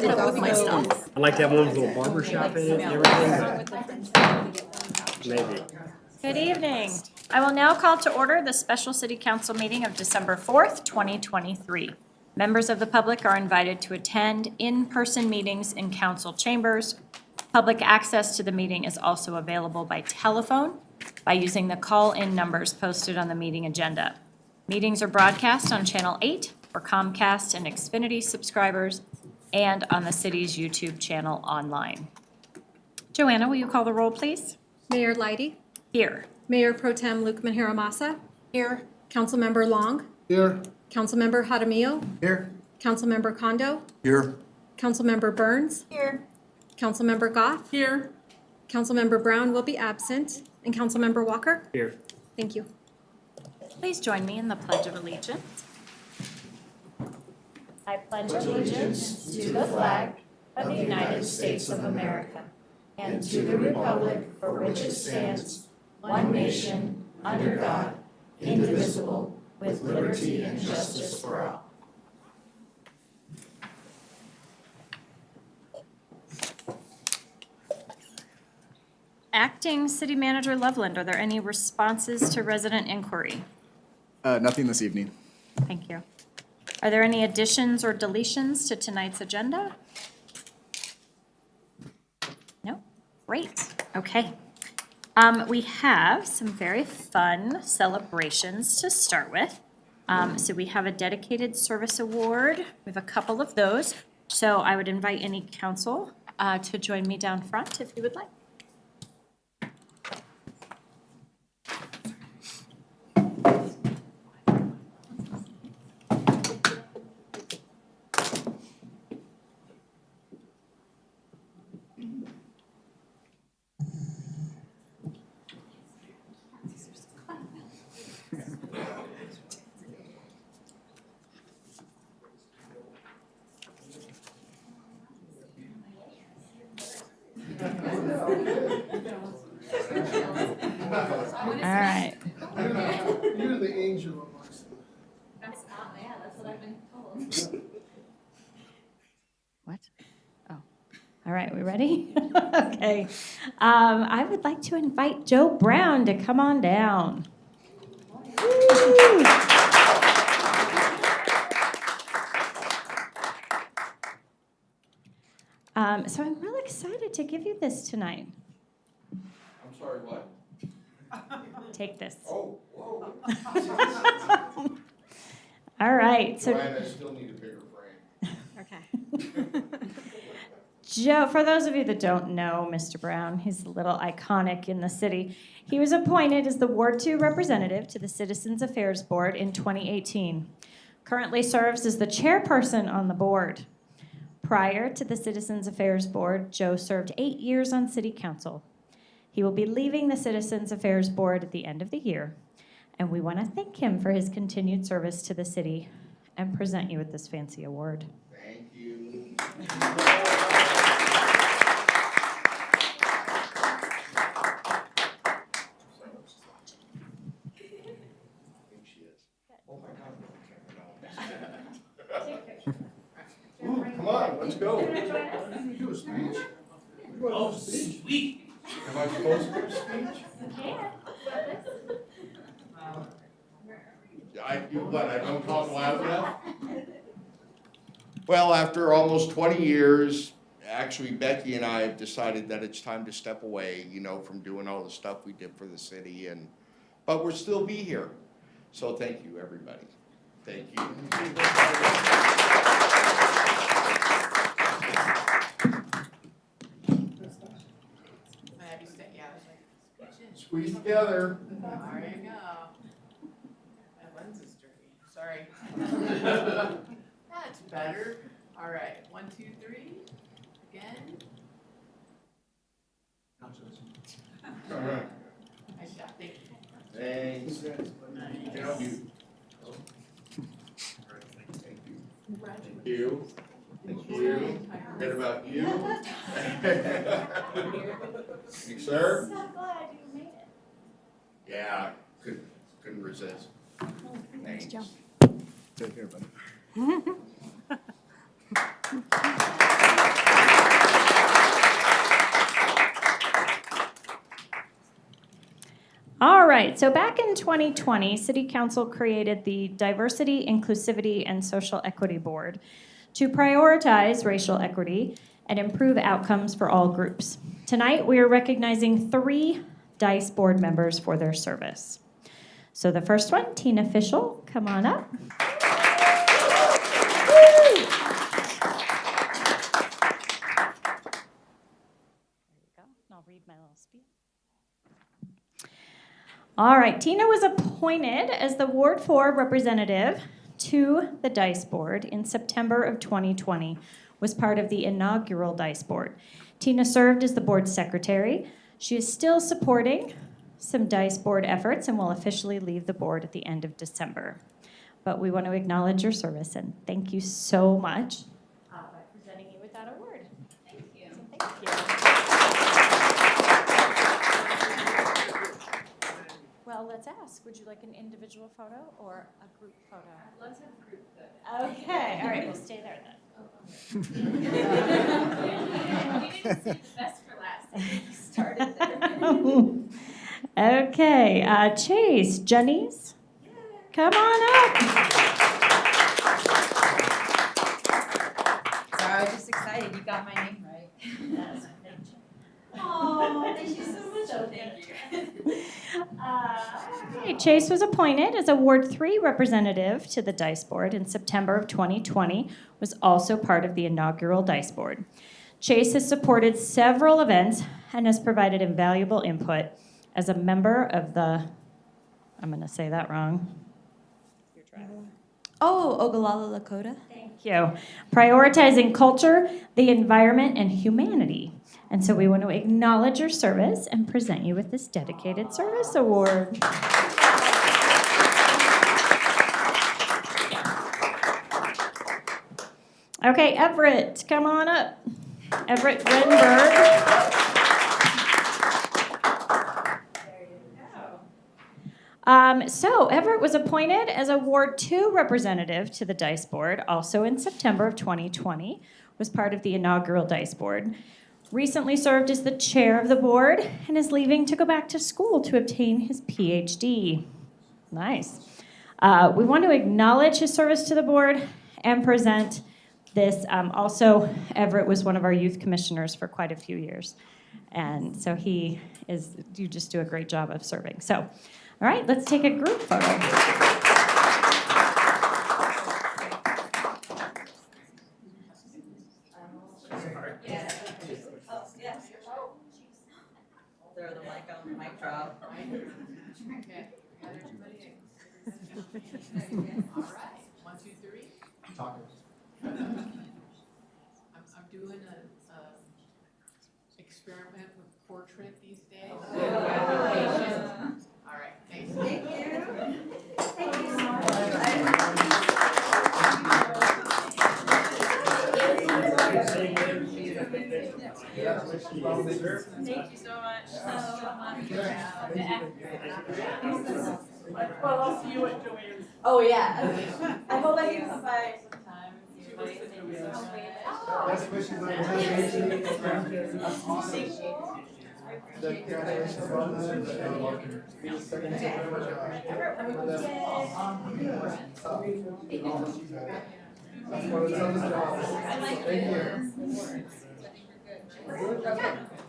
set it up with my stuff. I like to have one with a little barber shop in it and everything, but maybe. Good evening. I will now call to order the special city council meeting of December 4th, 2023. Members of the public are invited to attend in-person meetings in council chambers. Public access to the meeting is also available by telephone by using the call-in numbers posted on the meeting agenda. Meetings are broadcast on Channel 8 for Comcast and Xfinity subscribers and on the city's YouTube channel online. Joanna, will you call the roll, please? Mayor Leidy, Here. Mayor Pro Tem Luke Manharamasa, Here. Councilmember Long, Here. Councilmember Jaramillo, Here. Councilmember Kondo, Here. Councilmember Burns, Here. Councilmember Goff, Here. Councilmember Brown will be absent, and Councilmember Walker. Here. Thank you. Please join me in the Pledge of Allegiance. I pledge allegiance to the flag of the United States of America and to the republic for which it stands, one nation, under God, indivisible, with liberty and justice for all. Acting City Manager Loveland, are there any responses to resident inquiry? Nothing this evening. Thank you. Are there any additions or deletions to tonight's agenda? No? Great. Okay. We have some very fun celebrations to start with. So we have a dedicated service award. We have a couple of those. So I would invite any council to join me down front if you would like. All right. You're the angel amongst them. That's not, yeah, that's what I've been told. What? Oh, all right, we ready? Okay. I would like to invite Joe Brown to come on down. Woo. So I'm really excited to give you this tonight. I'm sorry, what? Take this. Oh, whoa. All right, so Brian, I still need a bigger frame. Okay. Joe, for those of you that don't know Mr. Brown, he's a little iconic in the city. He was appointed as the Ward 2 representative to the Citizens Affairs Board in 2018. Currently serves as the chairperson on the board. Prior to the Citizens Affairs Board, Joe served 8 years on City Council. He will be leaving the Citizens Affairs Board at the end of the year, and we want to thank him for his continued service to the city and present you with this fancy award. Thank you. I think she is. Oh my God. Ooh, come on, let's go. Do a speech. Oh, sweet. Am I supposed to do a speech? I don't talk loud enough? Well, after almost 20 years, actually Becky and I have decided that it's time to step away, from doing all the stuff we did for the city, but we'll still be here. So thank you, everybody. Thank you. Squeeze together. There you go. My lens is dirty, sorry. That's better. All right, 1, 2, 3. Again. All right. Nice job, thank you. Thanks. Thank you. Thank you. Thank you. Forget about you. You, sir? So glad you made it. Yeah, couldn't resist. Thanks. Joe. Take care, buddy. All right, so back in 2020, City Council created the Diversity, Inclusivity, and Social Equity Board to prioritize racial equity and improve outcomes for all groups. Tonight, we are recognizing 3 DICE board members for their service. So the first one, Tina Fischel, come on up. I'll read my little speech. All right, Tina was appointed as the Ward 4 representative to the DICE board in September of 2020, was part of the inaugural DICE board. Tina served as the board secretary. She is still supporting some DICE board efforts and will officially leave the board at the end of December. But we want to acknowledge your service and thank you so much by presenting you with that award. Thank you. Thank you. Well, let's ask, would you like an individual photo or a group photo? Let's have a group photo. Okay, all right, we'll stay there then. We didn't save the best for last. I think you started there. Okay, Chase, Janice, come on up. Sorry, I was just excited. You got my name right. Oh, thank you so much. So thank you. Okay, Chase was appointed as a Ward 3 representative to the DICE board in September of 2020, was also part of the inaugural DICE board. Chase has supported several events and has provided invaluable input as a member of the, I'm going to say that wrong. Oh, Ogallala Lakota. Thank you. Prioritizing culture, the environment, and humanity. And so we want to acknowledge your service and present you with this dedicated service award. Okay, Everett, come on up. Everett Renberg. So Everett was appointed as a Ward 2 representative to the DICE board, also in September of 2020, was part of the inaugural DICE board. Recently served as the chair of the board and is leaving to go back to school to obtain his PhD. Nice. We want to acknowledge his service to the board and present this. Also, Everett was one of our youth commissioners for quite a few years. And so you just do a great job of serving. So, all right, let's take a group photo. Throw the mic on, mic drop. Okay, got everybody in. All right, 1, 2, 3. I'm doing a experiment with portrait these days. All right, thanks. Thank you. Thank you so much. Thank you so much. Well, I'll see you at Joanne's. Oh, yeah. I hope I can come by sometime. Thank you so much. Best wishes on the graduation Thank you.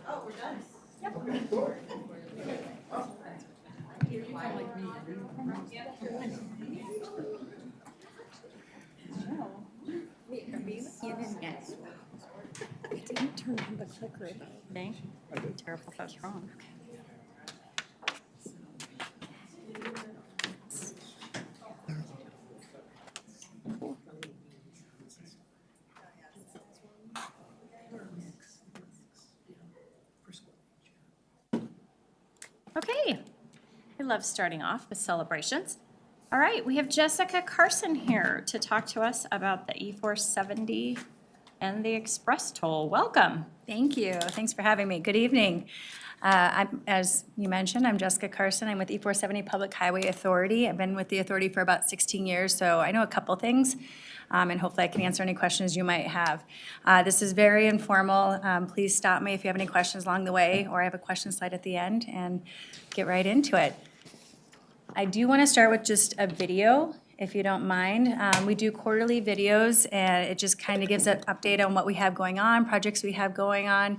Oh, we're done. Okay. Terrible if I was wrong. Okay, I love starting off with celebrations. All right, we have Jessica Carson here to talk to us about the E470 and the express toll. Welcome. Thank you. Thanks for having me. Good evening. As you mentioned, I'm Jessica Carson. I'm with E470 Public Highway Authority. I've been with the authority for about 16 years, so I know a couple things, and hopefully I can answer any questions you might have. This is very informal. Please stop me if you have any questions along the way, or I have a question slide at the end, and get right into it. I do want to start with just a video, if you don't mind. We do quarterly videos, and it just kind of gives an update on what we have going on, projects we have going on,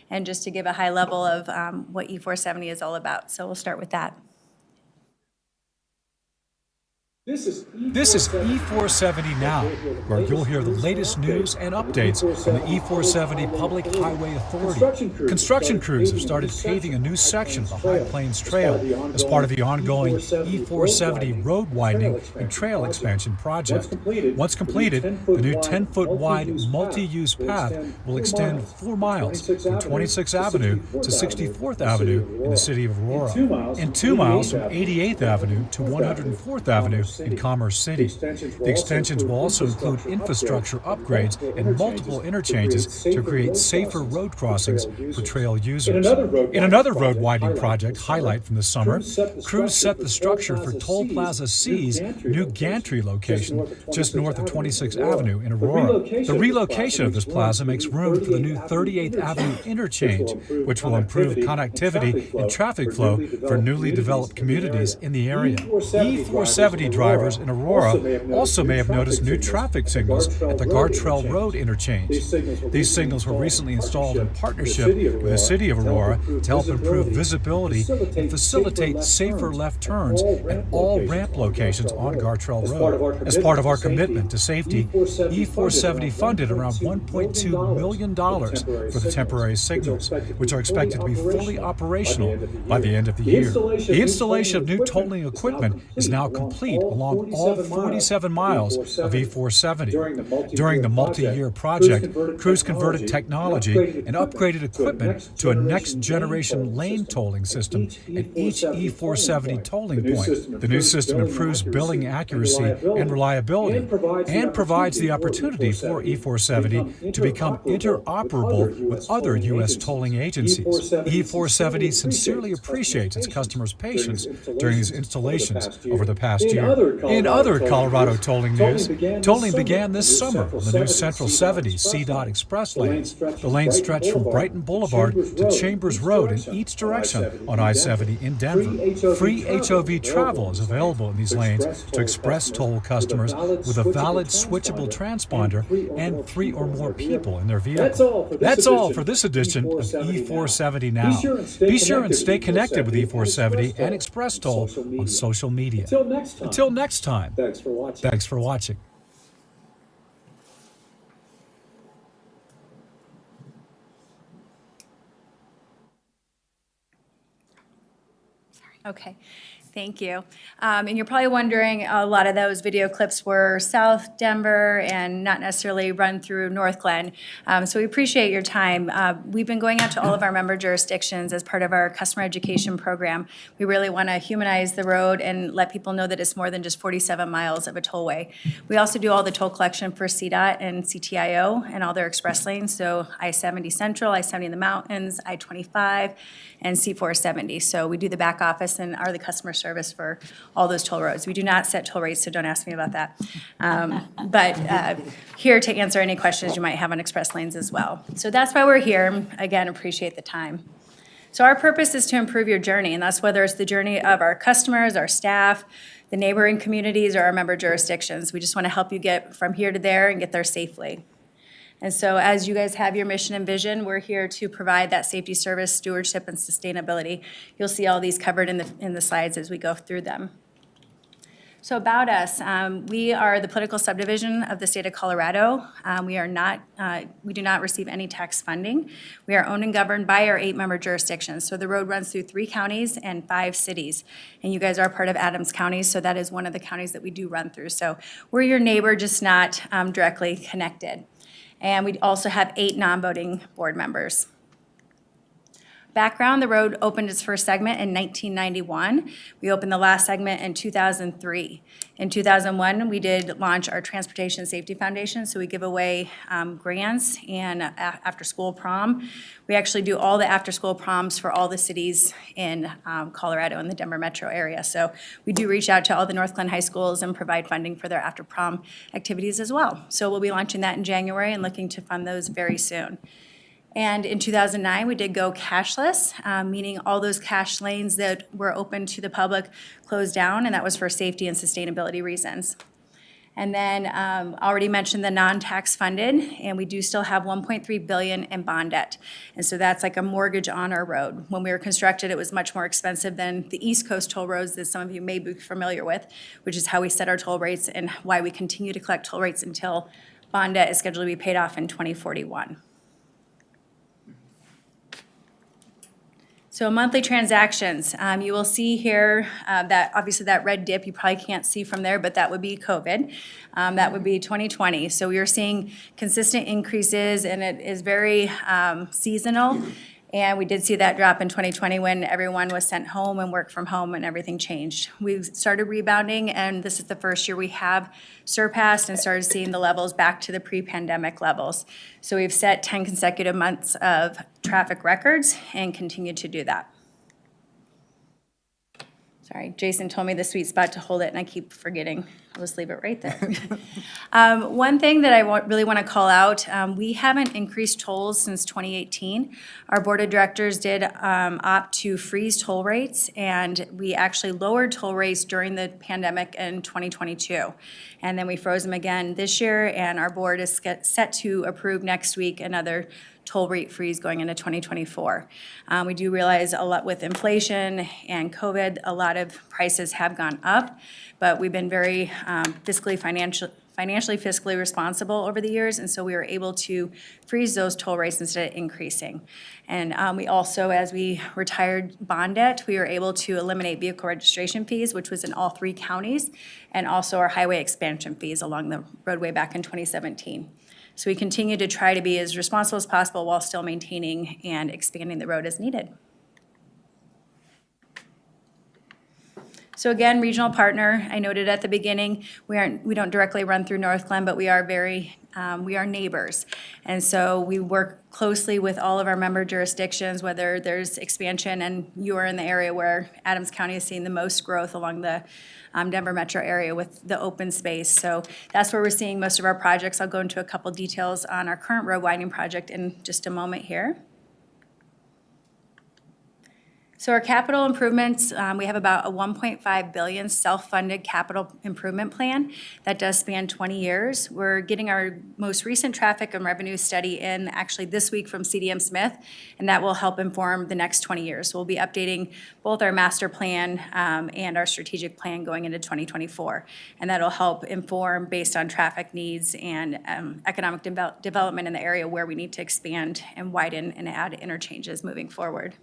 and just to give a high level of what E470 is all about. So we'll start with that. This is E470 Now, where you'll hear the latest news and updates from the E470 Public Highway Authority. Construction crews have started paving a new section of the High Plains Trail as part of the ongoing E470 road widening and trail expansion project. Once completed, the new 10-foot wide multi-use path will extend 4 miles from 26th Avenue to 64th Avenue in the city of Aurora, and 2 miles from 88th Avenue to 104th Avenue in Commerce City. The extensions will also include infrastructure upgrades and multiple interchanges to create safer road crossings for trail users. In another road widening project highlight from the summer, crews set the structure for Toll Plaza C's new gantry location just north of 26th Avenue in Aurora. The relocation of this plaza makes room for the new 38th Avenue interchange, which will improve connectivity and traffic flow for newly developed communities in the area. E470 drivers in Aurora also may have noticed new traffic signals at the Gartrell Road interchange. These signals were recently installed in partnership with the City of Aurora to help improve visibility and facilitate safer left turns at all ramp locations on Gartrell Road. As part of our commitment to safety, E470 funded around $1.2 million for the temporary signals, which are expected to be fully operational by the end of the year. The installation of new tolling equipment is now complete along all 47 miles of E470. During the multi-year project, crews converted technology and upgraded equipment to a next-generation lane tolling system at each E470 tolling point. The new system improves billing accuracy and reliability and provides the opportunity for E470 to become interoperable with other U.S. tolling agencies. E470 sincerely appreciates its customers' patience during these installations over the past year. In other Colorado tolling news, tolling began this summer on the new Central 70 CDOT Express lanes. The lanes stretch from Brighton Boulevard to Chambers Road in each direction on I-70 in Denver. Free HOV travel is available in these lanes to Express toll customers with a valid switchable transponder and 3 or more people in their vehicle. That's all for this edition of E470 Now. Be sure and stay connected with E470 and Express Toll on social media. Until next time. Thanks for watching. Okay, thank you. And you're probably wondering, a lot of those video clips were South Denver and not necessarily run through North Glen. So we appreciate your time. We've been going out to all of our member jurisdictions as part of our customer education program. We really want to humanize the road and let people know that it's more than just 47 miles of a tollway. We also do all the toll collection for CDOT and CTIO and all their express lanes, so I-70 Central, I-70 in the mountains, I-25, and C-470. So we do the back office and are the customer service for all those toll roads. We do not set toll rates, so don't ask me about that. But here to answer any questions you might have on express lanes as well. So that's why we're here. Again, appreciate the time. So our purpose is to improve your journey, and that's whether it's the journey of our customers, our staff, the neighboring communities, or our member jurisdictions. We just want to help you get from here to there and get there safely. And so as you guys have your mission and vision, we're here to provide that safety, service, stewardship, and sustainability. You'll see all these covered in the slides as we go through them. So about us, we are the political subdivision of the state of Colorado. We do not receive any tax funding. We are owned and governed by our 8 member jurisdictions. So the road runs through 3 counties and 5 cities. And you guys are part of Adams County, so that is one of the counties that we do run through. So we're your neighbor, just not directly connected. And we also have 8 non-voting board members. Background, the road opened its first segment in 1991. We opened the last segment in 2003. In 2001, we did launch our Transportation Safety Foundation, so we give away grants and after-school prom. We actually do all the after-school proms for all the cities in Colorado and the Denver metro area. So we do reach out to all the North Glen high schools and provide funding for their after-prom activities as well. So we'll be launching that in January and looking to fund those very soon. And in 2009, we did go cashless, meaning all those cash lanes that were open to the public closed down, and that was for safety and sustainability reasons. And then already mentioned the non-tax funded, and we do still have 1.3 billion in bond debt. And so that's like a mortgage on our road. When we were constructed, it was much more expensive than the East Coast toll roads that some of you may be familiar with, which is how we set our toll rates and why we continue to collect toll rates until bond debt is scheduled to be paid off in 2041. So monthly transactions, you will see here that obviously that red dip you probably can't see from there, but that would be COVID. That would be 2020. So we are seeing consistent increases, and it is very seasonal. And we did see that drop in 2020 when everyone was sent home and worked from home and everything changed. We've started rebounding, and this is the first year we have surpassed and started seeing the levels back to the pre-pandemic levels. So we've set 10 consecutive months of traffic records and continue to do that. Sorry, Jason told me the sweet spot to hold it, and I keep forgetting. I'll just leave it right there. One thing that I really want to call out, we haven't increased tolls since 2018. Our board of directors did opt to freeze toll rates, and we actually lowered toll rates during the pandemic in 2022. And then we froze them again this year, and our board is set to approve next week another toll rate freeze going into 2024. We do realize a lot with inflation and COVID, a lot of prices have gone up, but we've been very financially fiscally responsible over the years, and so we were able to freeze those toll rates instead of increasing. And we also, as we retired bond debt, we were able to eliminate vehicle registration fees, which was in all 3 counties, and also our highway expansion fees along the roadway back in 2017. So we continue to try to be as responsible as possible while still maintaining and expanding the road as needed. So again, regional partner, I noted at the beginning, we don't directly run through North Glen, but we are neighbors. And so we work closely with all of our member jurisdictions, whether there's expansion, and you are in the area where Adams County is seeing the most growth along the Denver metro area with the open space. So that's where we're seeing most of our projects. I'll go into a couple details on our current road widening project in just a moment here. So our capital improvements, we have about a 1.5 billion self-funded capital improvement plan that does span 20 years. We're getting our most recent traffic and revenue study in actually this week from CDM Smith, and that will help inform the next 20 years. So we'll be updating both our master plan and our strategic plan going into 2024. And that'll help inform based on traffic needs and economic development in the area where we need to expand and widen and add interchanges moving forward.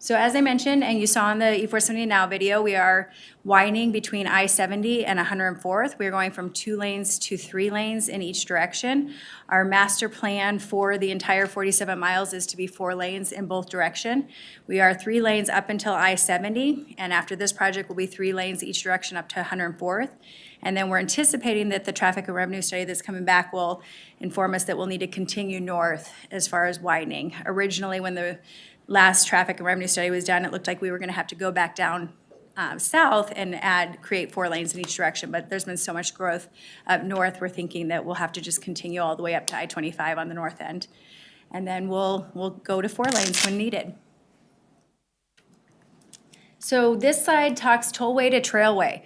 So as I mentioned, and you saw in the E470 Now video, we are widening between I-70 and 104th. We're going from 2 lanes to 3 lanes in each direction. Our master plan for the entire 47 miles is to be 4 lanes in both direction. We are 3 lanes up until I-70, and after this project will be 3 lanes each direction up to 104th. And then we're anticipating that the traffic and revenue study that's coming back will inform us that we'll need to continue north as far as widening. Originally, when the last traffic and revenue study was done, it looked like we were going to have to go back down south and create 4 lanes in each direction, but there's been so much growth up north, we're thinking that we'll have to just continue all the way up to I-25 on the north end. And then we'll go to 4 lanes when needed. So this slide talks tollway to trailway.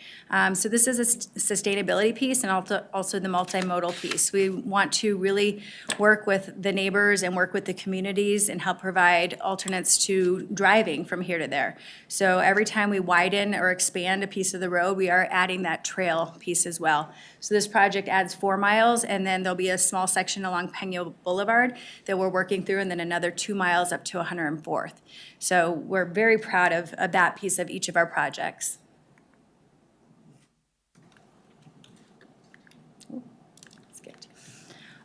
So this is a sustainability piece and also the multimodal piece. We want to really work with the neighbors and work with the communities and help provide alternates to driving from here to there. So every time we widen or expand a piece of the road, we are adding that trail piece as well. So this project adds 4 miles, and then there'll be a small section along Pena Boulevard that we're working through, and then another 2 miles up to 104th. So we're very proud of that piece of each of our projects.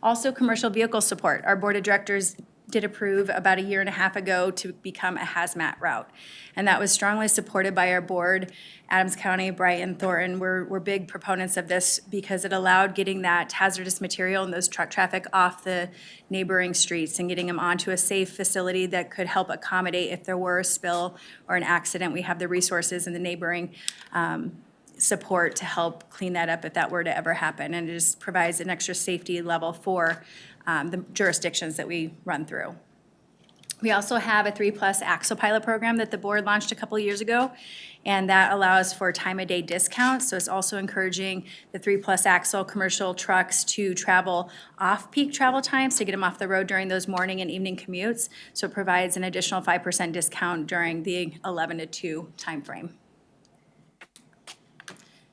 Also, commercial vehicle support. Our board of directors did approve about a year and a half ago to become a hazmat route. And that was strongly supported by our board. Adams County, Brighton, Thornton were big proponents of this because it allowed getting that hazardous material and those truck traffic off the neighboring streets and getting them onto a safe facility that could help accommodate if there were a spill or an accident. We have the resources in the neighboring support to help clean that up if that were to ever happen. And it just provides an extra safety level for the jurisdictions that we run through. We also have a 3+ Axle pilot program that the board launched a couple years ago, and that allows for time-of-day discounts. So it's also encouraging the 3+ axle commercial trucks to travel off-peak travel times to get them off the road during those morning and evening commutes. So it provides an additional 5% discount during the 11 to 2 timeframe.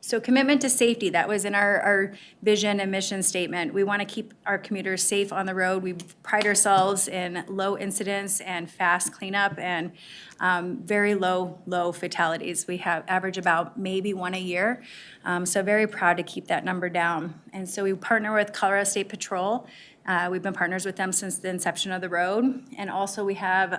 So commitment to safety, that was in our vision and mission statement. We want to keep our commuters safe on the road. We pride ourselves in low incidents and fast cleanup and very low fatalities. We have average about maybe 1 a year. So very proud to keep that number down. And so we partner with Colorado State Patrol. We've been partners with them since the inception of the road. And also we have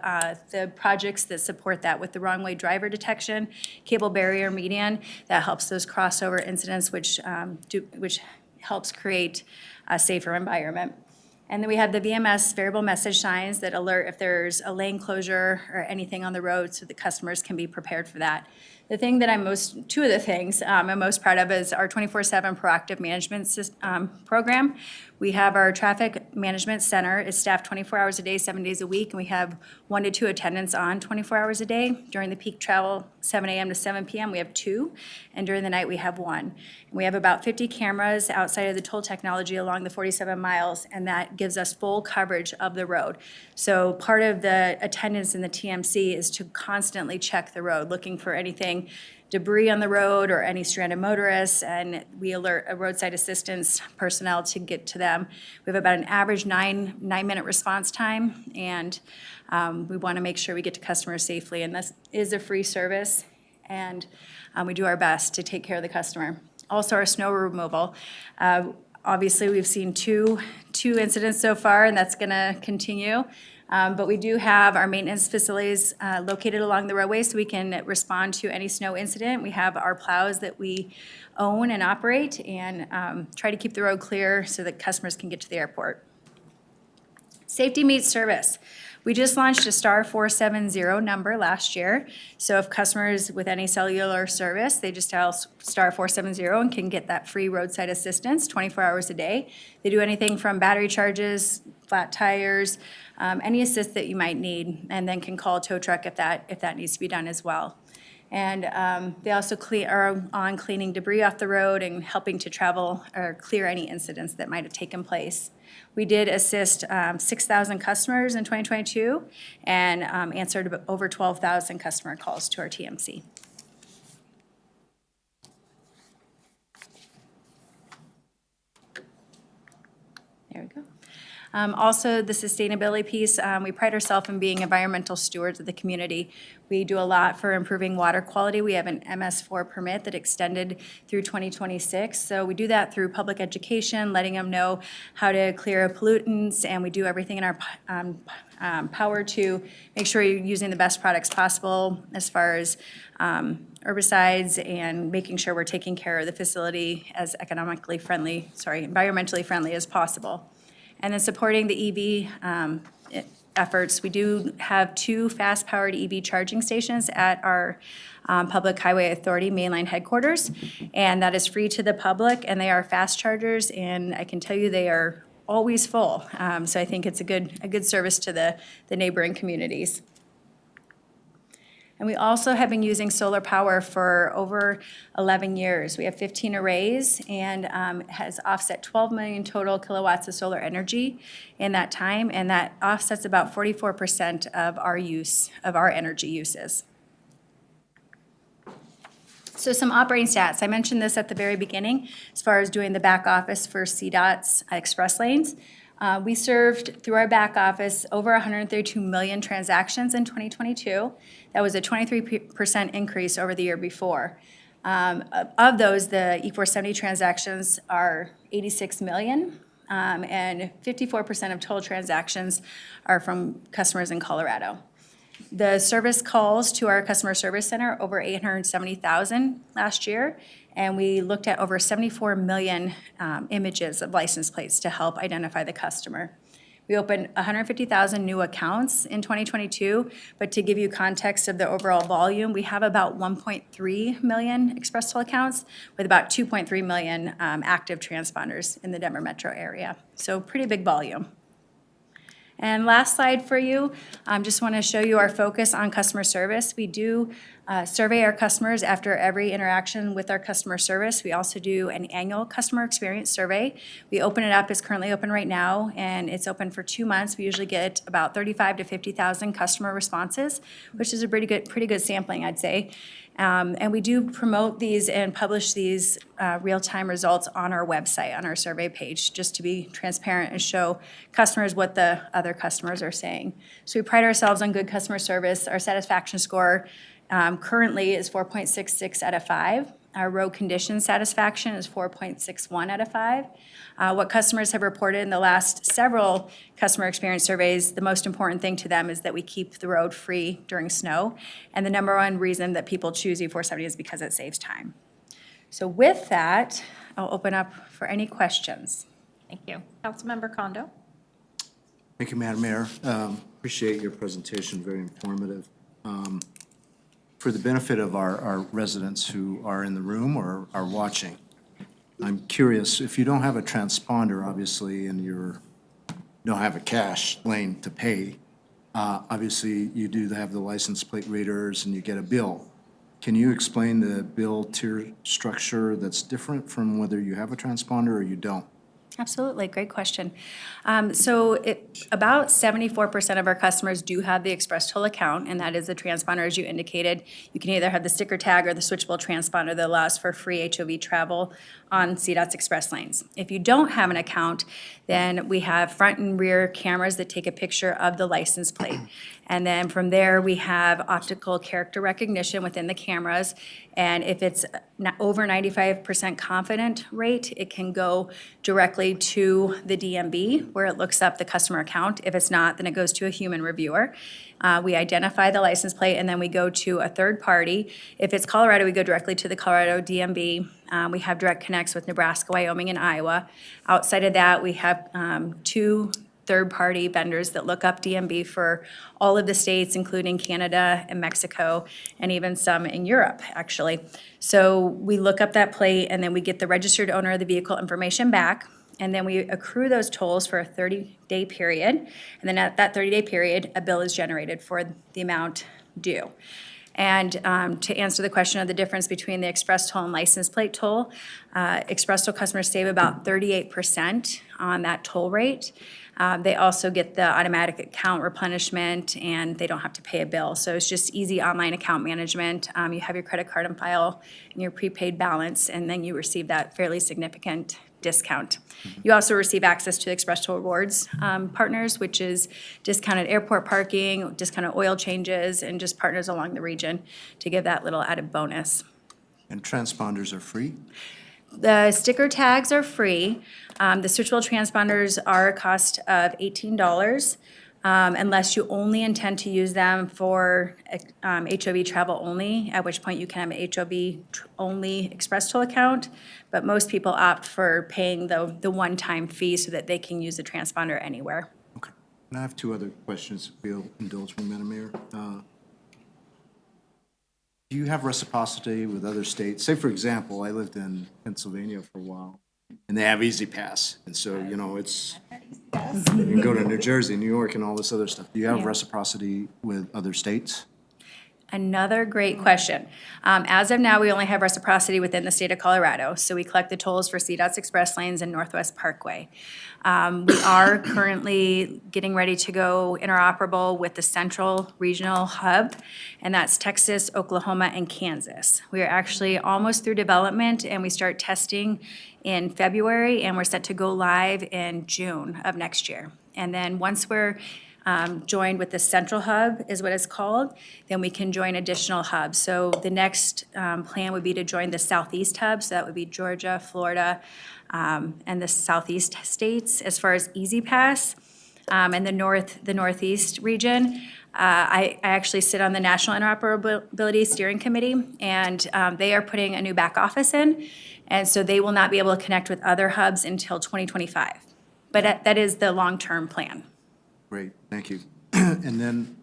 the projects that support that with the wrong way driver detection, cable barrier median, that helps those crossover incidents, which helps create a safer environment. And then we have the VMS variable message signs that alert if there's a lane closure or anything on the road so the customers can be prepared for that. The thing that two of the things I'm most proud of is our 24/7 proactive management program. We have our traffic management center. It's staffed 24 hours a day, 7 days a week, and we have 1 to 2 attendants on 24 hours a day. During the peak travel, 7 a.m. to 7 p.m., we have 2, and during the night, we have 1. And we have about 50 cameras outside of the toll technology along the 47 miles, and that gives us full coverage of the road. So part of the attendance in the TMC is to constantly check the road, looking for anything debris on the road or any stranded motorists, and we alert a roadside assistance personnel to get to them. We have about an average 9-minute response time, and we want to make sure we get to customers safely, and this is a free service, and we do our best to take care of the customer. Also, our snow removal. Obviously, we've seen two incidents so far, and that's going to continue. But we do have our maintenance facilities located along the roadway so we can respond to any snow incident. We have our plows that we own and operate and try to keep the road clear so that customers can get to the airport. Safety meets service. We just launched a star 470 number last year. So if customers with any cellular service, they just dial star 470 and can get that free roadside assistance 24 hours a day. They do anything from battery charges, flat tires, any assist that you might need, and then can call a tow truck if that needs to be done as well. And they also are on cleaning debris off the road and helping to travel or clear any incidents that might have taken place. We did assist 6,000 customers in 2022 and answered over 12,000 customer calls to our TMC. There we go. Also, the sustainability piece, we pride ourselves in being environmental stewards of the community. We do a lot for improving water quality. We have an MS4 permit that extended through 2026. So we do that through public education, letting them know how to clear pollutants, and we do everything in our power to make sure you're using the best products possible as far as herbicides and making sure we're taking care of the facility as environmentally friendly as possible. And then supporting the EV efforts. We do have 2 fast-powered EV charging stations at our Public Highway Authority mainline headquarters, and that is free to the public, and they are fast chargers, and I can tell you they are always full. So I think it's a good service to the neighboring communities. And we also have been using solar power for over 11 years. We have 15 arrays and has offset 12 million total kilowatts of solar energy in that time, and that offsets about 44% of our energy uses. So some operating stats. I mentioned this at the very beginning as far as doing the back office for CDOT's express lanes. We served, through our back office, over 132 million transactions in 2022. That was a 23% increase over the year before. Of those, the E470 transactions are 86 million, and 54% of total transactions are from customers in Colorado. The service calls to our customer service center, over 870,000 last year, and we looked at over 74 million images of license plates to help identify the customer. We opened 150,000 new accounts in 2022, but to give you context of the overall volume, we have about 1.3 million Express Toll accounts with about 2.3 million active transponders in the Denver metro area. So pretty big volume. And last slide for you, just want to show you our focus on customer service. We do survey our customers after every interaction with our customer service. We also do an annual customer experience survey. We open it up, it's currently open right now, and it's open for 2 months. We usually get about 35 to 50,000 customer responses, which is a pretty good sampling, I'd say. And we do promote these and publish these real-time results on our website, on our survey page, just to be transparent and show customers what the other customers are saying. So we pride ourselves on good customer service. Our satisfaction score currently is 4.66 out of 5. Our road condition satisfaction is 4.61 out of 5. What customers have reported in the last several customer experience surveys, the most important thing to them is that we keep the road free during snow. And the number one reason that people choose E470 is because it saves time. So with that, I'll open up for any questions. Thank you. Councilmember Kondo? Thank you, Madam Mayor. Appreciate your presentation, very informative. For the benefit of our residents who are in the room or are watching, I'm curious, if you don't have a transponder, obviously, and you don't have a cash lane to pay, obviously, you do have the license plate readers and you get a bill. Can you explain the bill tier structure that's different from whether you have a transponder or you don't? Absolutely, great question. About 74% of our customers do have the Express Toll account, and that is the transponder, as you indicated. You can either have the sticker tag or the switchable transponder that allows for free HOV travel on CDOT's express lanes. If you don't have an account, then we have front and rear cameras that take a picture of the license plate. And then from there, we have optical character recognition within the cameras. And if it's over 95% confident rate, it can go directly to the DMV where it looks up the customer account. If it's not, then it goes to a human reviewer. We identify the license plate and then we go to a third party. If it's Colorado, we go directly to the Colorado DMV. We have direct connects with Nebraska, Wyoming, and Iowa. Outside of that, we have 2 third-party vendors that look up DMV for all of the states, including Canada and Mexico, and even some in Europe, actually. So we look up that plate, and then we get the registered owner of the vehicle information back, and then we accrue those tolls for a 30-day period. And then at that 30-day period, a bill is generated for the amount due. And to answer the question of the difference between the express toll and license plate toll, express toll customers save about 38% on that toll rate. They also get the automatic account replenishment and they don't have to pay a bill. So it's just easy online account management. You have your credit card on file and your prepaid balance, and then you receive that fairly significant discount. You also receive access to the Express Toll Rewards partners, which is discounted airport parking, discounted oil changes, and just partners along the region to give that little added bonus. And transponders are free? The sticker tags are free. The switchable transponders are a cost of $18 unless you only intend to use them for HOV travel only, at which point you can have an HOV only Express Toll account. But most people opt for paying the one-time fee so that they can use the transponder anywhere. Okay. And I have 2 other questions, if you'll indulge me, Madam Mayor. Do you have reciprocity with other states? Say, for example, I lived in Pennsylvania for a while, and they have Easy Pass. And so, you know, it's, you can go to New Jersey, New York, and all this other stuff. Do you have reciprocity with other states? Another great question. As of now, we only have reciprocity within the state of Colorado. So we collect the tolls for CDOT's Express Lanes and Northwest Parkway. We are currently getting ready to go interoperable with the Central Regional Hub, and that's Texas, Oklahoma, and Kansas. We are actually almost through development, and we start testing in February, and we're set to go live in June of next year. And then once we're joined with the Central Hub is what it's called, then we can join additional hubs. So the next plan would be to join the Southeast Hub, so that would be Georgia, Florida, and the Southeast states. As far as Easy Pass and the Northeast region, I actually sit on the National Interoperability Steering Committee, and they are putting a new back office in, and so they will not be able to connect with other hubs until 2025. But that is the long-term plan. Great, thank you. And then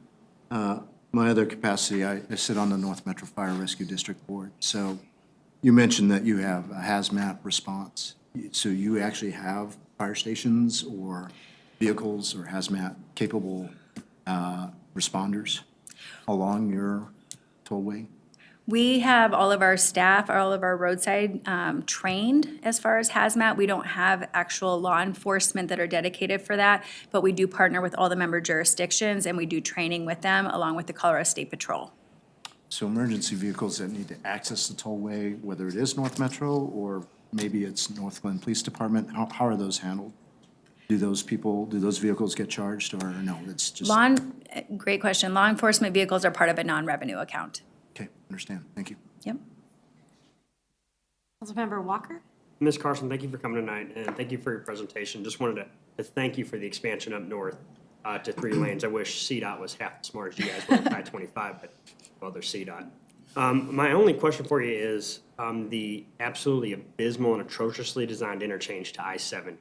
my other capacity, I sit on the North Metro Fire Rescue District Board. So you mentioned that you have a hazmat response. So you actually have fire stations, or vehicles or hazmat-capable responders along your tollway? We have all of our staff, all of our roadside trained as far as hazmat. We don't have actual law enforcement that are dedicated for that, but we do partner with all the member jurisdictions and we do training with them along with the Colorado State Patrol. So emergency vehicles that need to access the tollway, whether it is North Metro or maybe it's North Glen Police Department, how are those handled? Do those vehicles get charged or no, it's just? Great question. Law enforcement vehicles are part of a non-revenue account. Okay, understand, thank you. Yep. Councilmember Walker? Ms. Carson, thank you for coming tonight, and thank you for your presentation. Just wanted to thank you for the expansion up north to 3 lanes. I wish CDOT was half as smart as you guys were with I-25, but, well, they're CDOT. My only question for you is the absolutely abysmal and atrociously designed interchange to I-7.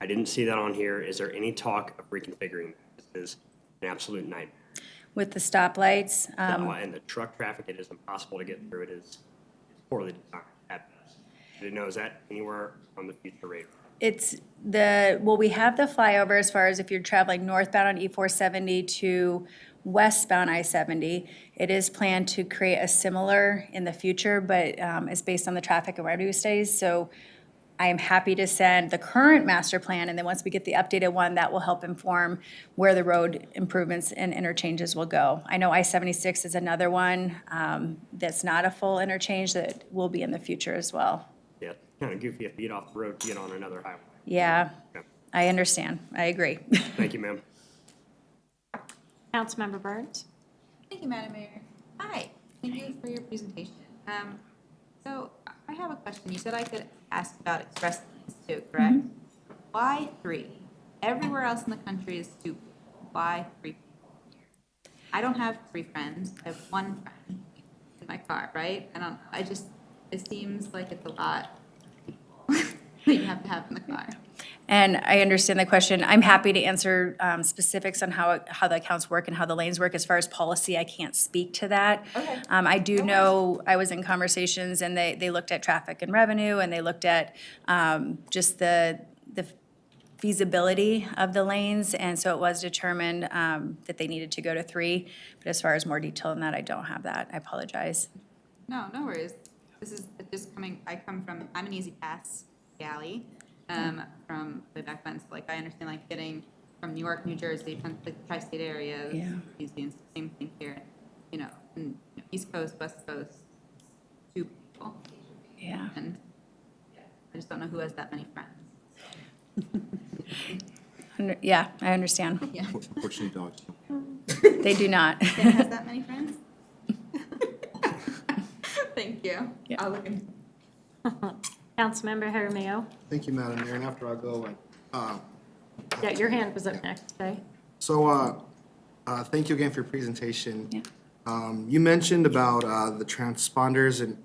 I didn't see that on here. Is there any talk of reconfiguring? This is an absolute nightmare. With the stoplights, And the truck traffic, it is impossible to get through. It is poorly designed at best. I didn't know, is that anywhere on the future radar? we have the flyover as far as if you're traveling northbound on E470 to westbound I-70. It is planned to create a similar in the future, but it's based on the traffic and revenue studies. So I am happy to send the current master plan, and then once we get the updated one, that will help inform where the road improvements and interchanges will go. I know I-76 is another one that's not a full interchange that will be in the future as well. Yeah, kind of goofy if you get off the road to get on another highway. Yeah, Okay. I understand. I agree. Thank you, ma'am. Councilmember Burns? Thank you, Madam Mayor. Hi, thank you for your presentation. So I have a question. You said I could ask about express lanes too, correct? Why 3? Everywhere else in the country is 2. Why 3? I don't have 3 friends. I have 1 friend in my car, right? It seems like it's a lot that you have to have in the car. And I understand the question. I'm happy to answer specifics on how the accounts work and how the lanes work. As far as policy, I can't speak to that. Okay. I do know, I was in conversations and they looked at traffic and revenue and they looked at just the feasibility of the lanes. And so it was determined that they needed to go to 3. But as far as more detail than that, I don't have that. I apologize. No, no worries. This is just I'm an Easy Pass galley. From way back when, so like I understand like getting from New York, New Jersey, like the tri-state area, Yeah. easy, and same thing here, and East Coast, West Coast, 2 people, Yeah. and I just don't know who has that many friends. Yeah, I understand. Yeah, Unfortunately, dogs. They do not. Jen has that many friends? Thank you. Yeah. I'll look into. Councilmember Jaramillo? Thank you, Madam Mayor, and after I go, Yeah, your hand was up next, okay? thank you again for your presentation. Yeah. You mentioned about the transponders, and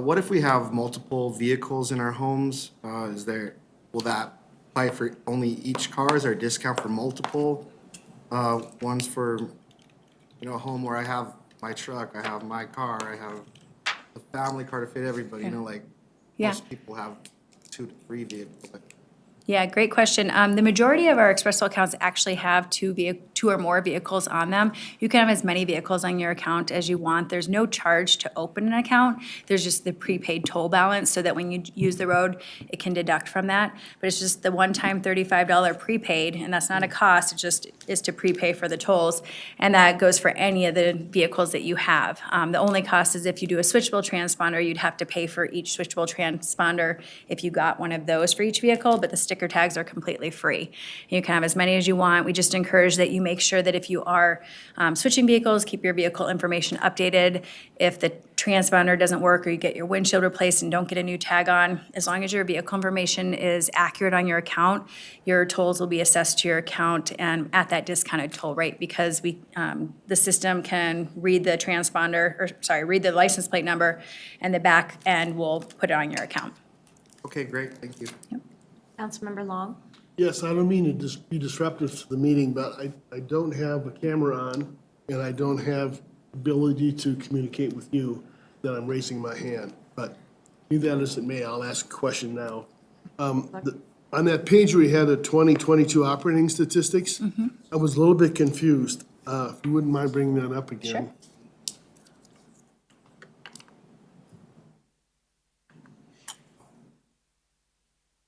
what if we have multiple vehicles in our homes? Will that apply for only each car? Is there a discount for multiple? Ones for, a home where I have my truck, I have my car, I have a family car to fit everybody, Yeah. most people have 2 to 3 vehicles. Yeah, great question. The majority of our Expresso accounts actually have 2 or more vehicles on them. You can have as many vehicles on your account as you want. There's no charge to open an account. There's just the prepaid toll balance so that when you use the road, it can deduct from that. But it's just the one-time $35 prepaid, and that's not a cost, it just is to prepay for the tolls. And that goes for any of the vehicles that you have. The only cost is if you do a switchable transponder, you'd have to pay for each switchable transponder if you got one of those for each vehicle, but the sticker tags are completely free. You can have as many as you want. We just encourage that you make sure that if you are switching vehicles, keep your vehicle information updated. If the transponder doesn't work or you get your windshield replaced and don't get a new tag on, as long as your vehicle information is accurate on your account, your tolls will be assessed to your account and at that discounted toll rate because the system can read read the license plate number and the back end will put it on your account. Okay, great, thank you. Councilmember Long? Yes, I don't mean to be disruptive to the meeting, but I don't have a camera on, and I don't have ability to communicate with you that I'm raising my hand. But be that as it may, I'll ask a question now. On that page where you had the 2022 operating statistics, I was a little bit confused. If you wouldn't mind bringing that up again.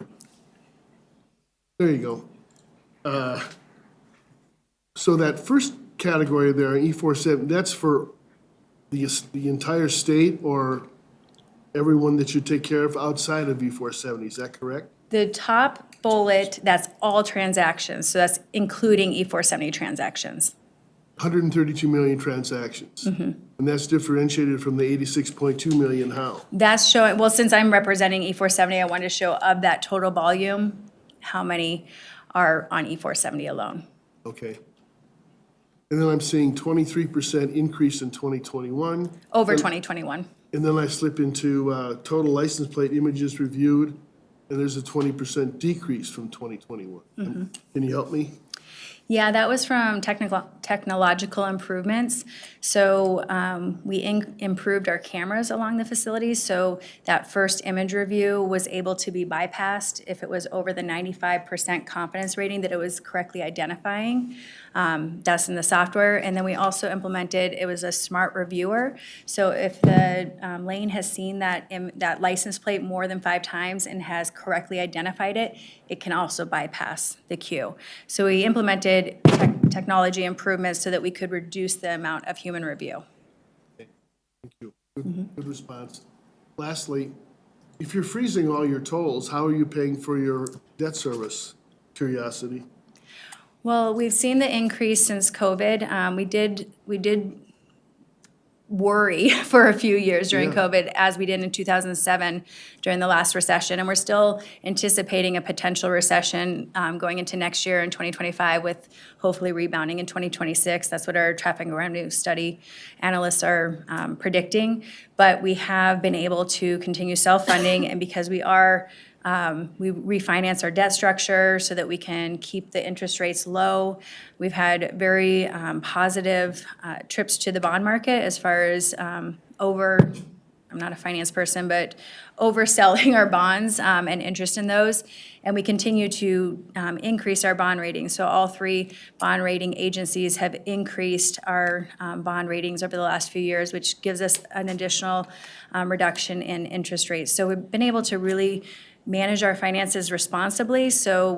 Sure. There you go. So that first category there, E47, that's for the entire state or everyone that you take care of outside of E470, is that correct? The top bullet, that's all transactions, so that's including E470 transactions. 132 million transactions. And that's differentiated from the 86.2 million how? That's showing, well, since I'm representing E470, I wanted to show of that total volume, how many are on E470 alone. Okay. And then I'm seeing 23% increase in 2021. Over 2021. And then I slip into total license plate images reviewed, and there's a 20% decrease from 2021. Can you help me? Yeah, that was from technological improvements. So we improved our cameras along the facilities, so that first image review was able to be bypassed if it was over the 95% confidence rating that it was correctly identifying. That's in the software. And then we also implemented, it was a smart reviewer. So if the lane has seen that license plate more than 5 times and has correctly identified it, it can also bypass the queue. So we implemented technology improvements so that we could reduce the amount of human review. Thank you. Good response. Lastly, if you're freezing all your tolls, how are you paying for your debt service? Curiosity. Well, we've seen the increase since COVID. We did worry for a few years during Yeah. COVID, as we did in 2007 during the last recession. And we're still anticipating a potential recession going into next year in 2025 with hopefully rebounding in 2026. That's what our traffic and revenue study analysts are predicting. But we have been able to continue self-funding, and because we refinance our debt structure so that we can keep the interest rates low. We've had very positive trips to the bond market as far as I'm not a finance person, but overselling our bonds and interest in those. And we continue to increase our bond ratings. So all 3 bond rating agencies have increased our bond ratings over the last few years, which gives us an additional reduction in interest rates. So we've been able to really manage our finances responsibly,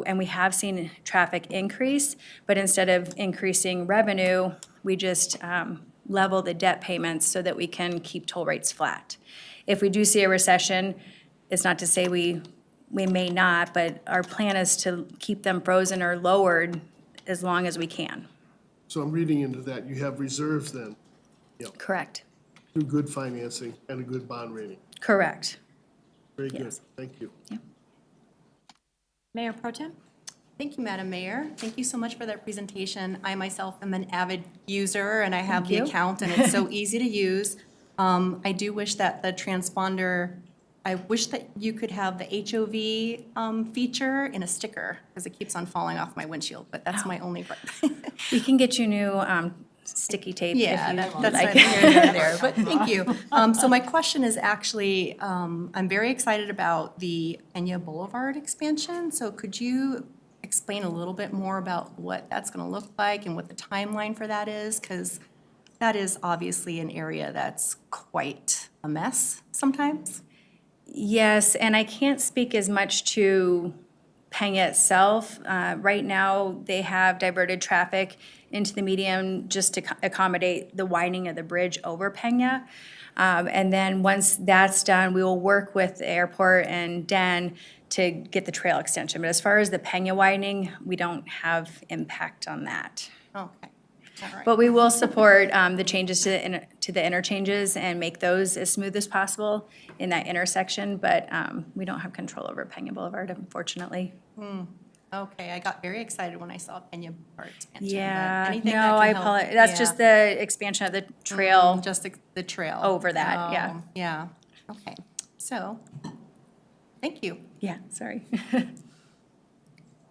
and we have seen traffic increase, but instead of increasing revenue, we just level the debt payments so that we can keep toll rates flat. If we do see a recession, it's not to say we may not, but our plan is to keep them frozen or lowered as long as we can. So I'm reading into that. You have reserves then Correct. through good financing and a good bond rating. Correct. Very good. Yes. Thank you. Mayor Pro Tem? Thank you, Madam Mayor. Thank you so much for that presentation. I myself am an avid user, and I have the account, and it's so easy to use. I do wish that the transponder, I wish that you could have the HOV feature in a sticker, because it keeps on falling off my windshield, but that's my only part. We can get you new sticky tape if Yeah, you that's like. neither there, but thank you. So my question is actually, I'm very excited about the Peña Boulevard expansion. So could you explain a little bit more about what that's going to look like and what the timeline for that is? Because that is obviously an area that's quite a mess sometimes. Yes, and I can't speak as much to Peña itself. Right now, they have diverted traffic into the median just to accommodate the widening of the bridge over Peña. And then once that's done, we will work with the airport and DEN to get the trail extension. But as far as the Peña widening, we don't have impact on that. Okay, all right. But we will support the changes to the interchanges and make those as smooth as possible in that intersection. But we don't have control over Peña Boulevard, unfortunately. Okay, I got very excited when I saw Peña Boulevard expansion. but Yeah, anything no, that can I help- apologize. That's just the expansion of the trail. Just the trail. Over that, yeah. Oh, yeah, okay. So, thank you. Yeah, sorry.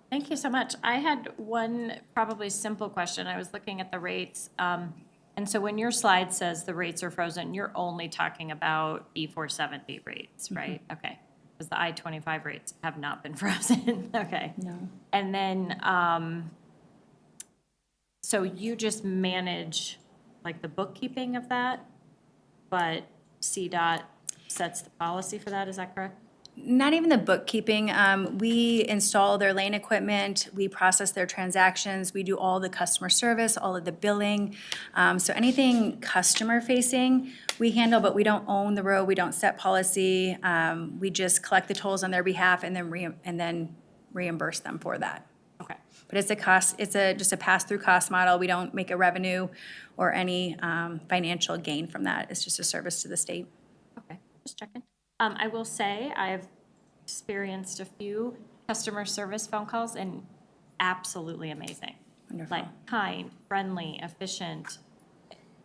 Thank you so much. I had one probably simple question. I was looking at the rates. And so when your slide says the rates are frozen, you're only talking about E470 rates, right? Okay. because the I-25 rates have not been frozen. Okay. No. And then, so you just manage like the bookkeeping of that, but CDOT sets the policy for that, is that correct? Not even the bookkeeping. We install their lane equipment, we process their transactions, we do all the customer service, all of the billing. So anything customer facing, we handle, but we don't own the road, we don't set policy. We just collect the tolls on their behalf and then reimburse them for that. Okay. But it's a cost, just a pass-through cost model. We don't make a revenue or any financial gain from that. It's just a service to the state. Okay, just checking. I will say I've experienced a few customer service phone calls and absolutely amazing. Wonderful. Like kind, friendly, efficient,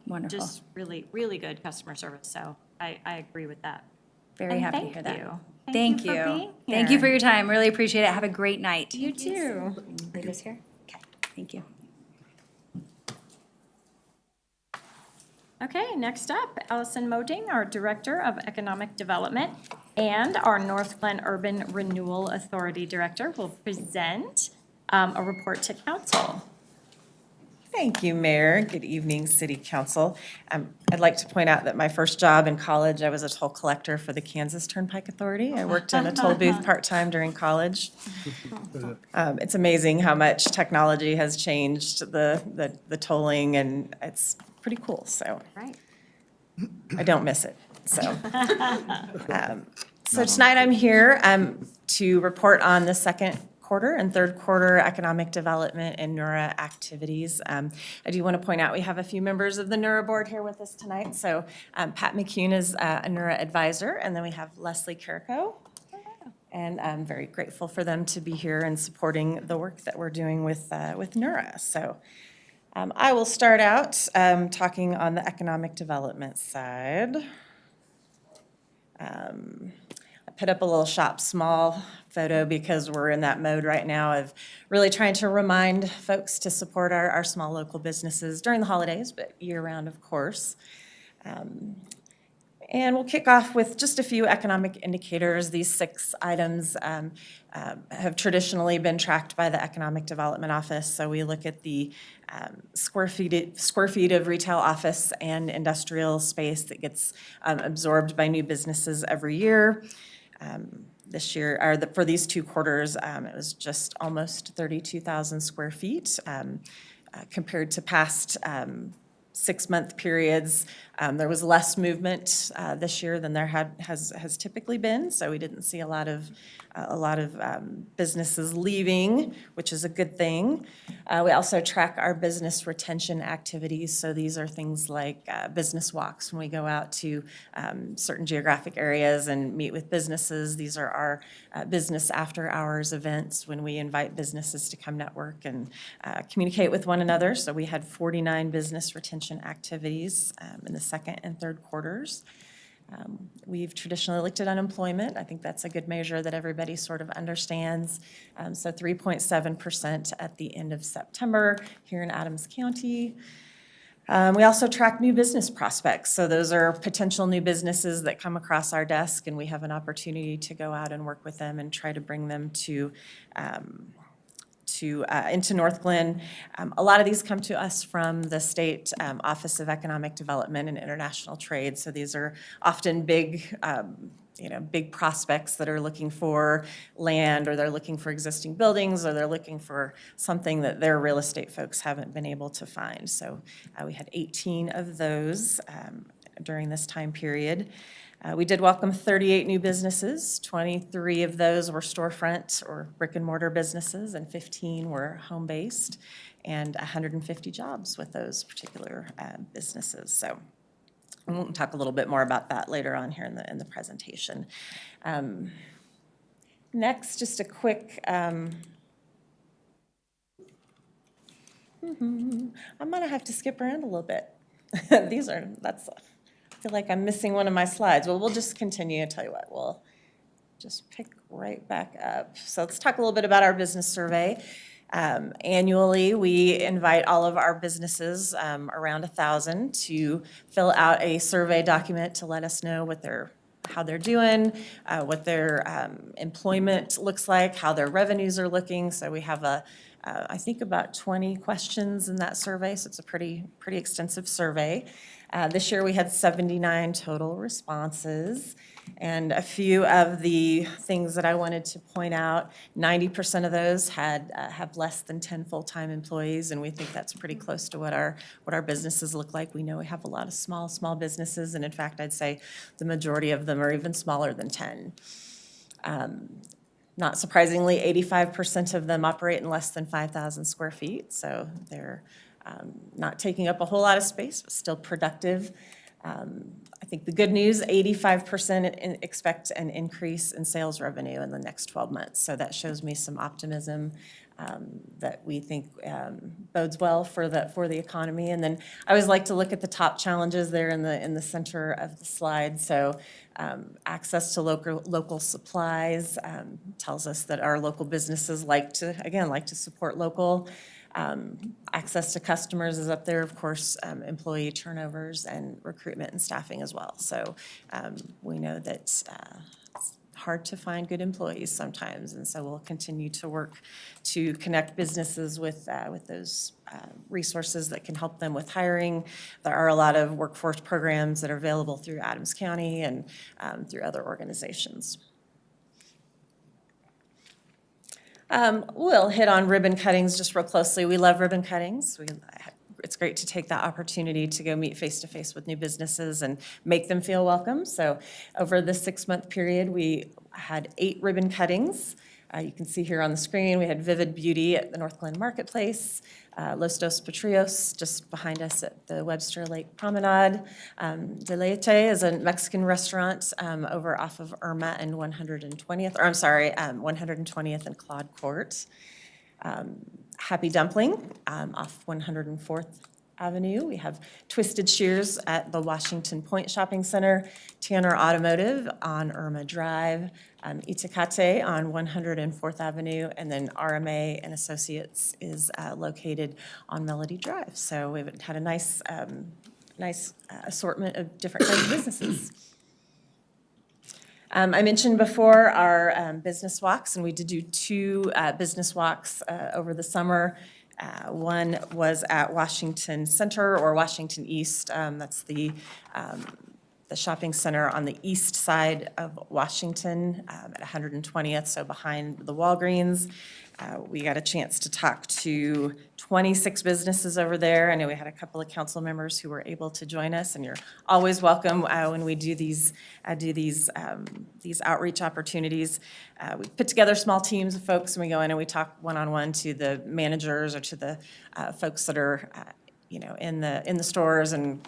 Wonderful. just really, really good customer service. So I agree with that. Very And happy to thank hear that. you. Thank for you. being Thank you for here. your time. Really appreciate it. Have a great night. You too. Leave this here? Okay, thank you. Okay, next up, Allison Moding, our Director of Economic Development, and our North Glen Urban Renewal Authority Director will present a report to council. Thank you, Mayor. Good evening, City Council. I'd like to point out that my first job in college, I was a toll collector for the Kansas Turnpike Authority. I worked in a toll booth part-time during college. It's amazing how much technology has changed the tolling, and it's pretty cool, so Right. I don't miss it, so. So tonight I'm here to report on the second quarter and third quarter economic development and NURA activities. I do want to point out we have a few members of the NURA board here with us tonight. So Pat McCune is a NURA advisor, and then we have Leslie Kirko. And I'm very grateful for them to be here and supporting the work that we're doing with NURA. So I will start out talking on the economic development side. I put up a little shop small photo because we're in that mode right now of really trying to remind folks to support our small local businesses during the holidays, but year-round, of course. And we'll kick off with just a few economic indicators. These 6 items have traditionally been tracked by the Economic Development Office. So we look at the square feet of retail, office, and industrial space that gets absorbed by new businesses every year. This year, or for these 2 quarters, it was just almost 32,000 square feet compared to past 6-month periods. There was less movement this year than there has typically been, so we didn't see a lot of businesses leaving, which is a good thing. We also track our business retention activities, so these are things like business walks when we go out to certain geographic areas and meet with businesses. These are our business after-hours events when we invite businesses to come network and communicate with one another. So we had 49 business retention activities in the second and third quarters. We've traditionally looked at unemployment. I think that's a good measure that everybody sort of understands. So 3.7% at the end of September here in Adams County. We also track new business prospects. So those are potential new businesses that come across our desk, and we have an opportunity to go out and work with them and try to bring them into North Glen. A lot of these come to us from the State Office of Economic Development and International Trade. So these are often big prospects that are looking for land, or they're looking for existing buildings, or they're looking for something that their real estate folks haven't been able to find. So we had 18 of those during this time period. We did welcome 38 new businesses. 23 of those were storefront or brick and mortar businesses, and 15 were home-based, and 150 jobs with those particular businesses. So we'll talk a little bit more about that later on here in the presentation. Next, just a quick, I'm gonna have to skip around a little bit. I feel like I'm missing one of my slides. Well, we'll just continue. I tell you what, we'll just pick right back up. So let's talk a little bit about our business survey. Annually, we invite all of our businesses, around 1,000, to fill out a survey document to let us know what their how they're doing, what their employment looks like, how their revenues are looking. So we have I think about 20 questions in that survey, so it's a pretty extensive survey. This year, we had 79 total responses. And a few of the things that I wanted to point out, 90% of those have less than 10 full-time employees, and we think that's pretty close to what our businesses look like. We know we have a lot of small businesses, and in fact, I'd say the majority of them are even smaller than 10. Not surprisingly, 85% of them operate in less than 5,000 square feet, so they're not taking up a whole lot of space, but still productive. I think the good news, 85% expect an increase in sales revenue in the next 12 months. So that shows me some optimism that we think bodes well for the economy. And then I always like to look at the top challenges there in the center of the slide. So access to local supplies tells us that our local businesses like to support local. Access to customers is up there, of course, employee turnovers and recruitment and staffing as well. So we know that it's hard to find good employees sometimes, and so we'll continue to work to connect businesses with those resources that can help them with hiring. There are a lot of workforce programs that are available through Adams County and through other organizations. We'll hit on ribbon cuttings just real closely. We love ribbon cuttings. It's great to take that opportunity to go meet face-to-face with new businesses and make them feel welcome. So over the 6-month period, we had 8 ribbon cuttings. You can see here on the screen, we had Vivid Beauty at the North Glen Marketplace, Los Dos Patrios just behind us at the Webster Lake Promenade. Deleite is a Mexican restaurant over off of Irma and 120th, or I'm sorry, 120th and Claude Court. Happy Dumpling off 104th Avenue. We have Twisted Shears at the Washington Point Shopping Center, Tanner Automotive on Irma Drive, Itacate on 104th Avenue, and then RMA and Associates is located on Melody Drive. So we've had a nice assortment of different kinds of businesses. I mentioned before our business walks, and we did do 2 business walks over the summer. One was at Washington Center or Washington East. That's the shopping center on the east side of Washington at 120th, so behind the Walgreens. We got a chance to talk to 26 businesses over there. I know we had a couple of council members who were able to join us, and you're always welcome when we do these outreach opportunities. We put together small teams of folks, and we go in and we talk one-on-one to the managers or to the folks that are, in the stores, and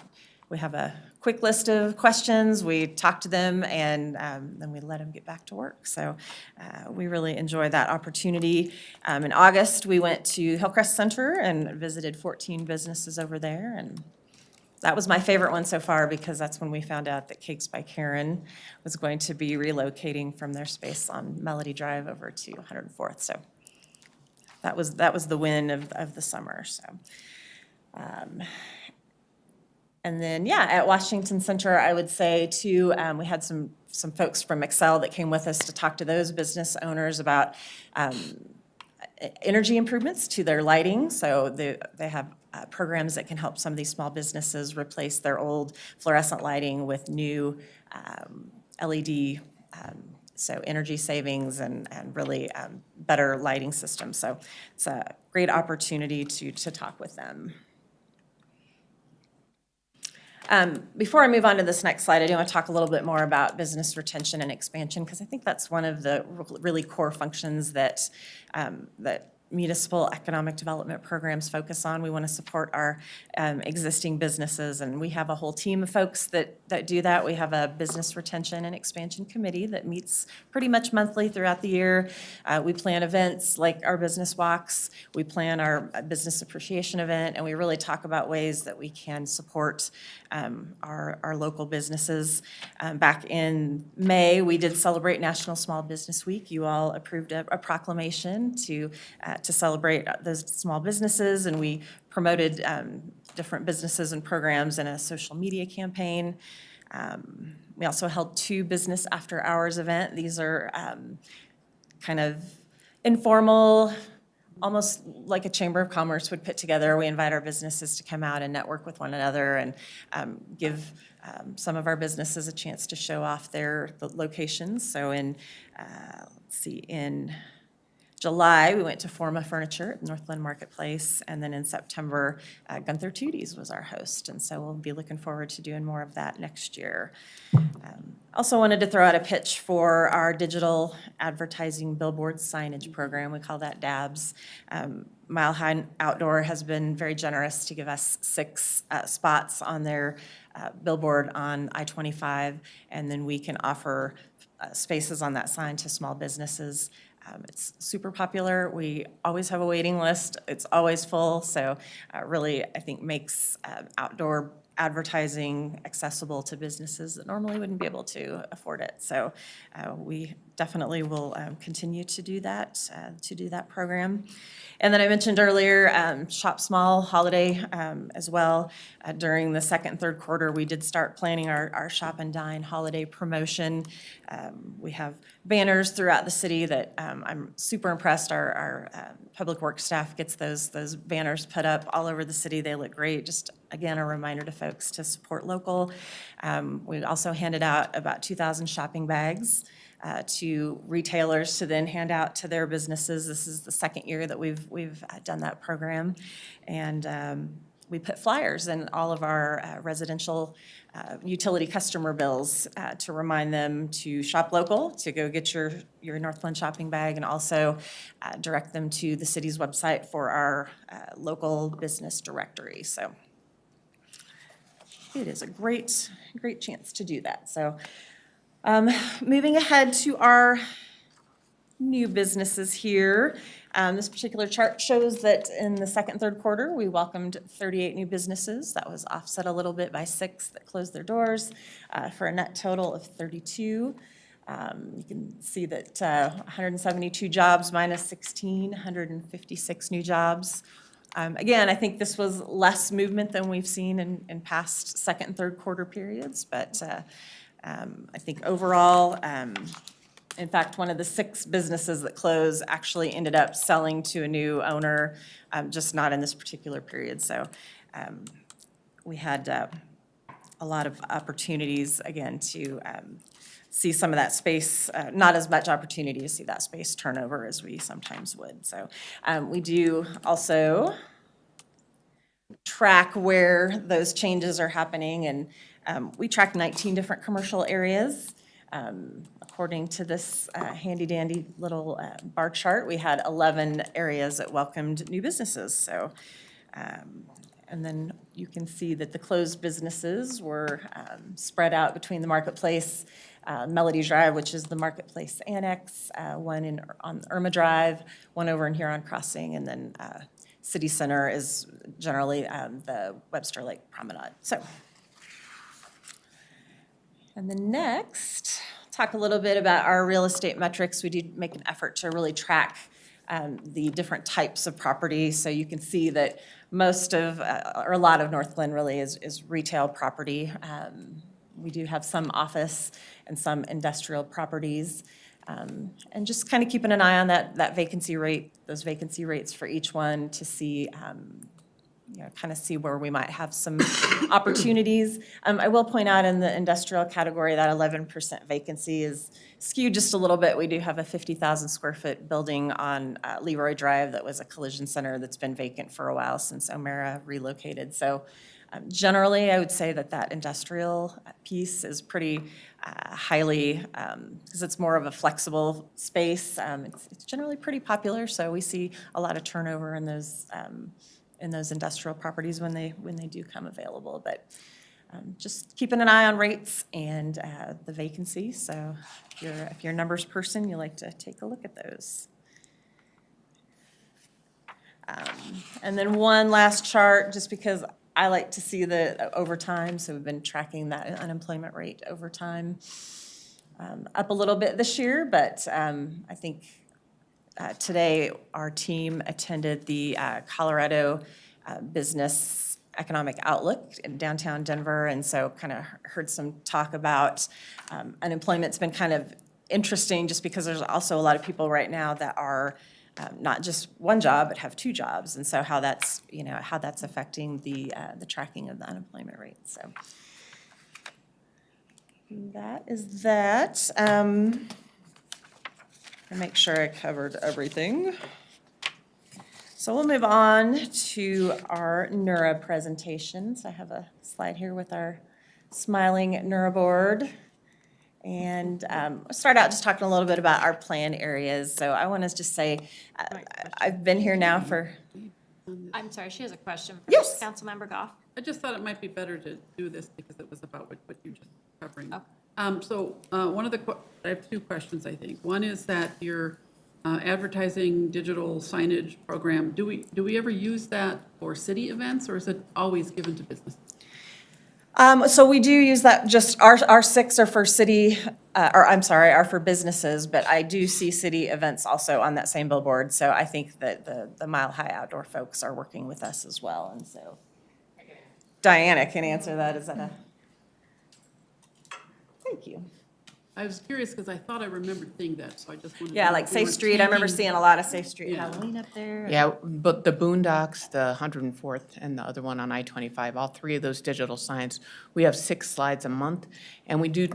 we have a quick list of questions. We talk to them, and then we let them get back to work. So we really enjoy that opportunity. In August, we went to Hillcrest Center and visited 14 businesses over there, and that was my favorite one so far because that's when we found out that Cakes by Karen was going to be relocating from their space on Melody Drive over to 104th. So that was the win of the summer. So. And then, at Washington Center, I would say too, we had some folks from Excel that came with us to talk to those business owners about energy improvements to their lighting. So they have programs that can help some of these small businesses replace their old fluorescent lighting with new LED, so energy savings and really better lighting systems. So it's a great opportunity to talk with them. Before I move on to this next slide, I do want to talk a little bit more about business retention and expansion, because I think that's one of the really core functions that municipal economic development programs focus on. We want to support our existing businesses, and we have a whole team of folks that do that. We have a business retention and expansion committee that meets pretty much monthly throughout the year. We plan events like our business walks. We plan our business appreciation event, and we really talk about ways that we can support our local businesses. Back in May, we did celebrate National Small Business Week. You all approved a proclamation to celebrate those small businesses, and we promoted different businesses and programs in a social media campaign. We also held 2 business after-hours event. These are kind of informal, almost like a Chamber of Commerce would put together. We invite our businesses to come out and network with one another and give some of our businesses a chance to show off the locations. So in, let's see, in July, we went to Forma Furniture at Northland Marketplace, and then in September, Gunther Tooties was our host, and so we'll be looking forward to doing more of that next year. Also wanted to throw out a pitch for our digital advertising billboard signage program. We call that DABS. Mile High Outdoor has been very generous to give us 6 spots on their billboard on I-25, and then we can offer spaces on that sign to small businesses. It's super popular. We always have a waiting list. It's always full, so really, I think, makes outdoor advertising accessible to businesses that normally wouldn't be able to afford it. So we definitely will continue to do that program. And then I mentioned earlier, Shop Small holiday as well. During the second and third quarter, we did start planning our Shop and Dine holiday promotion. We have banners throughout the city that I'm super impressed. Our public works staff gets those banners put up all over the city. They look great. Just, again, a reminder to folks to support local. We also handed out about 2,000 shopping bags to retailers to then hand out to their businesses. This is the second year that we've done that program. And we put flyers in all of our residential utility customer bills to remind them to shop local, to go get your Northland shopping bag, and also direct them to the city's website for our local business directory. So it is a great chance to do that. So moving ahead to our new businesses here. This particular chart shows that in the second and third quarter, we welcomed 38 new businesses. That was offset a little bit by 6 that closed their doors for a net total of 32. You can see that 172 jobs minus 16, 156 new jobs. Again, I think this was less movement than we've seen in past second and third quarter periods, but I think overall, in fact, one of the 6 businesses that closed actually ended up selling to a new owner, just not in this particular period. So we had a lot of opportunities, again, to see some of that space, not as much opportunity to see that space turnover as we sometimes would. So we do also track where those changes are happening, and we track 19 different commercial areas. According to this handy-dandy little bar chart, we had 11 areas that welcomed new businesses. So, and then you can see that the closed businesses were spread out between the Marketplace, Melody Drive, which is the Marketplace Annex, one on Irma Drive, one over in Huron Crossing, and then City Center is generally the Webster Lake Promenade. So, and then next, talk a little bit about our real estate metrics. We did make an effort to really track the different types of property. So you can see that most of, or a lot of Northland really is retail property. We do have some office and some industrial properties. And just kind of keeping an eye on that vacancy rate, those vacancy rates for each one to see, kind of see where we might have some opportunities. I will point out in the industrial category that 11% vacancy is skewed just a little bit. We do have a 50,000 square foot building on Leroy Drive that was a collision center that's been vacant for a while since Omera relocated. So generally, I would say that industrial piece is pretty highly, because it's more of a flexible space. It's generally pretty popular, so we see a lot of turnover in those industrial properties when they do come available. But just keeping an eye on rates and the vacancy. So if you're a numbers person, you like to take a look at those. And then one last chart, just because I like to see the over time. So we've been tracking that unemployment rate over time. Up a little bit this year, but I think today our team attended the Colorado Business economic outlook in downtown Denver, and so kind of heard some talk about unemployment's been kind of interesting, just because there's also a lot of people right now that are not just one job, but have two jobs, and so how that's, how that's affecting the tracking of the unemployment rate, so. That is that. I make sure I covered everything. So we'll move on to our NERA presentations. I have a slide here with our smiling NERA board. And I'll start out just talking a little bit about our plan areas. So I want to just say, I've been here now for. I'm sorry, she has a question. Yes. Councilmember Goff. I just thought it might be better to do this because it was about what you just covering. Okay. So one of the, I have two questions, I think. One is that your advertising digital signage program, do we ever use that for city events, or is it always given to businesses? So we do use that, just our 6 are for city, are for businesses, but I do see city events also on that same billboard. So I think that the Mile High Outdoor folks are working with us as well, and so. Diana can answer that, is that a? Thank you. I was curious because I thought I remembered seeing that, so I just wanted to. Yeah, know like if we Safe were Street, I remember tweaking- seeing a lot of Safe Street Yeah. Halloween up there. Yeah, but the Boondocks, the 104th, and the other one on I-25, all three of those digital signs, we have 6 slides a month, and we do,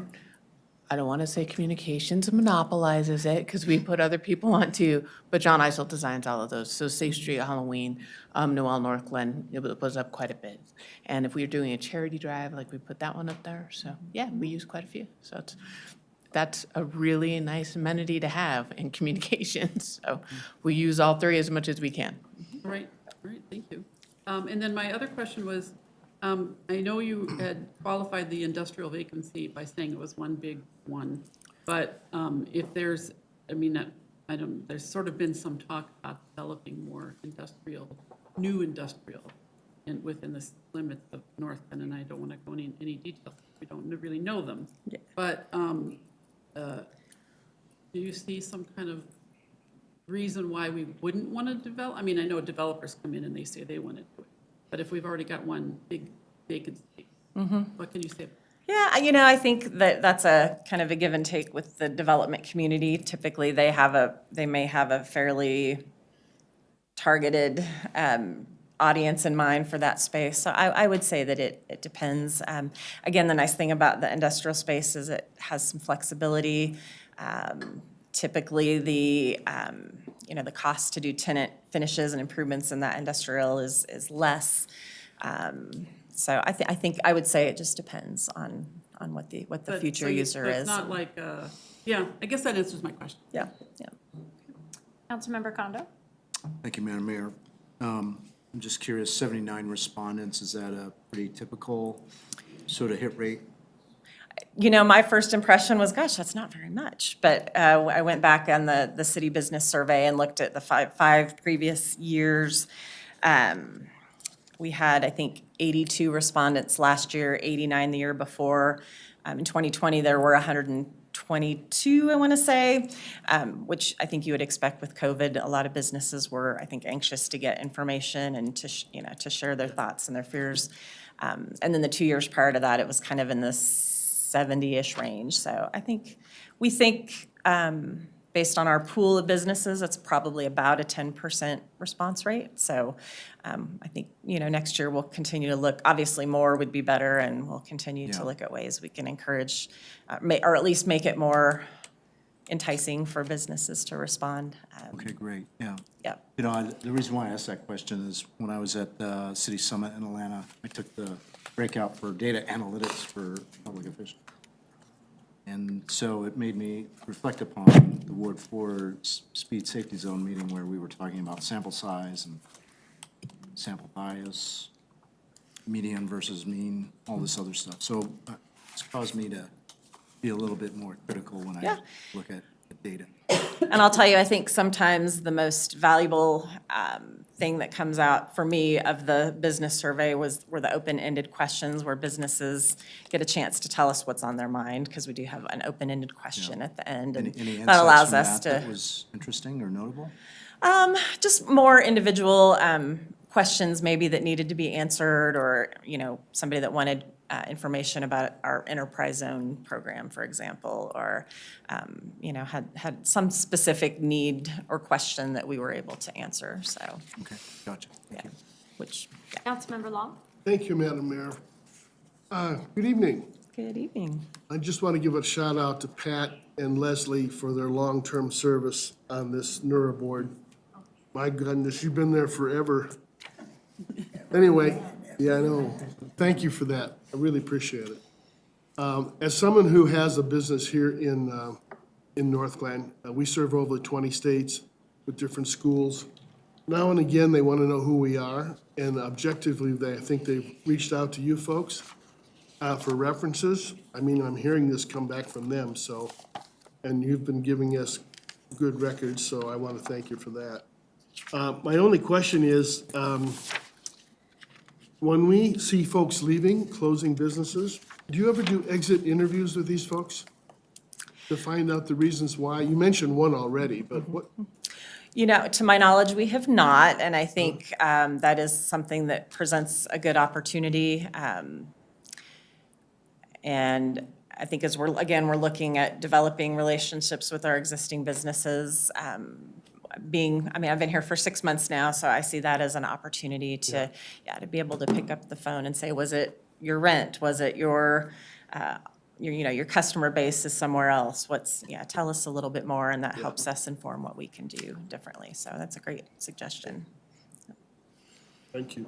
I don't want to say communications monopolizes it, because we put other people on too, but John Isel designs all of those. So Safe Street, Halloween, Noel Northglen, it was up quite a bit. And if we were doing a charity drive, like we put that one up there, so yeah, we use quite a few. So that's a really nice amenity to have in communications. So we use all 3 as much as we can. All right, thank you. And then my other question was, I know you had qualified the industrial vacancy by saying it was one big one, but if there's, there's sort of been some talk about developing more new industrial within the limits of North Bend, and I don't want to go into any details, we don't really know them. Yeah. But do you see some kind of reason why we wouldn't want to develop? I mean, I know developers come in and they say they want to do it, but if we've already got one big vacancy, what can you say? Yeah, I think that that's a kind of a give and take with the development community. Typically, they may have a fairly targeted audience in mind for that space. So I would say that it depends. Again, the nice thing about the industrial space is it has some flexibility. Typically, the cost to do tenant finishes and improvements in that industrial is less. So I think I would say it just depends on what the future user is. It's not like, yeah, I guess that answers my question. Yeah. Councilmember Kondo. Thank you, Madam Mayor. I'm just curious, 79 respondents, is that a pretty typical sort of hit rate? My first impression was, gosh, that's not very much. But I went back on the city business survey and looked at the five previous years. We had, I think, 82 respondents last year, 89 the year before. In 2020, there were 122, I want to say, which I think you would expect with COVID. A lot of businesses were, I think, anxious to get information and to share their thoughts and their fears. And then the 2 years prior to that, it was kind of in the 70-ish range. So we think based on our pool of businesses, it's probably about a 10% response rate. So I think, next year we'll continue to look, obviously more would be better, and we'll continue to look at ways we can encourage, or at least make it more enticing for businesses to respond. Okay, great, yeah. Yeah. The reason why I asked that question is when I was at the City Summit in Atlanta, I took the breakout for data analytics for public officials. And so it made me reflect upon the Ward 4 speed safety zone meeting where we were talking about sample size and sample bias, median versus mean, all this other stuff. So it's caused me to be a little bit more critical when I look at the data. And I'll tell you, I think sometimes the most valuable thing that comes out for me of the business survey were the open-ended questions where businesses get a chance to tell us what's on their mind, because we do have an open-ended question at the end. And Any that allows insights us from to. that was interesting or notable? Just more individual questions maybe that needed to be answered, or, somebody that wanted information about our enterprise zone program, for example, or, had some specific need or question that we were able to answer, so, Okay, gotcha. yeah, which, yeah. Councilmember Long? Thank you, Madam Mayor. Good evening. Good evening. I just want to give a shout out to Pat and Leslie for their long-term service on this NERA board. My goodness, you've been there forever. Anyway, yeah, I know. Thank you for that. I really appreciate it. As someone who has a business here in Northglenn, we serve over 20 states with different schools. Now and again, they want to know who we are, and objectively, I think they've reached out to you folks for references. I mean, I'm hearing this come back from them, so, and you've been giving us good records, so I want to thank you for that. My only question is, when we see folks leaving, closing businesses, do you ever do exit interviews with these folks to find out the reasons why? You mentioned one already, but what? To my knowledge, we have not, and I think that is something that presents a good opportunity. And I think as we're looking at developing relationships with our existing businesses, I've been here for 6 months now, so I see that as an opportunity to be able to pick up the phone and say, was it your rent? Was it your customer base is somewhere else? Tell us a little bit more, and that helps us inform what we can do differently. So that's a great suggestion. Thank you.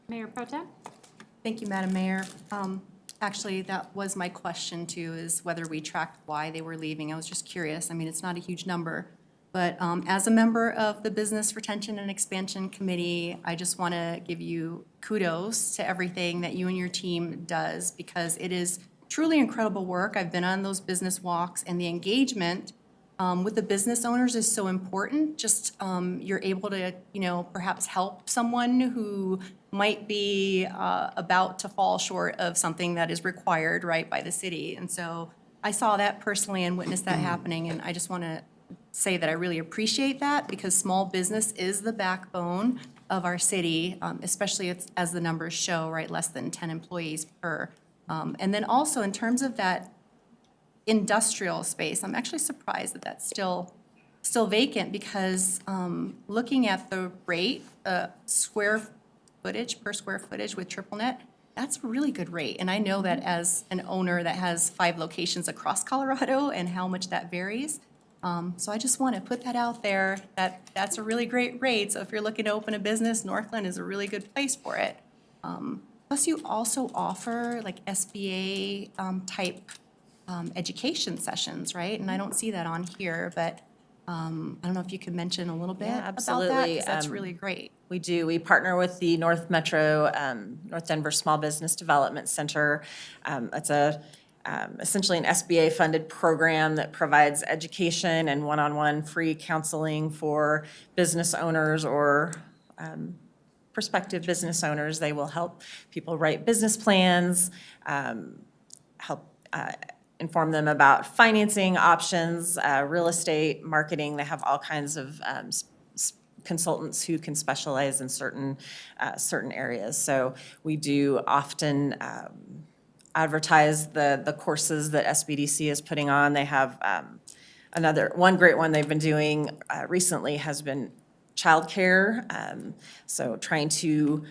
Mayor Pro Tem? Thank you, Madam Mayor. Actually, that was my question too, is whether we tracked why they were leaving. I was just curious. I mean, it's not a huge number. But as a member of the Business Retention and Expansion Committee, I just want to give you kudos to everything that you and your team does, because it is truly incredible work. I've been on those business walks, and the engagement with the business owners is so important. Just you're able to, perhaps help someone who might be about to fall short of something that is required, right, by the city. And so I saw that personally and witnessed that happening, and I just want to say that I really appreciate that, because small business is the backbone of our city, especially as the numbers show, right, less than 10 employees per. And then also in terms of that industrial space, I'm actually surprised that that's still vacant, because looking at the rate, square footage per square footage with triple net, that's a really good rate. And I know that as an owner that has 5 locations across Colorado and how much that varies. So I just want to put that out there, that that's a really great rate. So if you're looking to open a business, Northglenn is a really good place for it. Plus you also offer like SBA type education sessions, right? And I don't see that on here, but I don't know if you could mention a little bit about that, absolutely. 'cause that's really great. We do. We partner with the North Metro, North Denver Small Business Development Center. It's essentially an SBA-funded program that provides education and one-on-one free counseling for business owners or prospective business owners. They will help people write business plans, help inform them about financing options, real estate, marketing. They have all kinds of consultants who can specialize in certain areas. So we do often advertise the courses that SBDC is putting on. They have one great one they've been doing recently has been childcare. So trying to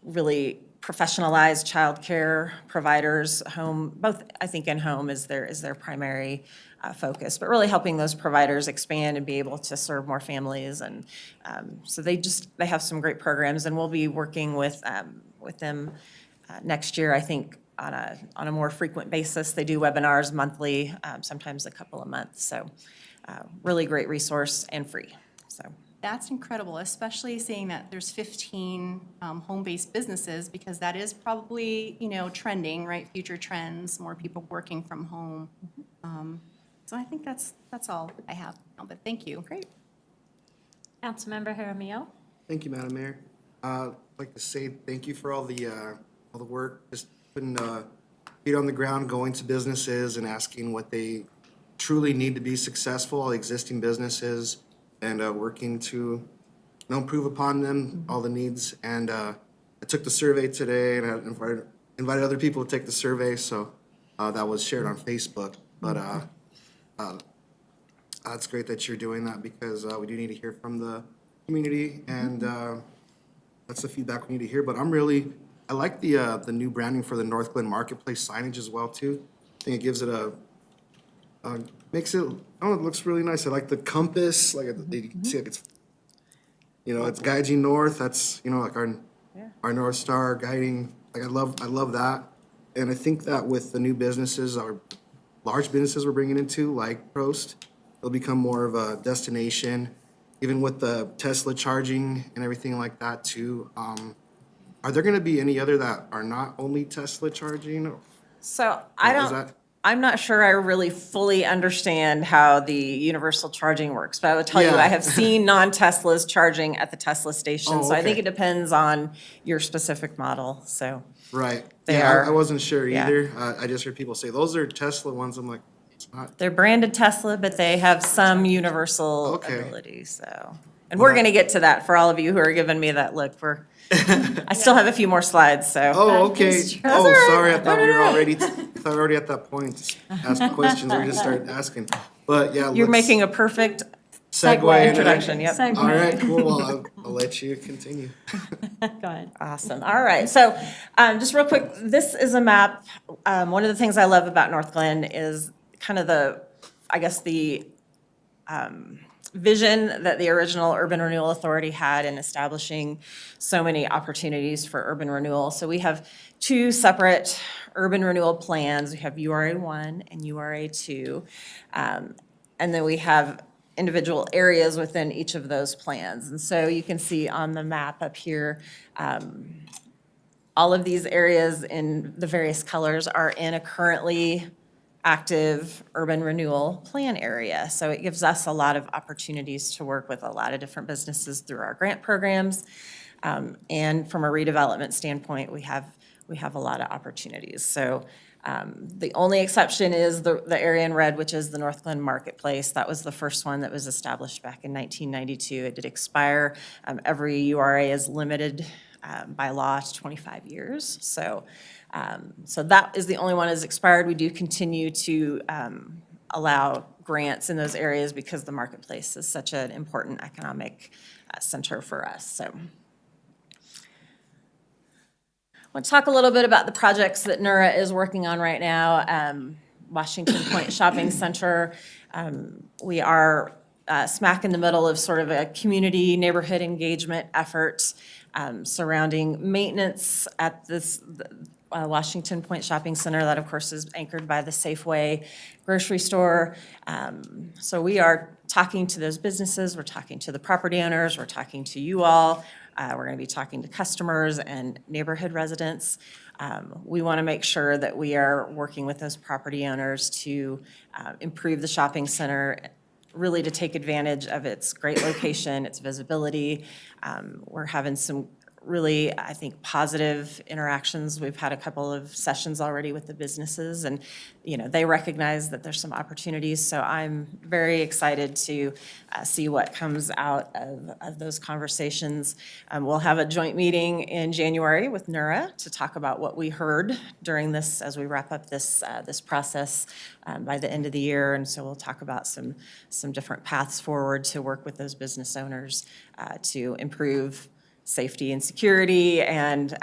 really professionalize childcare providers, both I think in home is their primary focus, but really helping those providers expand and be able to serve more families. And so they have some great programs, and we'll be working with them next year, I think, on a more frequent basis. They do webinars monthly, sometimes a couple of months. So really great resource and free. So That's incredible, especially seeing that there's 15 home-based businesses, because that is probably, trending, right? Future trends, more people working from home. So I think that's all I have now, but thank you. Great. Councilmember Jaramillo? Thank you, Madam Mayor. I'd like to say thank you for all the work, just putting feet on the ground, going to businesses and asking what they truly need to be successful, all existing businesses, and working to improve upon them, all the needs. And I took the survey today, and I invited other people to take the survey, so that was shared on Facebook. But it's great that you're doing that, because we do need to hear from the community, and that's the feedback we need to hear. But I like the new branding for the North Glen Marketplace signage as well, too. I think it gives it makes it, I don't know, it looks really nice. I like the compass, like, you can see, like, it's, it's guiding north, that's, like our North Star guiding, like, I love that. And I think that with the new businesses, our large businesses we're bringing into, like Prost, it'll become more of a destination, even with the Tesla charging and everything like that, too. Are there gonna be any other that are not only Tesla charging? So Is that- I'm not sure I really fully understand how the universal charging works, but I would tell you, Yeah. I have seen non-Teslas charging at the Tesla station. Oh, So I think okay. it depends on your specific model, so. Right. They Yeah, are- I wasn't sure yeah. either. I just heard people say, those are Tesla ones. I'm like, it's not. They're branded Tesla, but they have some universal Okay. ability, so. And we're gonna get to that for all of you who are giving me that look. I still have a few more slides, so. Oh, okay. That's true. Oh, That's all right. sorry. I thought we No, were no, no. already at that point. Just ask questions. We just started asking. But yeah. You're let's making a perfect segue segue into introduction, yep. All right, cool. Well, I'll let you continue. Go ahead. Awesome. All right. So just real quick, this is a map. One of the things I love about North Glen is kind of the vision that the original Urban Renewal Authority had in establishing so many opportunities for urban renewal. So we have two separate urban renewal plans. We have URA 1 and URA 2. And then we have individual areas within each of those plans. And so you can see on the map up here, all of these areas in the various colors are in a currently active urban renewal plan area. So it gives us a lot of opportunities to work with a lot of different businesses through our grant programs. And from a redevelopment standpoint, we have a lot of opportunities. So the only exception is the area in red, which is the North Glen Marketplace. That was the first one that was established back in 1992. It did expire. Every URA is limited by law to 25 years. So that is the only one that's expired. We do continue to allow grants in those areas because the marketplace is such an important economic center for us. So I want to talk a little bit about the projects that NURA is working on right now. Washington Point Shopping Center. We are smack in the middle of sort of a community neighborhood engagement effort surrounding maintenance at this Washington Point Shopping Center. That, of course, is anchored by the Safeway grocery store. So we are talking to those businesses. We're talking to the property owners. We're talking to you all. We're going to be talking to customers and neighborhood residents. We want to make sure that we are working with those property owners to improve the shopping center, really to take advantage of its great location, its visibility. We're having some really, I think, positive interactions. We've had a couple of sessions already with the businesses, and they recognize that there's some opportunities. So I'm very excited to see what comes out of those conversations. We'll have a joint meeting in January with NURA to talk about what we heard during this, as we wrap up this process by the end of the year. And so we'll talk about some different paths forward to work with those business owners to improve safety and security and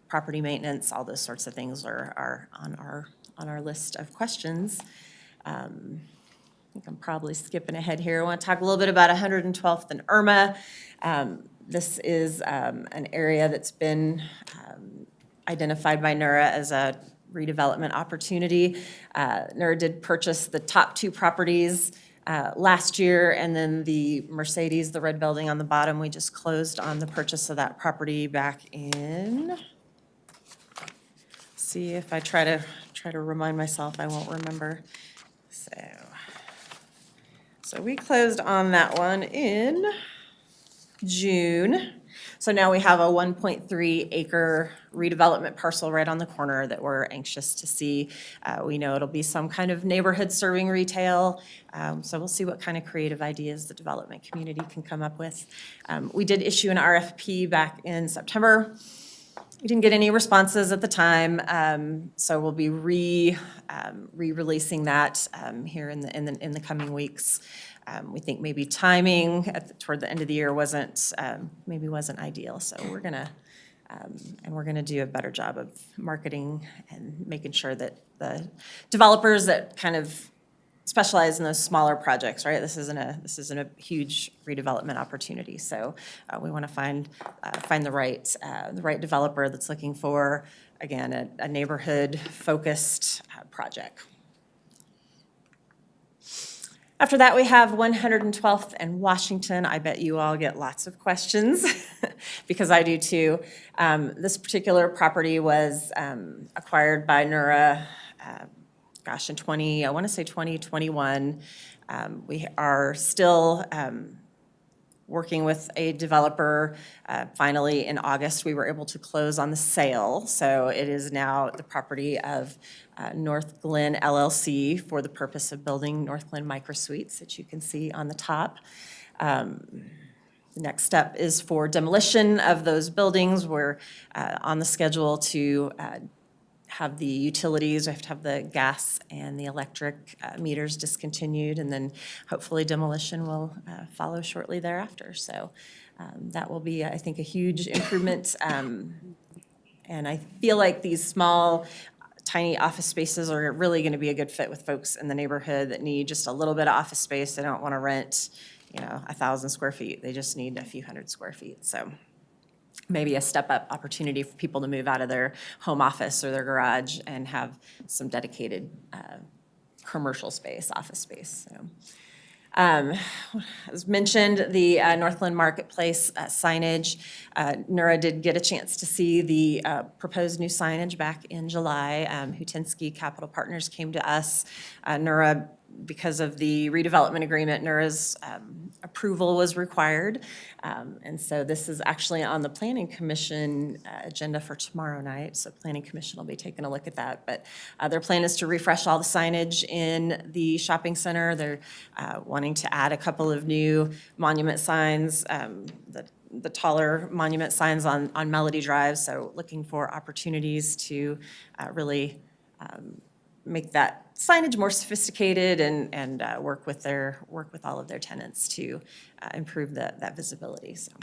property maintenance. All those sorts of things are on our list of questions. I think I'm probably skipping ahead here. I want to talk a little bit about 112th and Irma. This is an area that's been identified by NURA as a redevelopment opportunity. NURA did purchase the top two properties last year, and then the Mercedes, the red building on the bottom, we just closed on the purchase of that property back in, see if I try to remind myself, I won't remember. So we closed on that one in June. So now we have a 1.3 acre redevelopment parcel right on the corner that we're anxious to see. We know it'll be some kind of neighborhood serving retail. So we'll see what kind of creative ideas the development community can come up with. We did issue an RFP back in September. We didn't get any responses at the time, so we'll be re-releasing that here in the coming weeks. We think maybe timing toward the end of the year wasn't ideal, so we're gonna do a better job of marketing and making sure that the developers that kind of specialize in those smaller projects, right? This isn't a huge redevelopment opportunity, so we want to find the right developer that's looking for, again, a neighborhood-focused project. After that, we have 112th and Washington. I bet you all get lots of questions, because I do too. This particular property was acquired by Nura, in 2021. We are still working with a developer. Finally, in August, we were able to close on the sale. So it is now the property of North Glen LLC for the purpose of building North Glen Microsuites that you can see on the top. The next step is for demolition of those buildings. We're on the schedule to have the utilities, we have to have the gas and the electric meters discontinued, and then hopefully demolition will follow shortly thereafter. So that will be, I think, a huge improvement. And I feel like these small, tiny office spaces are really gonna be a good fit with folks in the neighborhood that need just a little bit of office space. They don't wanna rent, 1,000 square feet. They just need a few hundred square feet, so. Maybe a step-up opportunity for people to move out of their home office or their garage and have some dedicated commercial space, office space. So, as mentioned, the Northland Marketplace signage, Nura did get a chance to see the proposed new signage back in July. Hutinsky Capital Partners came to us. Nura, because of the redevelopment agreement, Nura's approval was required. And so this is actually on the Planning Commission agenda for tomorrow night. So Planning Commission will be taking a look at that. But their plan is to refresh all the signage in the shopping center. They're wanting to add a couple of new monument signs, the taller monument signs on Melody Drive. So looking for opportunities to really make that signage more sophisticated and work with all of their tenants to improve that visibility. So,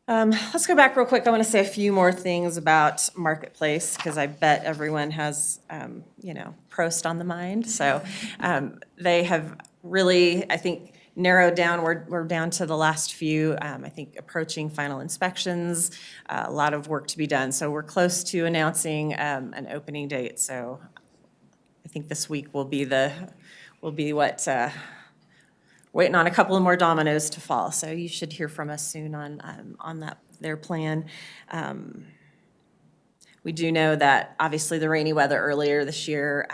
let's go back real quick. I want to say a few more things about Marketplace, because I bet everyone has Prost on the mind. So they have really, I think, narrowed down. We're down to the last few, I think, approaching final inspections, a lot of work to be done. So we're close to announcing an opening date. So I think this week will be waiting on a couple of more dominoes to fall. So you should hear from us soon on their plan. We do know that obviously the rainy weather earlier this year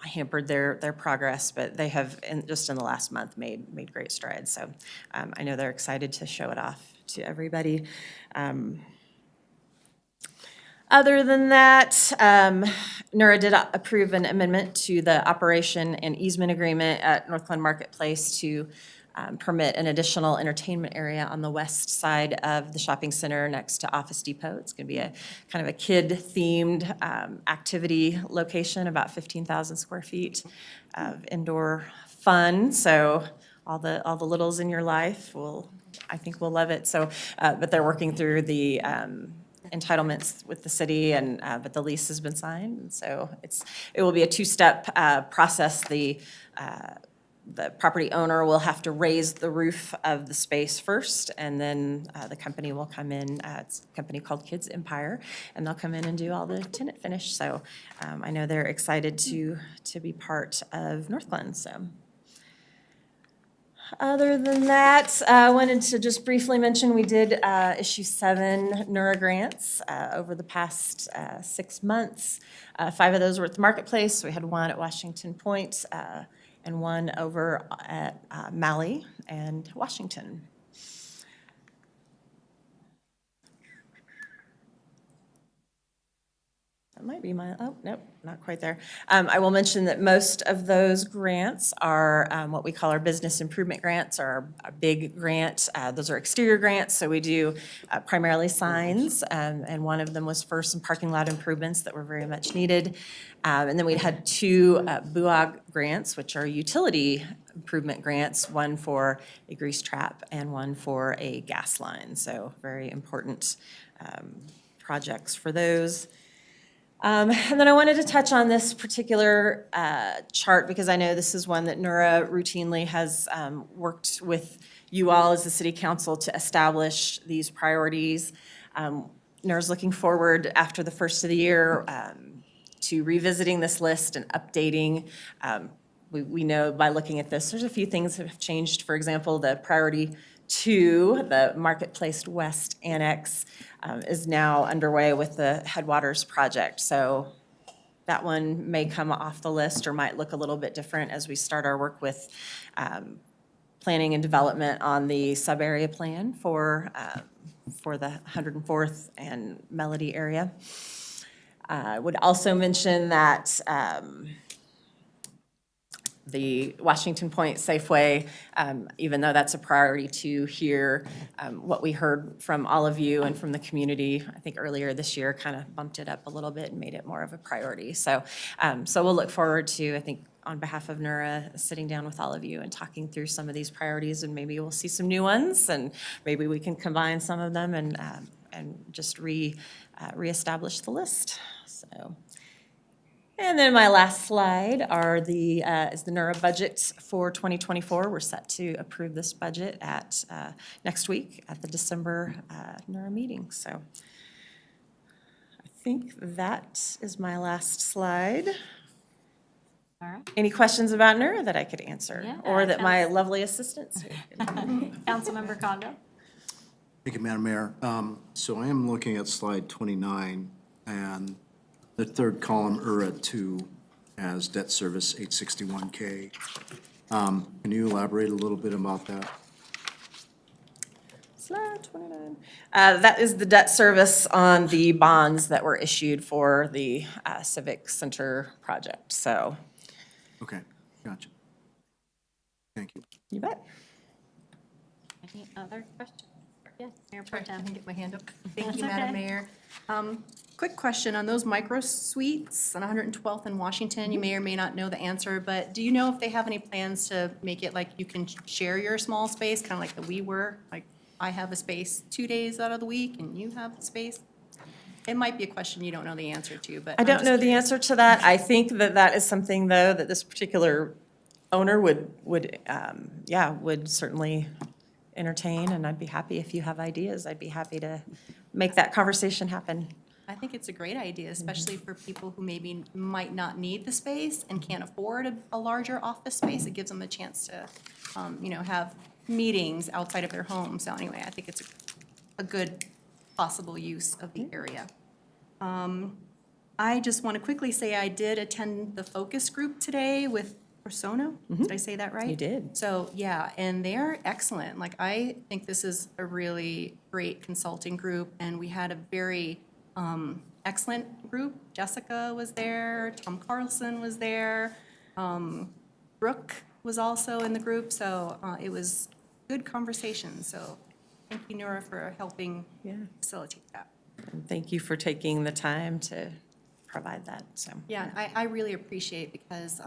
hampered their progress, but they have, just in the last month, made great strides. So I know they're excited to show it off to everybody. Other than that, Nura did approve an amendment to the operation and easement agreement at Northland Marketplace to permit an additional entertainment area on the west side of the shopping center next to Office Depot. It's going to be a kind of a kid-themed activity location, about 15,000 square feet of indoor fun. So all the littles in your life I think will love it. So, but they're working through the entitlements with the city, but the lease has been signed, and so it will be a two-step process. The property owner will have to raise the roof of the space first, and then the company will come in. It's a company called Kids Empire, and they'll come in and do all the tenant finish. So I know they're excited to be part of North Glen. So. Other than that, I wanted to just briefly mention we did issue 7 Nura grants over the past 6 months. 5 of those were at the Marketplace. We had 1 at Washington Point and 1 over at Malley and Washington. That might be my, oh, nope, not quite there. I will mention that most of those grants are what we call our business improvement grants, or our big grant. Those are exterior grants, so we do primarily signs, and one of them was for some parking lot improvements that were very much needed. And then we had two BUOG grants, which are utility improvement grants, one for a grease trap and one for a gas line. So very important projects for those. And then I wanted to touch on this particular chart because I know this is one that Nura routinely has worked with you all as the city council to establish these priorities. Nura's looking forward after the first of the year to revisiting this list and updating. We know by looking at this, there's a few things that have changed. For example, the priority 2, the Marketplace West Annex, is now underway with the Headwaters project. So that one may come off the list or might look a little bit different as we start our work with planning and development on the sub-area plan for the 104th and Melody area. I would also mention that the Washington Point Safeway, even though that's a priority 2 here, what we heard from all of you and from the community, I think earlier this year, kind of bumped it up a little bit and made it more of a priority. So we'll look forward to, I think, on behalf of Nura, sitting down with all of you and talking through some of these priorities, and maybe we'll see some new ones, and maybe we can combine some of them and just reestablish the list. So. And then my last slide is the NURA budget for 2024. We're set to approve this budget at next week at the December NURA meeting. So I think that is my last slide. All right. Any questions about NURA that I could answer? Yeah, Or that my lovely assistants? Councilmember Condo. Thank you, Madam Mayor. So I am looking at slide 29, and the third column, URA 2, has debt service 861K. Can you elaborate a little bit about that? Slide 29. That is the debt service on the bonds that were issued for the Civic Center project, so. Okay, gotcha. Thank you. You bet. Any other questions? Yes, Mayor Pro I Tem. can get my hand up. Thank That's you, Madam okay. Mayor. Quick question on those micro suites on 112th and Washington. You may or may not know the answer, but do you know if they have any plans to make it like you can share your small space, kind of like the WeWork? Like I have a space 2 days out of the week and you have a space? It might be a question you don't know the answer to, but. I don't know the answer to that. I think that is something, though, that this particular owner would certainly entertain, and I'd be happy if you have ideas. I'd be happy to make that conversation happen. I think it's a great idea, especially for people who maybe might not need the space and can't afford a larger office space. It gives them a chance to, have meetings outside of their home. So anyway, I think it's a good possible use of the area. I just want to quickly say I did attend the focus group today with Persono. Did I say that right? You did. So, yeah, and they're excellent. Like, I think this is a really great consulting group, and we had a very excellent group. Jessica was there, Tom Carlson was there, Brooke was also in the group, so it was good conversation. So thank you, Nura, for helping facilitate that. And thank you for taking the time to provide that, so. Yeah, I really appreciate because,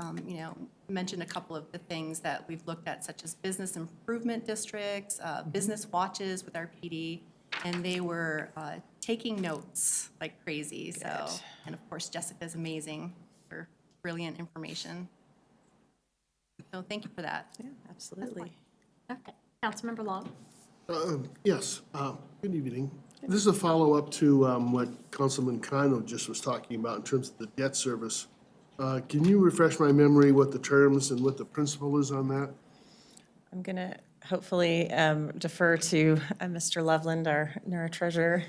mentioned a couple of the things that we've looked at, such as business improvement districts, business watches with our PD, and they were taking notes like crazy, so. Good. And of course, Jessica's amazing for brilliant information. So thank you for that. Yeah, absolutely. Okay. Councilmember Long. Yes, good evening. This is a follow-up to what Councilman Kano just was talking about in terms of the debt service. Can you refresh my memory what the terms and what the principle is on that? I'm going to hopefully defer to Mr. Loveland, our NURA treasurer.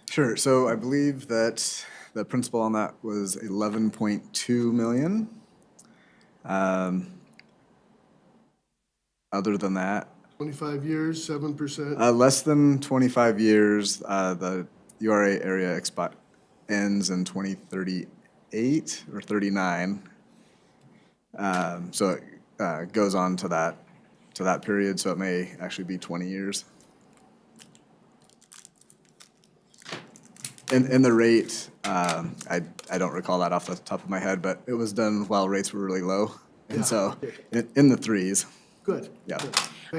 Sure. So I believe that the principal on that was 11.2 million. Other than that, 25 years, 7%? less than 25 years, the URA area ends in 2038 or 39. So it goes on to that period, so it may actually be 20 years. And the rate, I don't recall that off the top of my head, but it was done while rates were really low. And so in the threes. Good. Yeah. good.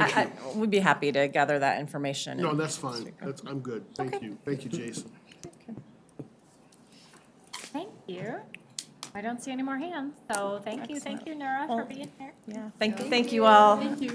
Thank you. We'd be happy to gather that information. No, that's fine. I'm good. Thank you. Thank you, Jason. Thank you. I don't see any more hands, so thank you, Nora, for being here. Yeah, thank you all. Thank you.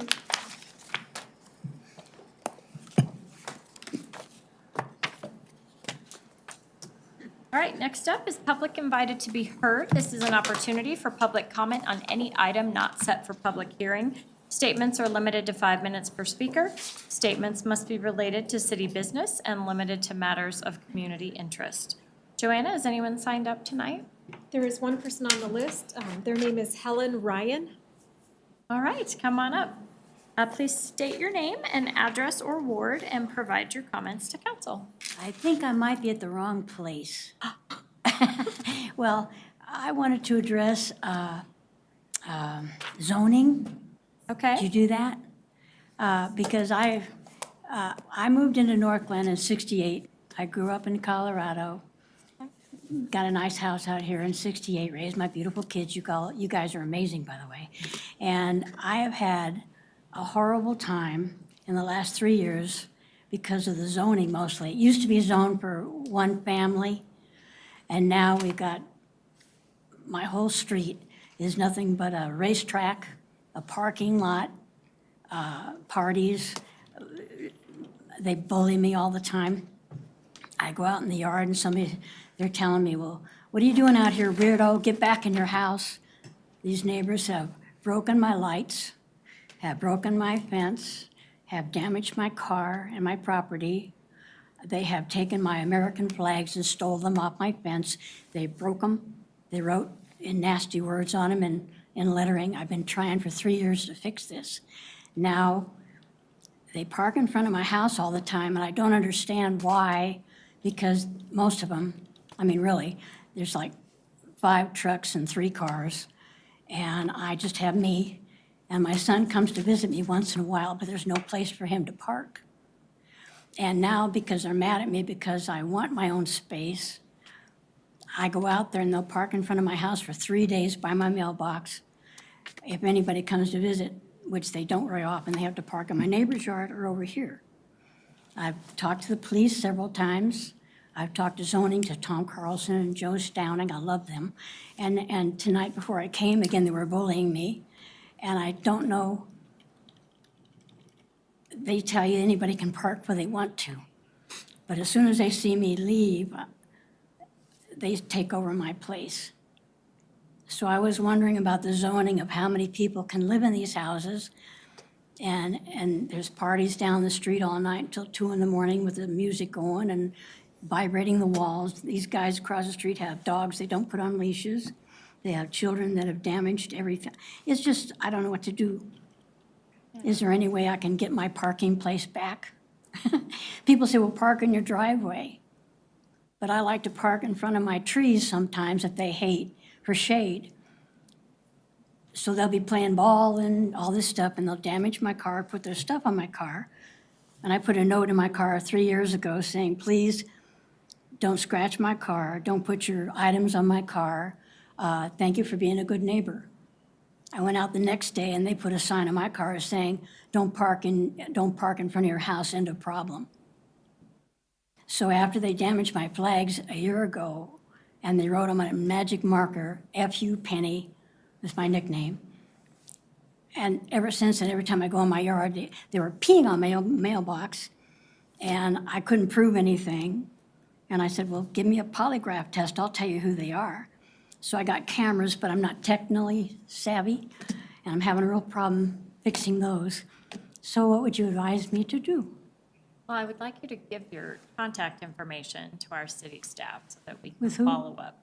All right, next up is public invited to be heard. This is an opportunity for public comment on any item not set for public hearing. Statements are limited to 5 minutes per speaker. Statements must be related to city business and limited to matters of community interest. Joanna, is anyone signed up tonight? There is one person on the list. Their name is Helen Ryan. All right, come on up. Please state your name and address or ward and provide your comments to council. I think I might be at the wrong place. Well, I wanted to address zoning. Okay. Did you do that? Because I moved into Northglenn in '68. I grew up in Colorado. Got a nice house out here in '68, raised my beautiful kids. You guys are amazing, by the way. And I have had a horrible time in the last 3 years because of the zoning mostly. It used to be zoned for one family, and now we've got, my whole street is nothing but a racetrack, a parking lot, parties. They bully me all the time. I go out in the yard and they're telling me, well, what are you doing out here, weirdo? Get back in your house. These neighbors have broken my lights, have broken my fence, have damaged my car and my property. They have taken my American flags and stole them off my fence. They broke them. They wrote in nasty words on them in lettering. I've been trying for 3 years to fix this. Now, they park in front of my house all the time, and I don't understand why, because most of them, I mean, really, there's like 5 trucks and 3 cars, and I just have me. And my son comes to visit me once in a while, but there's no place for him to park. And now, because they're mad at me because I want my own space, I go out there and they'll park in front of my house for 3 days by my mailbox. If anybody comes to visit, which they don't very often, they have to park in my neighbor's yard or over here. I've talked to the police several times. I've talked to zoning, to Tom Carlson and Joe Stowning. I love them. And tonight before I came, again, they were bullying me. And I don't know, they tell you anybody can park where they want to. But as soon as they see me leave, they take over my place. So I was wondering about the zoning of how many people can live in these houses. And there's parties down the street all night until 2 in the morning with the music going and vibrating the walls. These guys across the street have dogs they don't put on leashes. They have children that have damaged everything. It's just, I don't know what to do. Is there any way I can get my parking place back? People say, well, park in your driveway. But I like to park in front of my trees sometimes that they hate for shade. So they'll be playing ball and all this stuff, and they'll damage my car, put their stuff on my car. And I put a note in my car 3 years ago saying, please don't scratch my car, don't put your items on my car. Thank you for being a good neighbor. I went out the next day and they put a sign on my car saying, don't park in front of your house, end of problem. So after they damaged my flags a year ago, and they wrote on my magic marker, F.U. Penny, that's my nickname. And ever since then, every time I go in my yard, they were peeing on my mailbox, and I couldn't prove anything. And I said, well, give me a polygraph test, I'll tell you who they are. So I got cameras, but I'm not technically savvy, and I'm having a real problem fixing those. So what would you advise me to do? Well, I would like you to give your contact information to our city staff so that we can With who? follow up.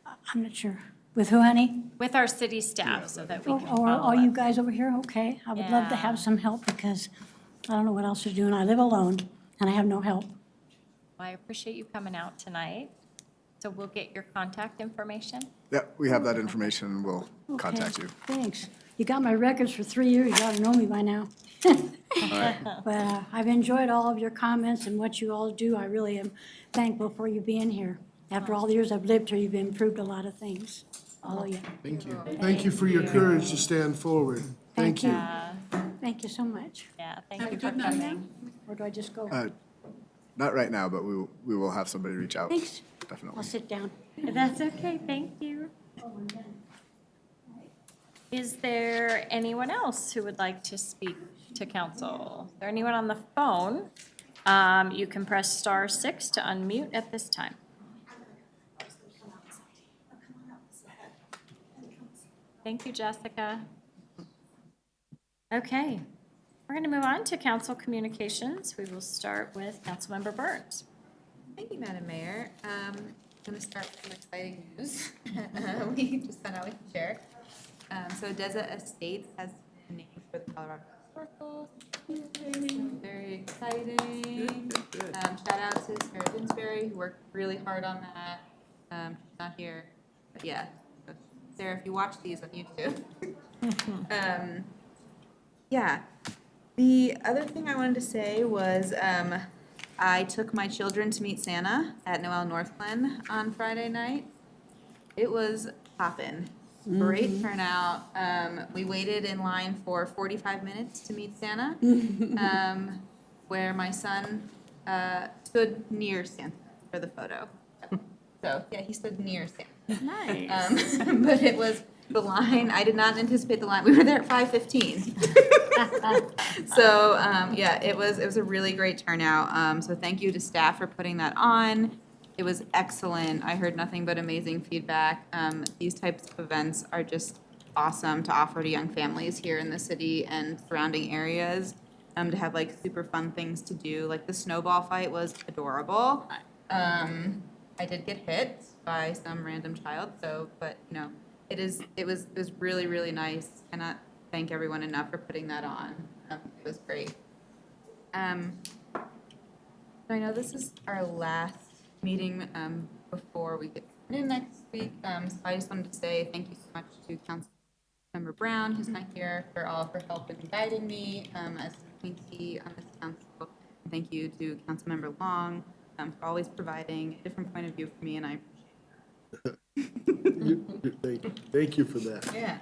I'm not sure. With who, honey? With our city staff so that we can Oh, follow are up. you guys over here? Okay. I would love to have some help because I don't know what else to do, and I live alone, and I have no help. Well, I appreciate you coming out tonight. So we'll get your contact information. Yeah, we have that information, and we'll contact you. Thanks. You got my records for 3 years, you ought to know me by now. But I've enjoyed all of your comments and what you all do. I really am thankful for you being here. After all the years I've lived here, you've improved a lot of things, all of you. Thank you. Thank you for your courage to stand forward. Thank you. Thank you so much. Yeah, thank you for coming. Or do I just go? Not right now, but we will have somebody reach out. Thanks. Definitely. I'll sit down. That's okay, thank you. Is there anyone else who would like to speak to council? Is there anyone on the phone? You can press *6 to unmute at this time. Thank you, Jessica. Okay, we're going to move on to council communications. We will start with Councilmember Burns. Thank you, Madam Mayor. I'm going to start with some exciting news. We just found out we can share. So Deza Estates has been named for the Colorado Historical Society. Very exciting. Shout out to Sarah Dinsbury, who worked really hard on that. She's not here, but yeah. Sarah, if you watch these on YouTube. Yeah. The other thing I wanted to say was I took my children to meet Santa at Noel Northglen on Friday night. It was poppin'. Great turnout. We waited in line for 45 minutes to meet Santa, where my son stood near Santa for the photo. So, yeah, he stood near Santa. Nice. But it was the line, I did not anticipate the line. We were there at 5:15. So, yeah, it was a really great turnout. So thank you to staff for putting that on. It was excellent. I heard nothing but amazing feedback. These types of events are just awesome to offer to young families here in the city and surrounding areas. To have like super fun things to do. Like the snowball fight was adorable. I did get hit by some random child, but you know, it was really, really nice. Cannot thank everyone enough for putting that on. It was great. I know this is our last meeting before we get in next week. So I just wanted to say thank you so much to Councilmember Brown, who's not here, for all of her help in guiding me as appointee on this council. Thank you to Councilmember Long for always providing a different point of view for me, and I appreciate it. Thank you for that. Yeah.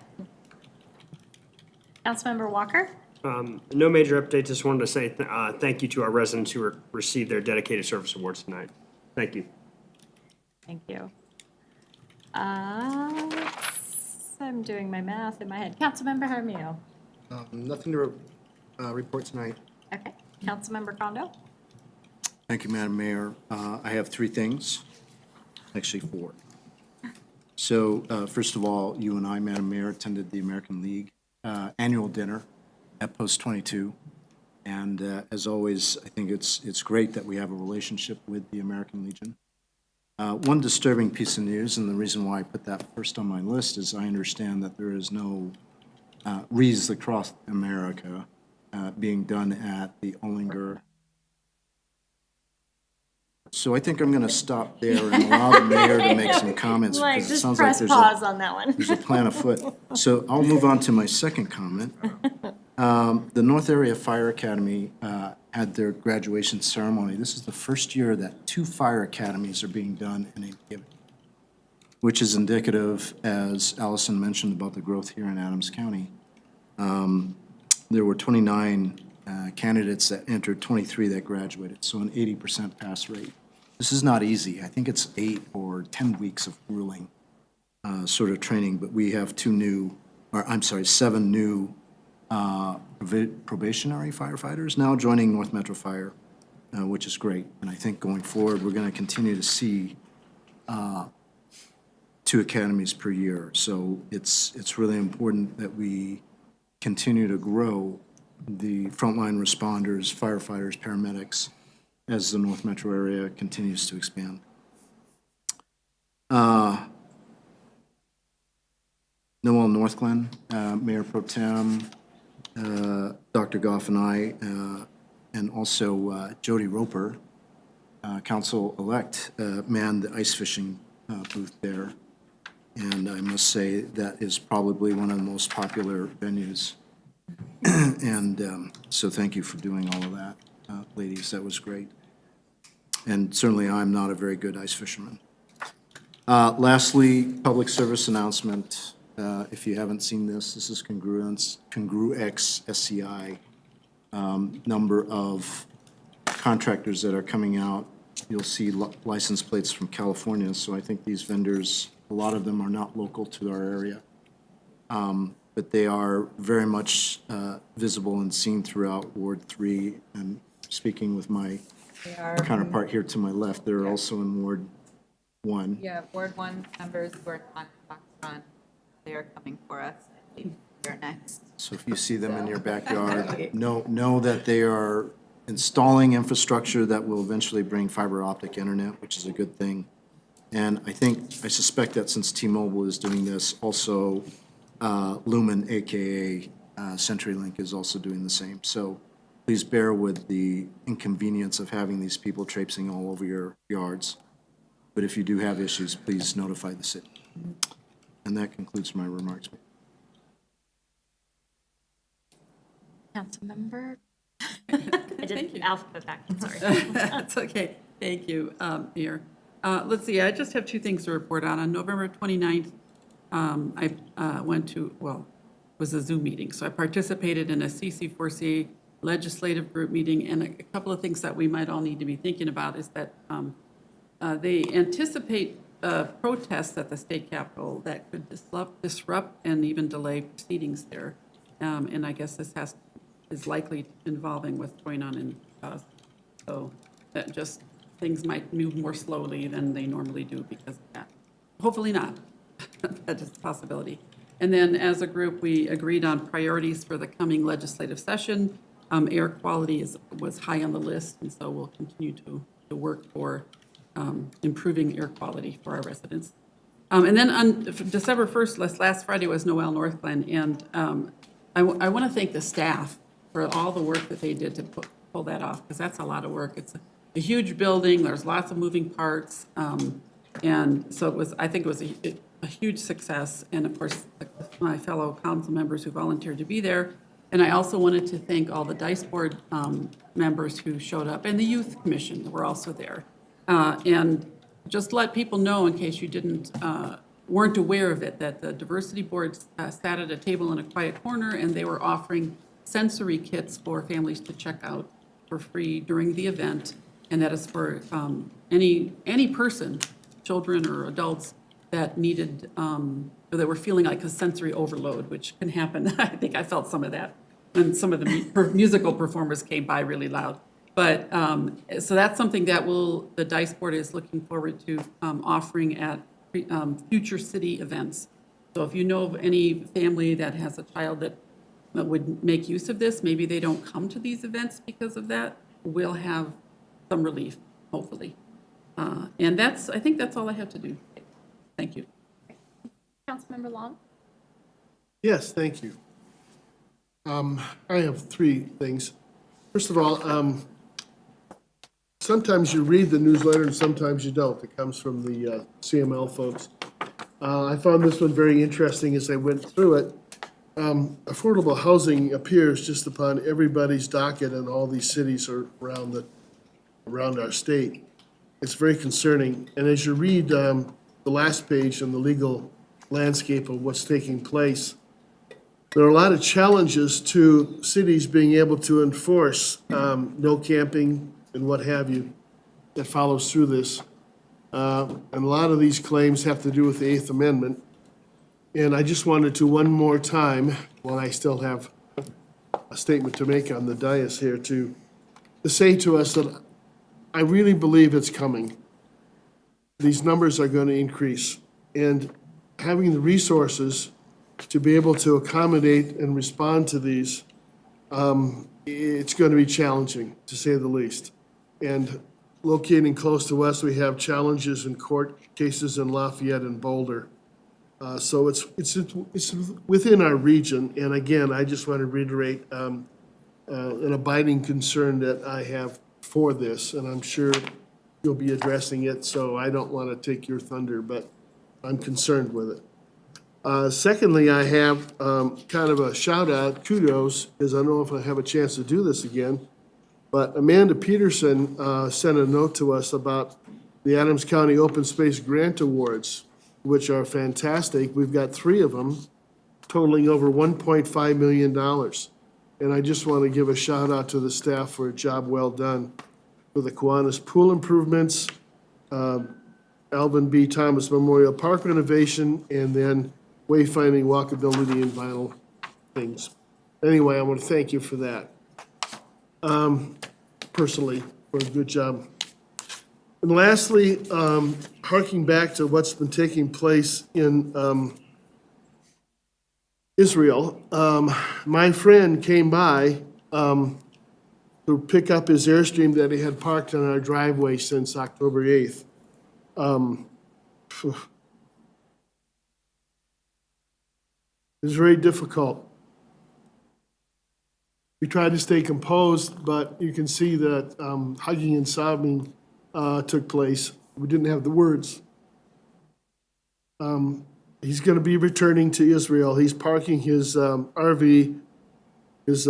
Councilmember Walker? No major updates, just wanted to say thank you to our residents who received their dedicated service awards tonight. Thank you. Thank you. I'm doing my math in my head. Councilmember Jaramillo? Nothing to report tonight. Okay. Councilmember Condo? Thank you, Madam Mayor. I have 3 things, actually 4. So first of all, you and I, Madam Mayor, attended the American League annual dinner at Post 22. And as always, I think it's great that we have a relationship with the American Legion. One disturbing piece of news, and the reason why I put that first on my list, is I understand that there is no Wreaths Across America being done at the Ollinger. So I think I'm going to stop there and allow the mayor to make some comments, because it sounds like on that one. there's a plan afoot. So I'll move on to my second comment. The North Area Fire Academy had their graduation ceremony. This is the first year that 2 fire academies are being done in a given, which is indicative, as Allison mentioned, about the growth here in Adams County. There were 29 candidates that entered, 23 that graduated, so an 80% pass rate. This is not easy. I think it's 8 or 10 weeks of grueling sort of training, but we have 7 new probationary firefighters now joining North Metro Fire, which is great. And I think going forward, we're going to continue to see 2 academies per year. So it's really important that we continue to grow the frontline responders, firefighters, paramedics, as the North Metro area continues to expand. Noel Northglen, Mayor Pro Tem, Dr. Goff and I, and also Jody Roper, Council-elect, manned the ice fishing booth there. And I must say, that is probably one of the most popular venues. And so thank you for doing all of that, ladies, that was great. And certainly, I'm not a very good ice fisherman. Lastly, public service announcement. If you haven't seen this, this is Congruex SCI. Number of contractors that are coming out. You'll see license plates from California, so I think these vendors, a lot of them are not local to our area. But they are very much visible and seen throughout Ward 3. And speaking with my They are, counterpart here to my left, they're also in Ward 1. yeah, Ward 1 members who are on Foxconn, they are coming for us. They're next. So if you see them in your backyard, know that they are installing infrastructure that will eventually bring fiber optic internet, which is a good thing. And I suspect that since T-Mobile is doing this, also Lumen, AKA CenturyLink, is also doing the same. So please bear with the inconvenience of having these people traipsing all over your yards. But if you do have issues, please notify the city. And that concludes my remarks. Councilmember? I Thank did you. alphabet back, I'm sorry. That's okay. Thank you, Mayor. Let's see, I just have two things to report on. On November 29th, I went to, well, it was a Zoom meeting. So I participated in a CC4C legislative group meeting. And a couple of things that we might all need to be thinking about is that they anticipate protests at the state capitol that could disrupt and even delay proceedings there. And I guess this is likely involving what's going on in Gaza. So that just, things might move more slowly than they normally do because of that. Hopefully not. That is a possibility. And then as a group, we agreed on priorities for the coming legislative session. Air quality was high on the list, and so we'll continue to work for improving air quality for our residents. And then on December 1st, last Friday was Noel Northglenn, and I want to thank the staff for all the work that they did to pull that off, because that's a lot of work. It's a huge building, there's lots of moving parts, and so I think it was a huge success, and of course, my fellow council members who volunteered to be there. And I also wanted to thank all the Dice Board members who showed up, and the Youth Commission were also there. And just let people know, in case you weren't aware of it, that the diversity board sat at a table in a quiet corner, and they were offering sensory kits for families to check out for free during the event. And that is for any person, children or adults, that needed, or that were feeling like a sensory overload, which can happen. I think I felt some of that when some of the musical performers came by really loud. But, so that's something that the Dice Board is looking forward to offering at future city events. So if you know of any family that has a child that would make use of this, maybe they don't come to these events because of that, we'll have some relief, hopefully. And I think that's all I have to do. Thank you. Councilmember Long? Yes, thank you. I have three things. First of all, sometimes you read the newsletter and sometimes you don't. It comes from the CML folks. I found this one very interesting as I went through it. Affordable housing appears just upon everybody's docket in all these cities around our state. It's very concerning. And as you read the last page on the legal landscape of what's taking place, there are a lot of challenges to cities being able to enforce no camping and what have you that follows through this. And a lot of these claims have to do with the Eighth Amendment. And I just wanted to one more time, while I still have a statement to make on the dais here, to say to us that I really believe it's coming. These numbers are going to increase. And having the resources to be able to accommodate and respond to these, it's going to be challenging, to say the least. And locating close to us, we have challenges in court cases in Lafayette and Boulder. So it's within our region. And again, I just want to reiterate an abiding concern that I have for this. And I'm sure you'll be addressing it, so I don't want to take your thunder, but I'm concerned with it. Secondly, I have kind of a shout out, kudos, because I don't know if I have a chance to do this again. But Amanda Peterson sent a note to us about the Adams County Open Space Grant Awards, which are fantastic. We've got 3 of them totaling over $1.5 million. And I just want to give a shout out to the staff for a job well done for the Kiwanis Pool improvements, Alvin B. Thomas Memorial Park renovation, and then wayfinding, walkability, and vinyl things. Anyway, I want to thank you for that, personally, for a good job. And lastly, harking back to what's been taking place in Israel, my friend came by to pick up his Airstream that he had parked on our driveway since October 8th. It was very difficult. We tried to stay composed, but you can see that hugging and sobbing took place. We didn't have the words. He's going to be returning to Israel. He's parking his RV, his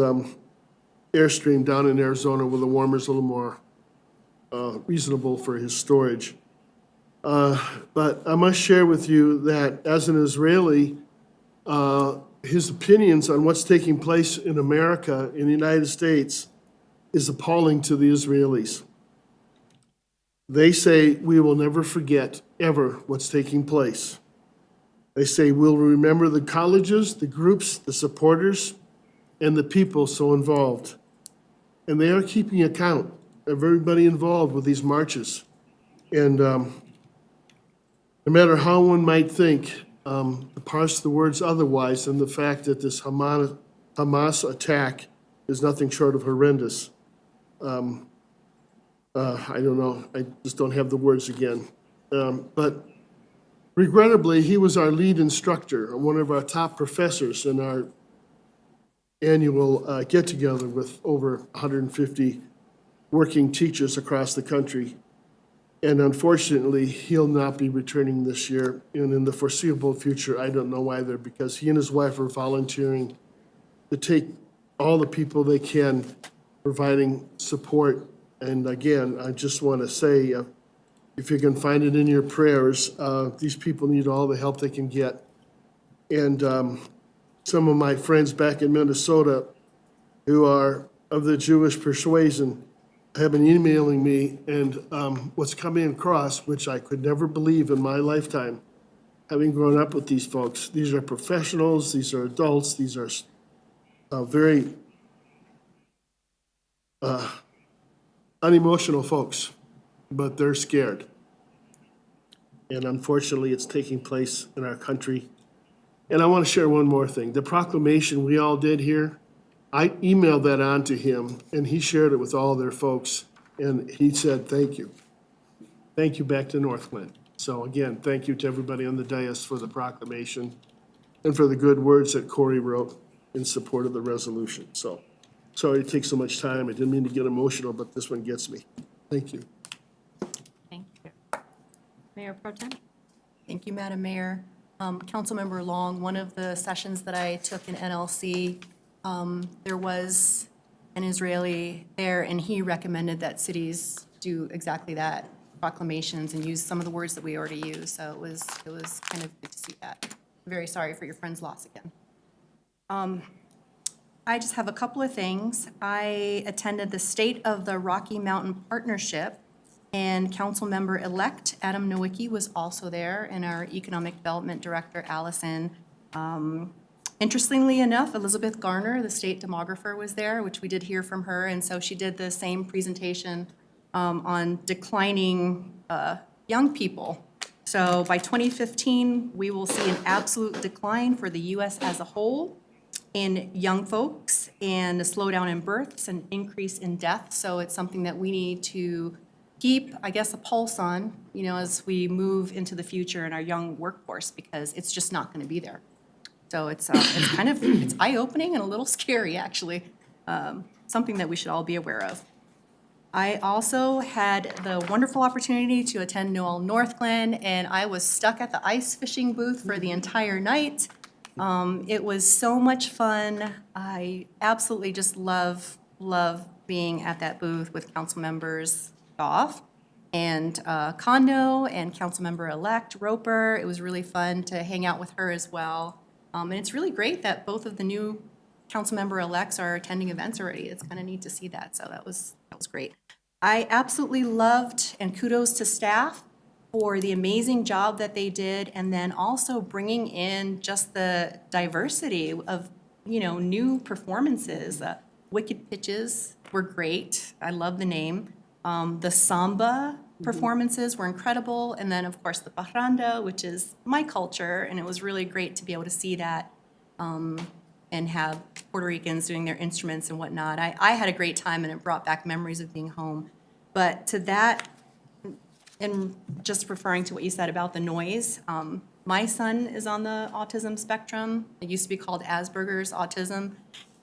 Airstream down in Arizona where the warmer's a little more reasonable for his storage. But I must share with you that as an Israeli, his opinions on what's taking place in America, in the United States, is appalling to the Israelis. They say, we will never forget, ever, what's taking place. They say, we'll remember the colleges, the groups, the supporters, and the people so involved. And they are keeping account of everybody involved with these marches. And no matter how one might think, to parse the words otherwise than the fact that this Hamas attack is nothing short of horrendous. I don't know, I just don't have the words again. But regrettably, he was our lead instructor, one of our top professors in our annual get-together with over 150 working teachers across the country. And unfortunately, he'll not be returning this year. And in the foreseeable future, I don't know either, because he and his wife are volunteering to take all the people they can, providing support. And again, I just want to say, if you can find it in your prayers, these people need all the help they can get. And some of my friends back in Minnesota who are of the Jewish persuasion have been emailing me, and what's coming across, which I could never believe in my lifetime, having grown up with these folks. These are professionals, these are adults, these are very unemotional folks, but they're scared. And unfortunately, it's taking place in our country. And I want to share one more thing. The proclamation we all did here, I emailed that on to him, and he shared it with all their folks, and he said, thank you. Thank you back to Northland. So again, thank you to everybody on the dais for the proclamation and for the good words that Corey wrote in support of the resolution. So, sorry to take so much time. I didn't mean to get emotional, but this one gets me. Thank you. Thank you. Mayor Pro Tem? Thank you, Madam Mayor. Councilmember Long, one of the sessions that I took in NLC, there was an Israeli there, and he recommended that cities do exactly that, proclamations, and use some of the words that we already use. So it was kind of good to see that. Very sorry for your friend's loss again. I just have a couple of things. I attended the State of the Rocky Mountain Partnership, and Councilmember-elect Adam Nowicki was also there, and our Economic Development Director, Allison. Interestingly enough, Elizabeth Garner, the state demographer, was there, which we did hear from her, and so she did the same presentation on declining young people. So by 2015, we will see an absolute decline for the U.S. as a whole in young folks, and a slowdown in births, an increase in deaths. So it's something that we need to keep, I guess, a pulse on, as we move into the future in our young workforce, because it's just not going to be there. So it's eye-opening and a little scary, actually. Something that we should all be aware of. I also had the wonderful opportunity to attend Noel Northglen, and I was stuck at the ice fishing booth for the entire night. It was so much fun. I absolutely just love being at that booth with council members Goff and Kondo and Councilmember-elect Roper. It was really fun to hang out with her as well. And it's really great that both of the new council member elects are attending events already. It's kind of neat to see that, so that was great. I absolutely loved, and kudos to staff for the amazing job that they did, and then also bringing in just the diversity of, new performances. Wicked Pitches were great. I love the name. The samba performances were incredible, and then, of course, the parranda, which is my culture, and it was really great to be able to see that and have Puerto Ricans doing their instruments and whatnot. I had a great time, and it brought back memories of being home. But to that, and just referring to what you said about the noise, my son is on the autism spectrum. It used to be called Asperger's autism,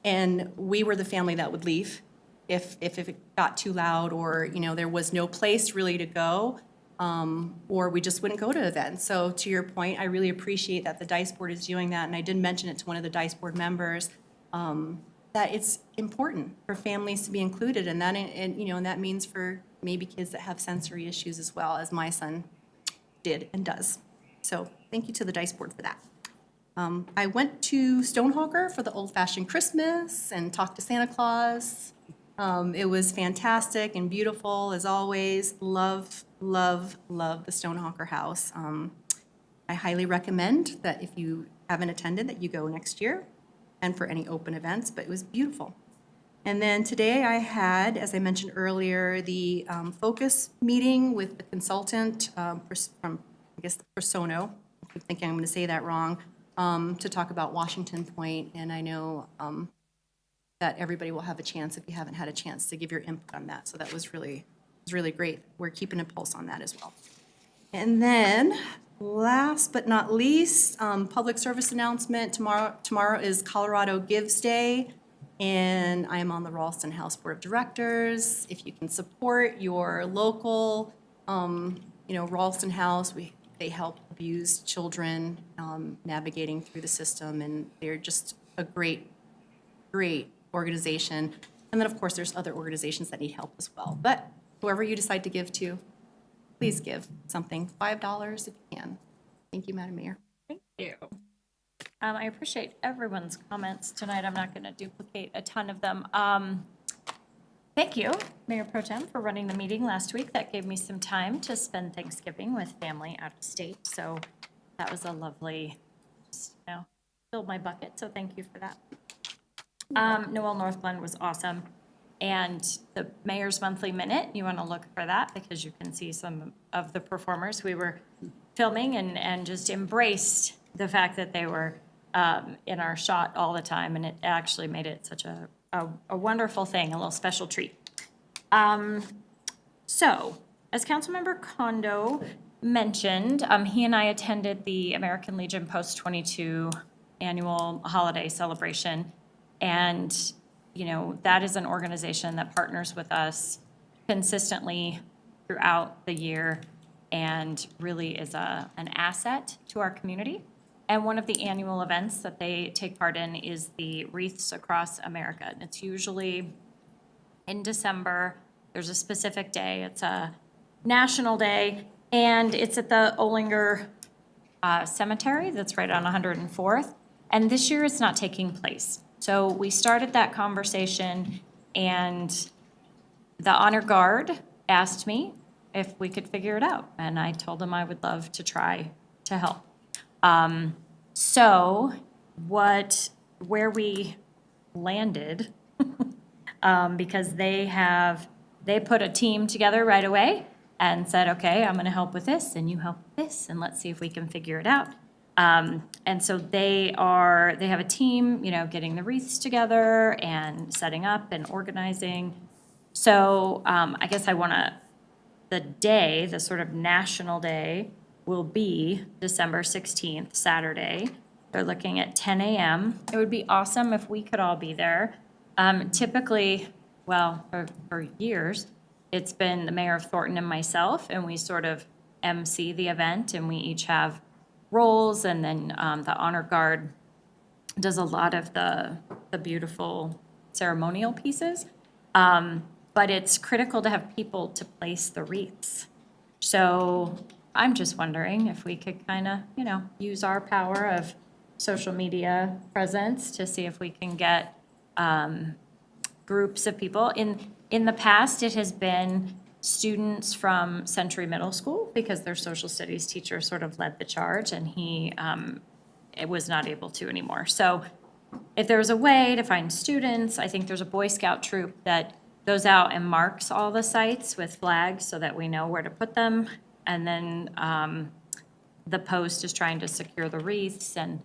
and we were the family that would leave if it got too loud, or there was no place really to go, or we just wouldn't go to events. So to your point, I really appreciate that the Dice Board is doing that, and I did mention it to one of the Dice Board members, that it's important for families to be included, and that means for maybe kids that have sensory issues as well, as my son did and does. So thank you to the Dice Board for that. I went to Stonehawker for the old-fashioned Christmas and talked to Santa Claus. It was fantastic and beautiful as always. Love the Stonehawker House. I highly recommend that if you haven't attended, that you go next year and for any open events, but it was beautiful. And then today I had, as I mentioned earlier, the focus meeting with the consultant from, I guess, Persono. I keep thinking I'm going to say that wrong, to talk about Washington Point. And I know that everybody will have a chance, if you haven't had a chance, to give your input on that. So that was really great. We're keeping a pulse on that as well. And then, last but not least, public service announcement. Tomorrow is Colorado Gives Day, and I am on the Ralston House Board of Directors. If you can support your local, Ralston House, they help abused children navigating through the system, and they're just a great organization. And then, of course, there's other organizations that need help as well. But whoever you decide to give to, please give something, $5 if you can. Thank you, Madam Mayor. Thank you. I appreciate everyone's comments tonight. I'm not going to duplicate a ton of them. Thank you, Mayor Pro Tem, for running the meeting last week. That gave me some time to spend Thanksgiving with family out of state. So that was a lovely, filled my bucket. So thank you for that. Noel Northglen was awesome. And the Mayor's Monthly Minute, you want to look for that because you can see some of the performers. We were filming and just embraced the fact that they were in our shot all the time, and it actually made it such a wonderful thing, a little special treat. So, as Councilmember Kondo mentioned, he and I attended the American Legion Post-22 annual holiday celebration, and that is an organization that partners with us consistently throughout the year and really is an asset to our community. And one of the annual events that they take part in is the Wreaths Across America. And it's usually in December. There's a specific day. It's a national day, and it's at the Olinger Cemetery that's right on 104th. And this year it's not taking place. So we started that conversation, and the honor guard asked me if we could figure it out, and I told them I would love to try to help. So where we landed, because they put a team together right away and said, okay, I'm gonna help with this, and you help with this, and let's see if we can figure it out. And so they have a team, getting the wreaths together and setting up and organizing. So I guess the sort of national day will be December 16th, Saturday. They're looking at 10 a.m. It would be awesome if we could all be there. Typically, for years, it's been the mayor of Thornton and myself, and we sort of MC the event, and we each have roles, and then the honor guard does a lot of the beautiful ceremonial pieces. But it's critical to have people to place the wreaths. So I'm just wondering if we could kind of, use our power of social media presence to see if we can get groups of people. In the past, it has been students from Century Middle School, because their social studies teacher sort of led the charge, and he it was not able to anymore. So if there was a way to find students, I think there's a Boy Scout troop that goes out and marks all the sites with flags so that we know where to put them. And then the post is trying to secure the wreaths. And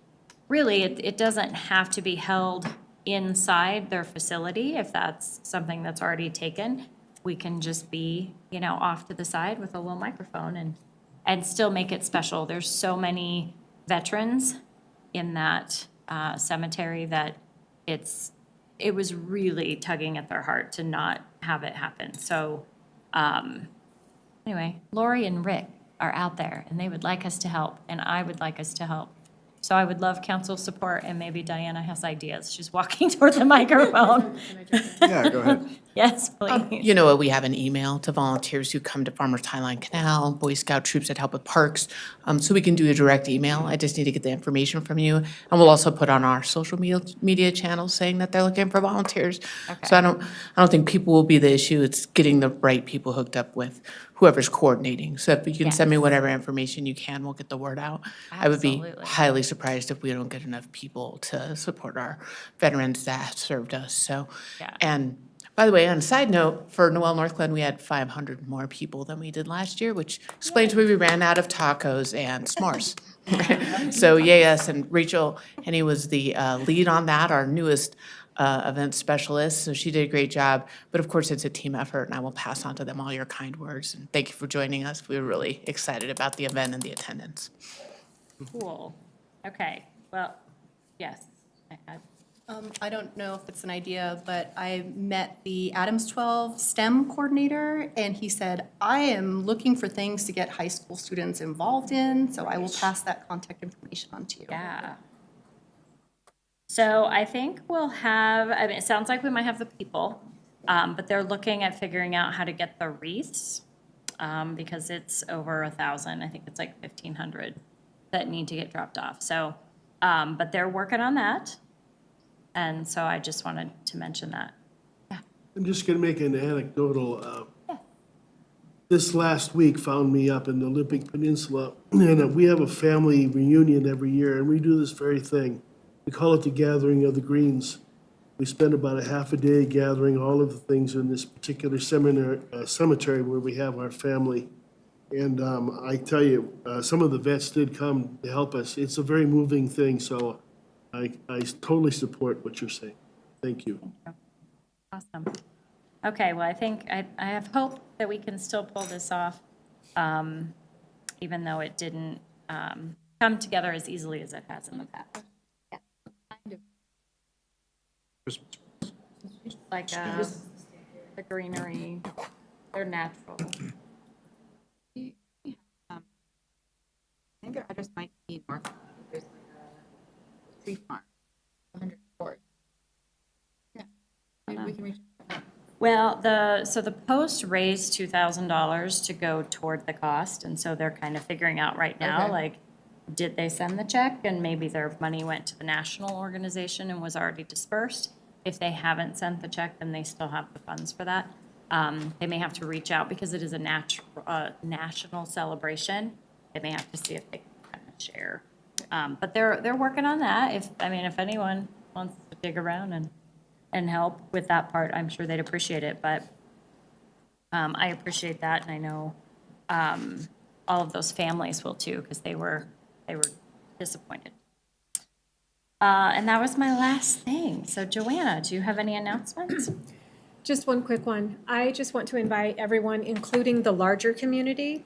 really, it doesn't have to be held inside their facility if that's something that's already taken. We can just be, off to the side with a little microphone and still make it special. There's so many veterans in that cemetery that it was really tugging at their heart to not have it happen. So anyway, Lori and Rick are out there, and they would like us to help, and I would like us to help. So I would love council support, and maybe Diana has ideas. She's walking toward the microphone. Yeah, go ahead. Yes, please. You know, we have an email to volunteers who come to Farmers Highline Canal, Boy Scout troops that help with parks. So we can do a direct email. I just need to get the information from you. And we'll also put on our social media channels saying that they're looking for volunteers. So I don't think people will be the issue. It's getting the right people hooked up with whoever's coordinating. So if you can send me whatever information you can, we'll get the word out. I would be Absolutely. highly surprised if we don't get enough people to support our veterans that have served us. So, Yeah. and by the way, on a side note, for Noel Northglenn, we had 500 more people than we did last year, which explains why we ran out of tacos and s'mores. So yay us, and Rachel Henny was the lead on that, our newest event specialist, so she did a great job. But of course, it's a team effort, and I will pass on to them all your kind words. And thank you for joining us. We were really excited about the event and the attendance. Cool. Okay, well, yes. I don't know if it's an idea, but I met the Adams 12 STEM coordinator, and he said, I am looking for things to get high school students involved in, so I will pass that contact information on to you. Yeah. So I think we'll have, I mean, it sounds like we might have the people, but they're looking at figuring out how to get the wreaths, because it's over 1,000, I think it's like 1,500 that need to get dropped off. So, but they're working on that. And so I just wanted to mention that. I'm just gonna make an anecdotal, this last week found me up in the Olympic Peninsula, and we have a family reunion every year, and we do this very thing. We call it the Gathering of the Greens. We spend about a half a day gathering all of the things in this particular cemetery where we have our family. And I tell you, some of the vets did come to help us. It's a very moving thing, so I totally support what you're saying. Thank you. Awesome. Okay, well, I think, I have hope that we can still pull this off, even though it didn't come together as easily as it has in the past. Like the greenery, they're natural. I think their address might be north. There's like a tree farm, 104. Yeah, maybe we can reach. Well, so the post raised $2,000 to go toward the cost, and so they're kind of figuring out right now, Okay. like, did they send the check? And maybe their money went to the national organization and was already dispersed. If they haven't sent the check, then they still have the funds for that. They may have to reach out because it is a national celebration. They may have to see if they can kind of share. But they're working on that. If anyone wants to dig around and help with that part, I'm sure they'd appreciate it. But I appreciate that, and I know all of those families will too, because they were disappointed. And that was my last thing. So Joanna, do you have any announcements? Just one quick one. I just want to invite everyone, including the larger community,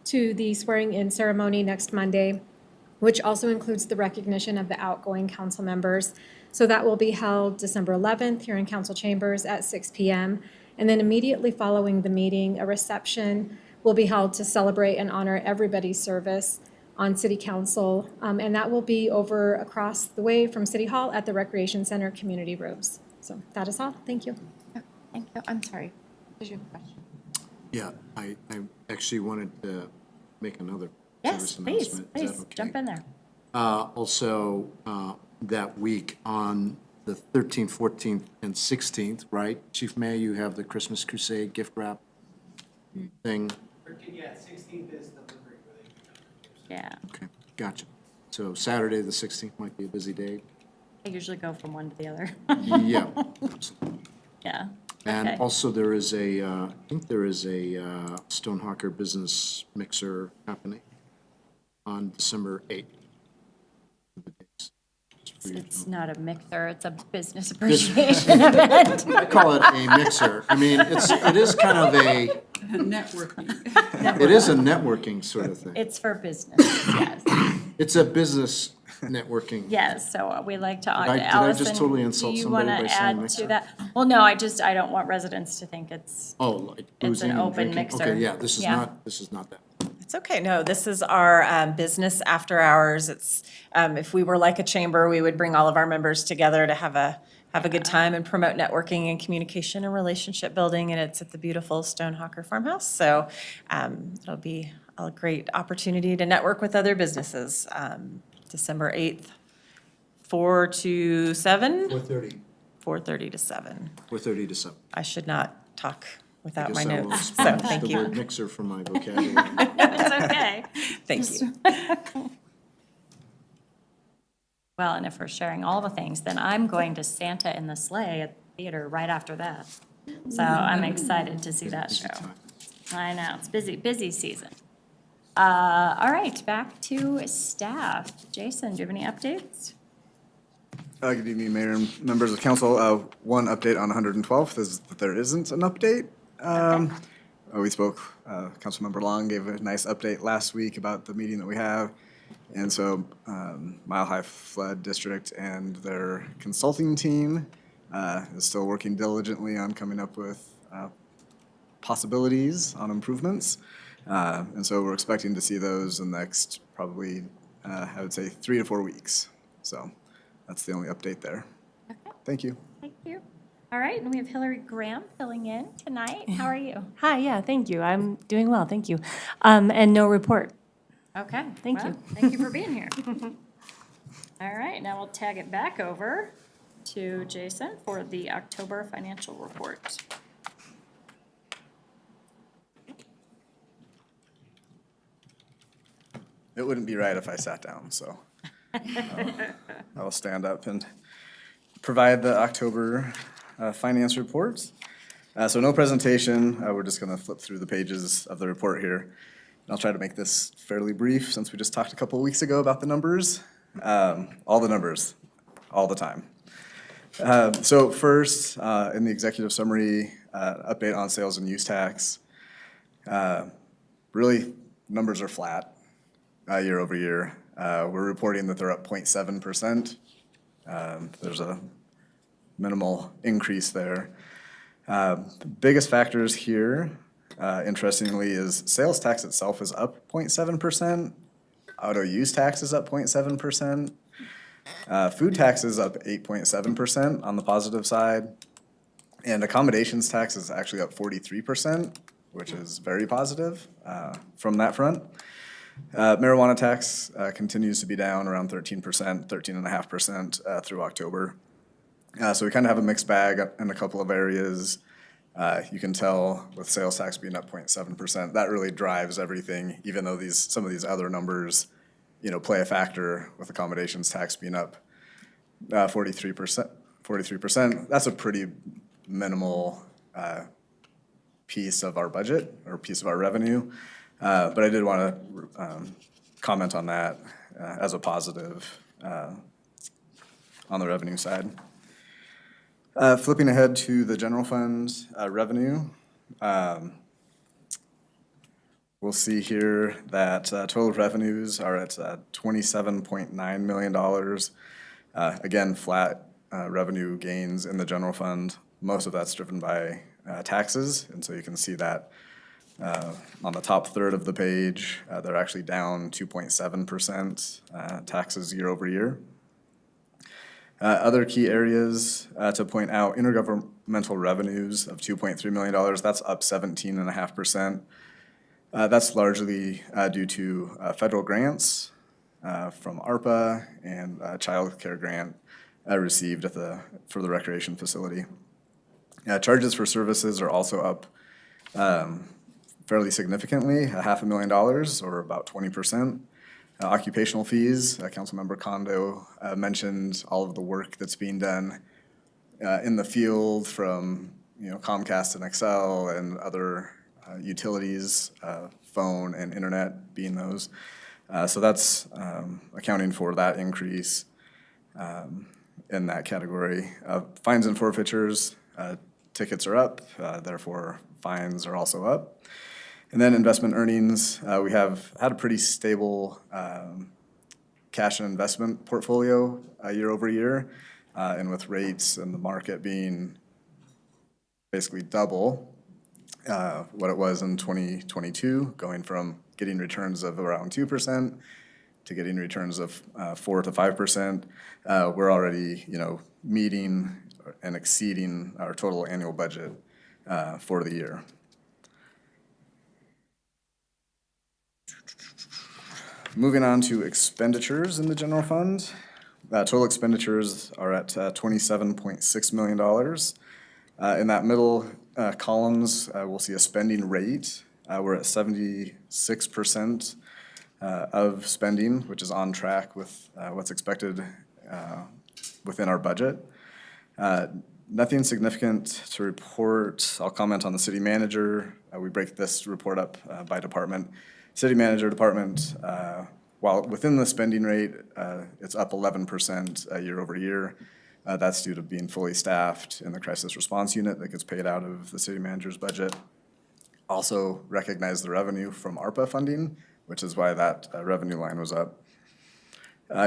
to the swearing-in ceremony next Monday, which also includes the recognition of the outgoing council members. So that will be held December 11th here in council chambers at 6 p.m. And then immediately following the meeting, a reception will be held to celebrate and honor everybody's service on City Council. And that will be over across the way from City Hall at the Recreation Center Community Rooms. So that is all. Thank you. Thank you. I'm sorry. What was your question? Yeah, I actually wanted to make another Yes, service please, announcement. Is that please, okay? jump in there. Also, that week on the 13th, 14th, and 16th, right? Chief May, you have the Christmas Crusade gift wrap thing? Yeah, 16th is the delivery. Yeah, Okay, gotcha. So Saturday, the 16th might be a busy day. I usually go from one to the other. Yeah. Yeah. And Okay. also there is I think there is a Stonehawker Business Mixer happening on December 8th. It's not a mixer, it's a business appreciation event. I call it a mixer. I mean, it is kind of Networking. it is a networking sort of thing. It's for business, yes. It's a business networking. Yes, so we like to, Did I just Allison, totally do insult you somebody want by to saying add mixer? to that? Well, no, I don't want residents to think it's, Oh, like It's an boozing and open drinking? mixer. Okay, yeah, this is Yeah. not that. It's okay. No, this is our business after hours. It's, if we were like a chamber, we would bring all of our members together to have a good time and promote networking and communication and relationship building. And it's at the beautiful Stonehawker Farmhouse. So it'll be a great opportunity to network with other businesses. December 8th, 4 to 7? 4:30. 4:30 to 7. 4:30 to 7. I should not talk without my I guess I will notes, so expunge thank the you. word mixer from my vocabulary. it's okay. Thank you. Well, and if we're sharing all the things, then I'm going to Santa in the Sleigh at the theater right after that. So I'm excited to see that show. I know, it's busy season. All right, back to staff. Jason, do you have any updates? Good evening, Mayor and members of council. One update on 112th is that there isn't an update. We spoke, Councilmember Long gave a nice update last week about the meeting that we have. And so Mile High Flood District and their consulting team is still working diligently on coming up with possibilities on improvements. And so we're expecting to see those in the next probably, I would say, 3 to 4 weeks. So that's the only update there. Thank you. Thank you. All right, and we have Hillary Graham filling in tonight. How are you? Hi, yeah, thank you. I'm doing well, thank you. And no report. Okay. Thank well, you. Thank you for being here. All right, now we'll tag it back over to Jason for the October financial report. It wouldn't be right if I sat down, so I'll stand up and provide the October finance report. So no presentation. We're just going to flip through the pages of the report here. And I'll try to make this fairly brief since we just talked a couple of weeks ago about the numbers. All the numbers, all the time. So first, in the executive summary, update on sales and use tax. Really, numbers are flat year over year. We're reporting that they're up 0.7%. There's a minimal increase there. Biggest factors here, interestingly, is sales tax itself is up 0.7%. Auto use tax is up 0.7%. Food tax is up 8.7% on the positive side. And accommodations tax is actually up 43%, which is very positive from that front. Marijuana tax continues to be down around 13%, 13.5% through October. So we kind of have a mixed bag in a couple of areas. You can tell with sales tax being up 0.7%, that really drives everything, even though some of these other numbers, play a factor with accommodations tax being up 43%. That's a pretty minimal piece of our budget or piece of our revenue. But I did want to comment on that as a positive on the revenue side. Flipping ahead to the general fund revenue, we'll see here that total revenues are at $27.9 million. Again, flat revenue gains in the general fund. Most of that's driven by taxes, and so you can see that on the top third of the page, they're actually down 2.7% taxes year over year. Other key areas to point out, intergovernmental revenues of $2.3 million, that's up 17.5%. That's largely due to federal grants from ARPA and a child care grant received for the recreation facility. Charges for services are also up fairly significantly, $500,000 or about 20%. Occupational fees, Councilmember Kondo mentioned all of the work that's being done in the field from Comcast and Xcel and other utilities, phone and internet being those. So that's accounting for that increase in that category. Fines and forfeitures, tickets are up, therefore fines are also up. And then investment earnings, we have had a pretty stable cash and investment portfolio year over year. And with rates and the market being basically double what it was in 2022, going from getting returns of around 2% to getting returns of 4 to 5%, we're already meeting and exceeding our total annual budget for the year. Moving on to expenditures in the general fund. Total expenditures are at $27.6 million. In that middle columns, we'll see a spending rate. We're at 76% of spending, which is on track with what's expected within our budget. Nothing significant to report. I'll comment on the city manager. We break this report up by department. City manager department, while within the spending rate, it's up 11% year over year. That's due to being fully staffed in the crisis response unit that gets paid out of the city manager's budget. Also recognize the revenue from ARPA funding, which is why that revenue line was up.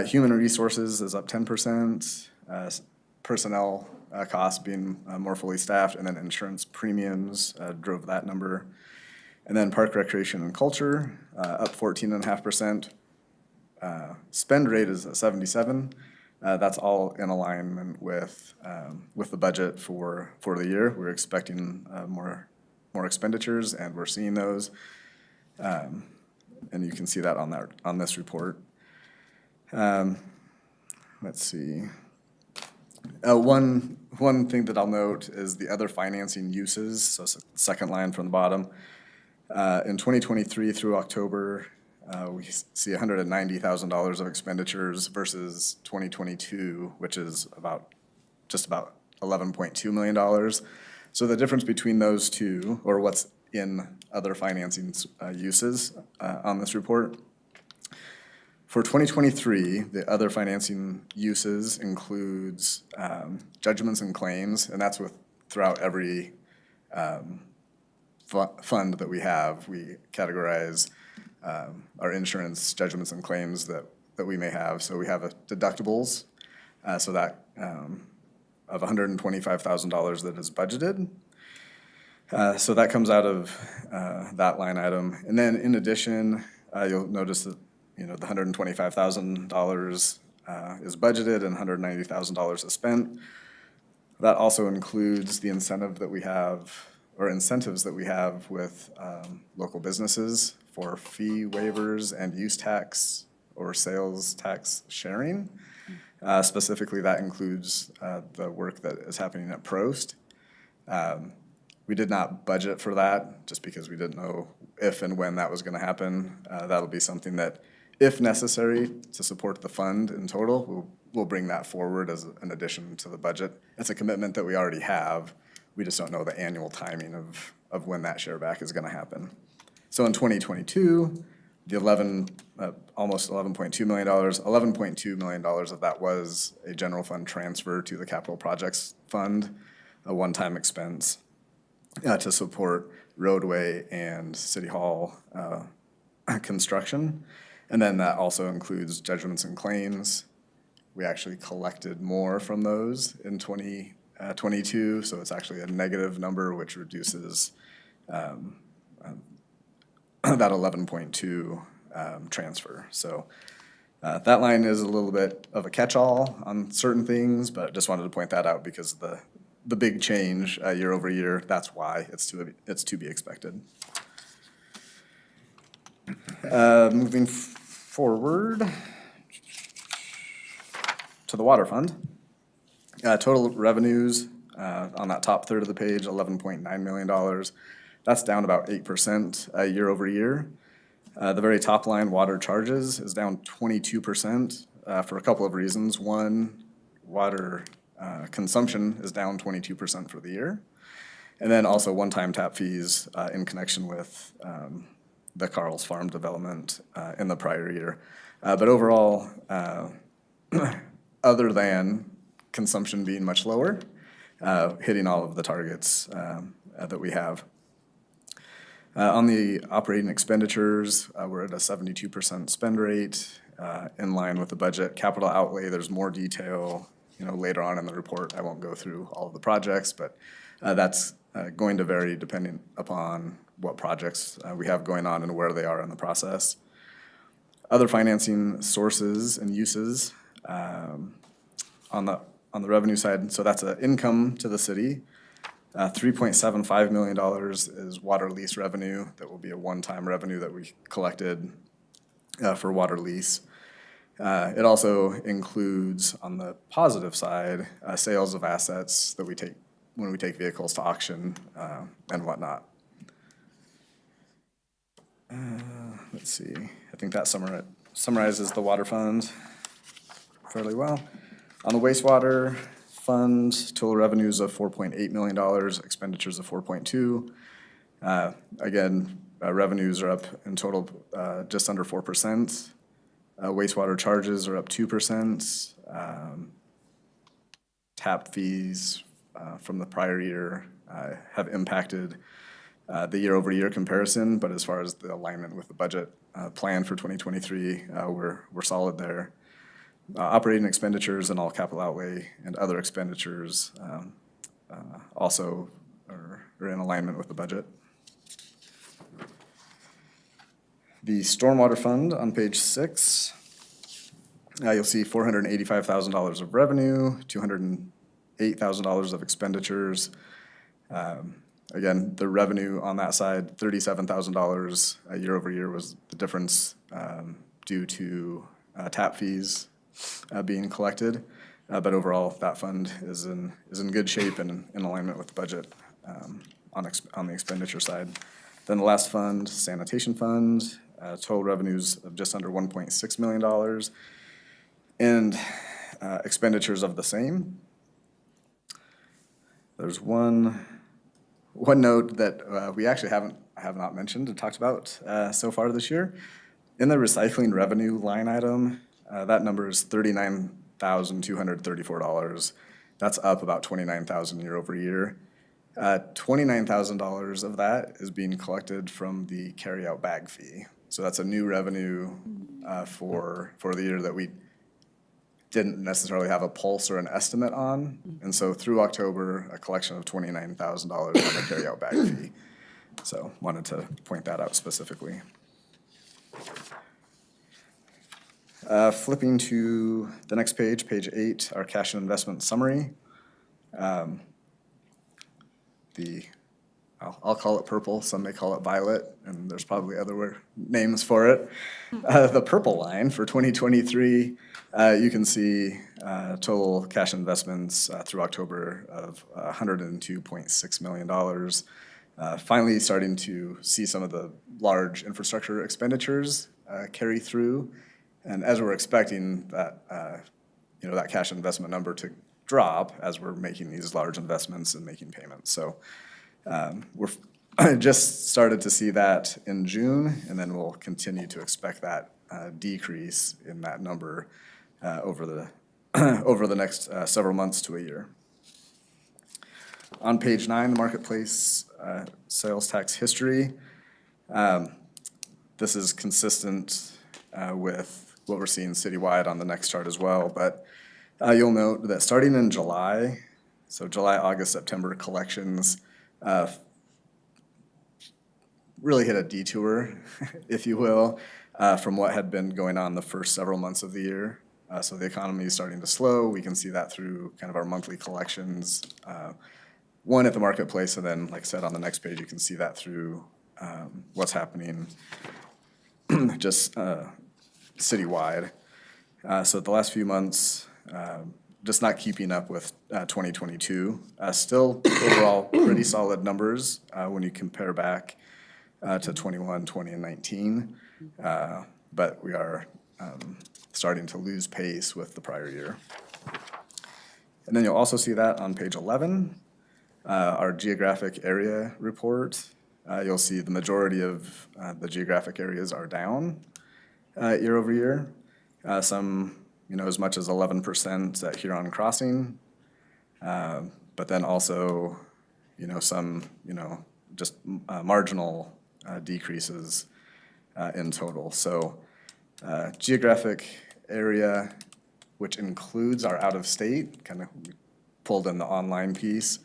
Human resources is up 10%. Personnel costs being more fully staffed, and then insurance premiums drove that number. And then park, recreation, and culture, up 14.5%. Spend rate is at 77. That's all in alignment with the budget for the year. We're expecting more expenditures, and we're seeing those. And you can see that on this report. Let's see. One thing that I'll note is the other financing uses, so second line from the bottom. In 2023 through October, we see $190,000 of expenditures versus 2022, which is just about $11.2 million. So the difference between those two, or what's in other financing uses on this report. For 2023, the other financing uses includes judgments and claims, and that's throughout every fund that we have. We categorize our insurance judgments and claims that we may have. So we have deductibles, so that of $125,000 that is budgeted. So that comes out of that line item. And then in addition, you'll notice that the $125,000 is budgeted and $190,000 is spent. That also includes the incentive that we have, or incentives that we have with local businesses for fee waivers and use tax or sales tax sharing. Specifically, that includes the work that is happening at Prost. We did not budget for that just because we didn't know if and when that was going to happen. That'll be something that, if necessary to support the fund in total, we'll bring that forward as an addition to the budget. It's a commitment that we already have. We just don't know the annual timing of when that share back is going to happen. So in 2022, the almost $11.2 million, $11.2 million of that was a general fund transfer to the capital projects fund, a one-time expense to support roadway and city hall construction. And then that also includes judgments and claims. We actually collected more from those in 22, so it's actually a negative number, which reduces that 11.2 transfer. So that line is a little bit of a catch-all on certain things, but just wanted to point that out because the big change year over year, that's why it's to be expected. Moving forward to the water fund. Total revenues on that top third of the page, $11.9 million. That's down about 8% year over year. The very top line, water charges, is down 22% for a couple of reasons. One, water consumption is down 22% for the year. And then also one-time tap fees in connection with the Carl's Farm development in the prior year. But overall, other than consumption being much lower, hitting all of the targets that we have. On the operating expenditures, we're at a 72% spend rate, in line with the budget. Capital outlay, there's more detail, later on in the report. I won't go through all of the projects, but that's going to vary depending upon what projects we have going on and where they are in the process. Other financing sources and uses, on the revenue side, so that's an income to the city. $3.75 million is water lease revenue. That will be a one-time revenue that we collected for water lease. It also includes, on the positive side, sales of assets that we take when we take vehicles to auction and whatnot. Let's see, I think that summarizes the water fund fairly well. On the wastewater fund, total revenues of $4.8 million, expenditures of $4.2. Again, revenues are up in total just under 4%. Wastewater charges are up 2%. Tap fees from the prior year have impacted the year-over-year comparison, but as far as the alignment with the budget plan for 2023, we're solid there. Operating expenditures and all capital outlay and other expenditures also are in alignment with the budget. The stormwater fund on page 6, you'll see $485,000 of revenue, $208,000 of expenditures. Again, the revenue on that side, $37,000 year over year was the difference due to tap fees being collected. But overall, that fund is in good shape and in alignment with the budget on the expenditure side. Then the last fund, sanitation fund, total revenues of just under $1.6 million and expenditures of the same. There's one note that we actually have not mentioned and talked about so far this year. In the recycling revenue line item, that number is $39,234. That's up about $29,000 year over year. $29,000 of that is being collected from the carryout bag fee. So that's a new revenue for the year that we didn't necessarily have a pulse or an estimate on. And so through October, a collection of $29,000 on the carryout bag fee. So wanted to point that out specifically. Flipping to the next page, page 8, our cash and investment summary. I'll call it purple, some may call it violet, and there's probably other names for it. The purple line for 2023, you can see total cash investments through October of $102.6 million. Finally starting to see some of the large infrastructure expenditures carry through. And as we're expecting that, that cash investment number to drop as we're making these large investments and making payments. So we're just started to see that in June, and then we'll continue to expect that decrease in that number over the next several months to a year. On page 9, the marketplace sales tax history. This is consistent with what we're seeing citywide on the next chart as well, but you'll note that starting in July, So July, August, September collections really hit a detour, if you will, from what had been going on the first several months of the year. So the economy is starting to slow. We can see that through kind of our monthly collections. One at the marketplace, and then, like I said, on the next page, you can see that through what's happening just citywide. So the last few months, just not keeping up with 2022. Still overall pretty solid numbers when you compare back to 21, 20, and 19. But we are starting to lose pace with the prior year. And then you'll also see that on page 11, our geographic area report. You'll see the majority of the geographic areas are down year over year. Some, as much as 11% at Huron Crossing. But then also, some, just marginal decreases in total. So geographic area, which includes our out-of-state, kind of pulled in the online piece,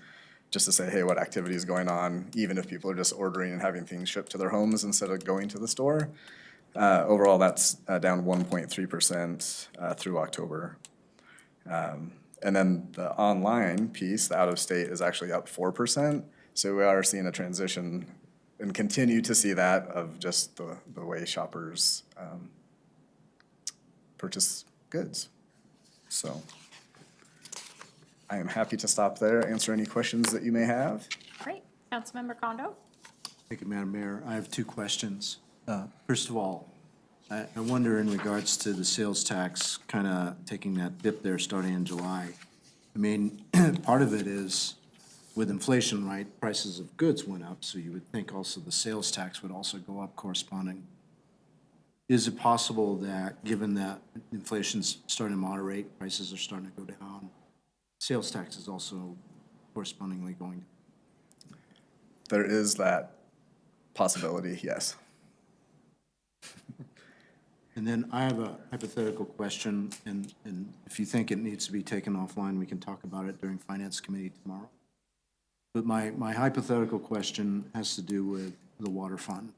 just to say, hey, what activity is going on, even if people are just ordering and having things shipped to their homes instead of going to the store. Overall, that's down 1.3% through October. And then the online piece, the out-of-state, is actually up 4%. So we are seeing a transition and continue to see that of just the way shoppers purchase goods. So I am happy to stop there, answer any questions that you may have. Great. Councilmember Kondo? Thank you, Madam Mayor. I have two questions. First of all, I wonder in regards to the sales tax kind of taking that dip there starting in July. I mean, part of it is with inflation, right, prices of goods went up, so you would think also the sales tax would also go up corresponding. Is it possible that, given that inflation's starting to moderate, prices are starting to go down, sales tax is also correspondingly going down? There is that possibility, yes. And then I have a hypothetical question, and if you think it needs to be taken offline, we can talk about it during Finance Committee tomorrow. But my hypothetical question has to do with the water fund.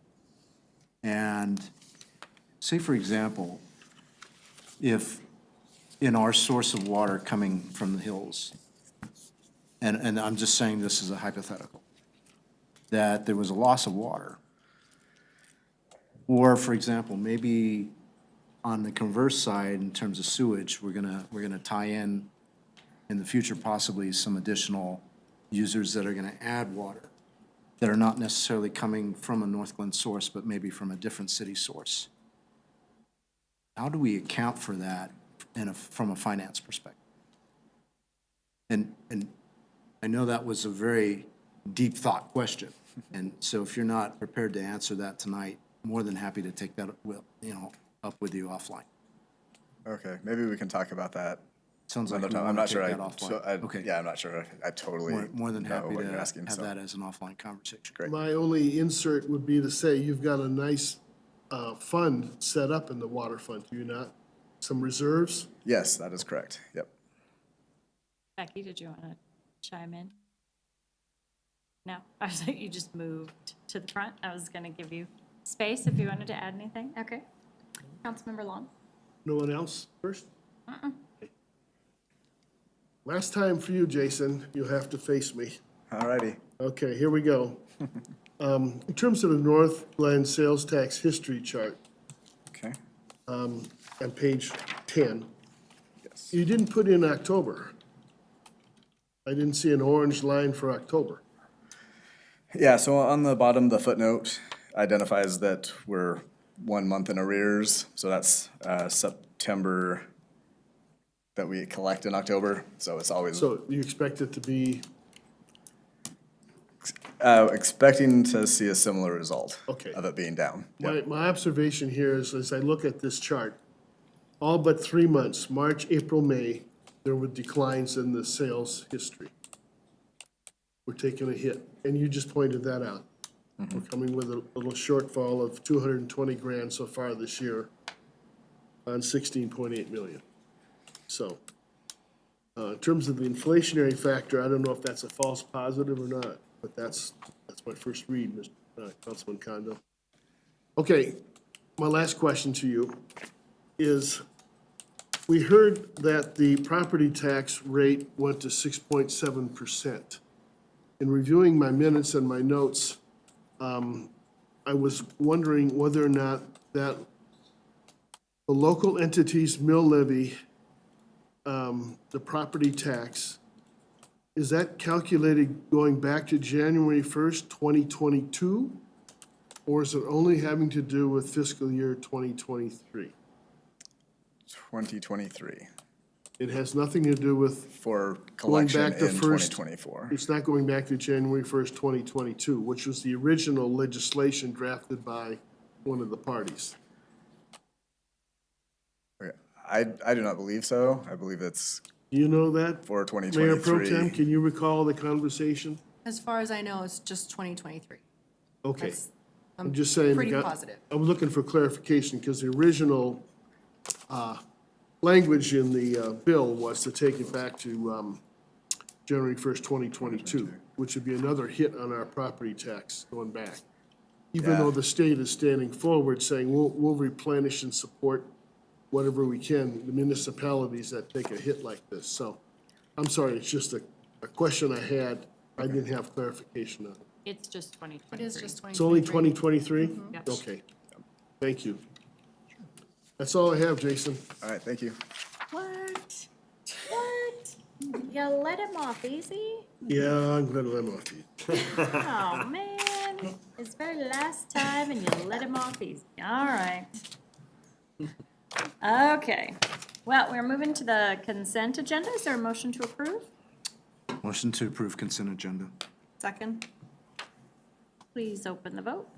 And say, for example, if in our source of water coming from the hills, and I'm just saying this as a hypothetical, that there was a loss of water, or, for example, maybe on the converse side, in terms of sewage, we're gonna tie in the future possibly some additional users that are gonna add water that are not necessarily coming from a North Glen source, but maybe from a different city source. How do we account for that from a finance perspective? And I know that was a very deep thought question, and so if you're not prepared to answer that tonight, more than happy to take that, up with you offline. Okay, maybe we can talk about that Sounds like another we time. I'm wanna not take sure that offline. Okay. Yeah, I'm not sure I totally More than know happy what to you're asking, have so. that as an offline conversation. Great. My only insert would be to say you've got a nice fund set up in the water fund, do you not? Some reserves? Yes, that is correct. Yep. Becky, did you want to chime in? No, I was like, you just moved to the front. I was going to give you space if you wanted to add anything. Okay. Councilmember Long? No one else first? Last time for you, Jason, you'll have to face me. All righty. Okay, here we go. In terms of the North Glen sales tax history chart, Okay. on page 10, Yes. you didn't put in October. I didn't see an orange line for October. Yeah, so on the bottom, the footnote identifies that we're 1 month in arrears. So that's September that we collect in October. So it's always So you expect it to be, expecting to see a similar result Okay. of it being down. Yep. my observation here is, as I look at this chart, all but 3 months, March, April, May, there were declines in the sales history. We're taking a hit, and you just pointed that out. We're coming with a little shortfall of 220 grand so far this year on 16.8 million. So, In terms of the inflationary factor, I don't know if that's a false positive or not, but that's my first read, Councilman Condo. Okay, my last question to you is, we heard that the property tax rate went to 6.7%. In reviewing my minutes and my notes, I was wondering whether or not that the local entity's mill levy, the property tax, is that calculated going back to January 1st, 2022? Or is it only having to do with fiscal year 2023? 2023 It has nothing to do with for going collection in back to first. 2024. It's not going back to January 1st, 2022, which was the original legislation drafted by one of the parties. Okay, I do not believe so. I believe it's Do you know that? for Mayor Pro Tem, 2023. can you recall the conversation? As far as I know, it's just 2023. Okay. That's- I'm just saying. pretty got- positive. I'm looking for clarification, because the original language in the bill was to take it back to January 1st, 2022, which would be another hit on our property tax going back. Even Yeah. though the state is standing forward saying, we'll replenish and support whatever we can, the municipalities that take a hit like this. So, I'm sorry, it's just a question I had. I didn't have clarification on it. It's just 2023. It is just 2023. It's only 2023? Yep. Okay. Thank you. That's all I have, Jason. All right, thank you. What? What? You let him off easy? Yeah, I'm gonna let him off you. Oh, man. It's very last time and you let him off easy. All right. Okay. Well, we're moving to the consent agenda. Is there a motion to approve? Motion to approve consent agenda. Second? Please open the vote.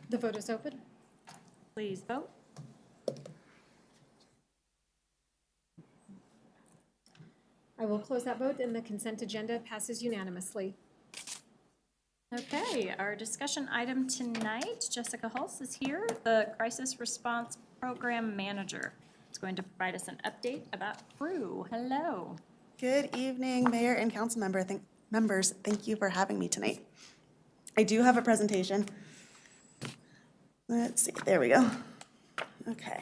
The vote is open. Please vote. I will close that vote, and the consent agenda passes unanimously. Okay, our discussion item tonight, Jessica Hulse is here, the Crisis Response Program Manager. Is going to provide us an update about CREW. Hello. Good evening, Mayor and council members. Thank you for having me tonight. I do have a presentation. Let's see, there we go. Okay.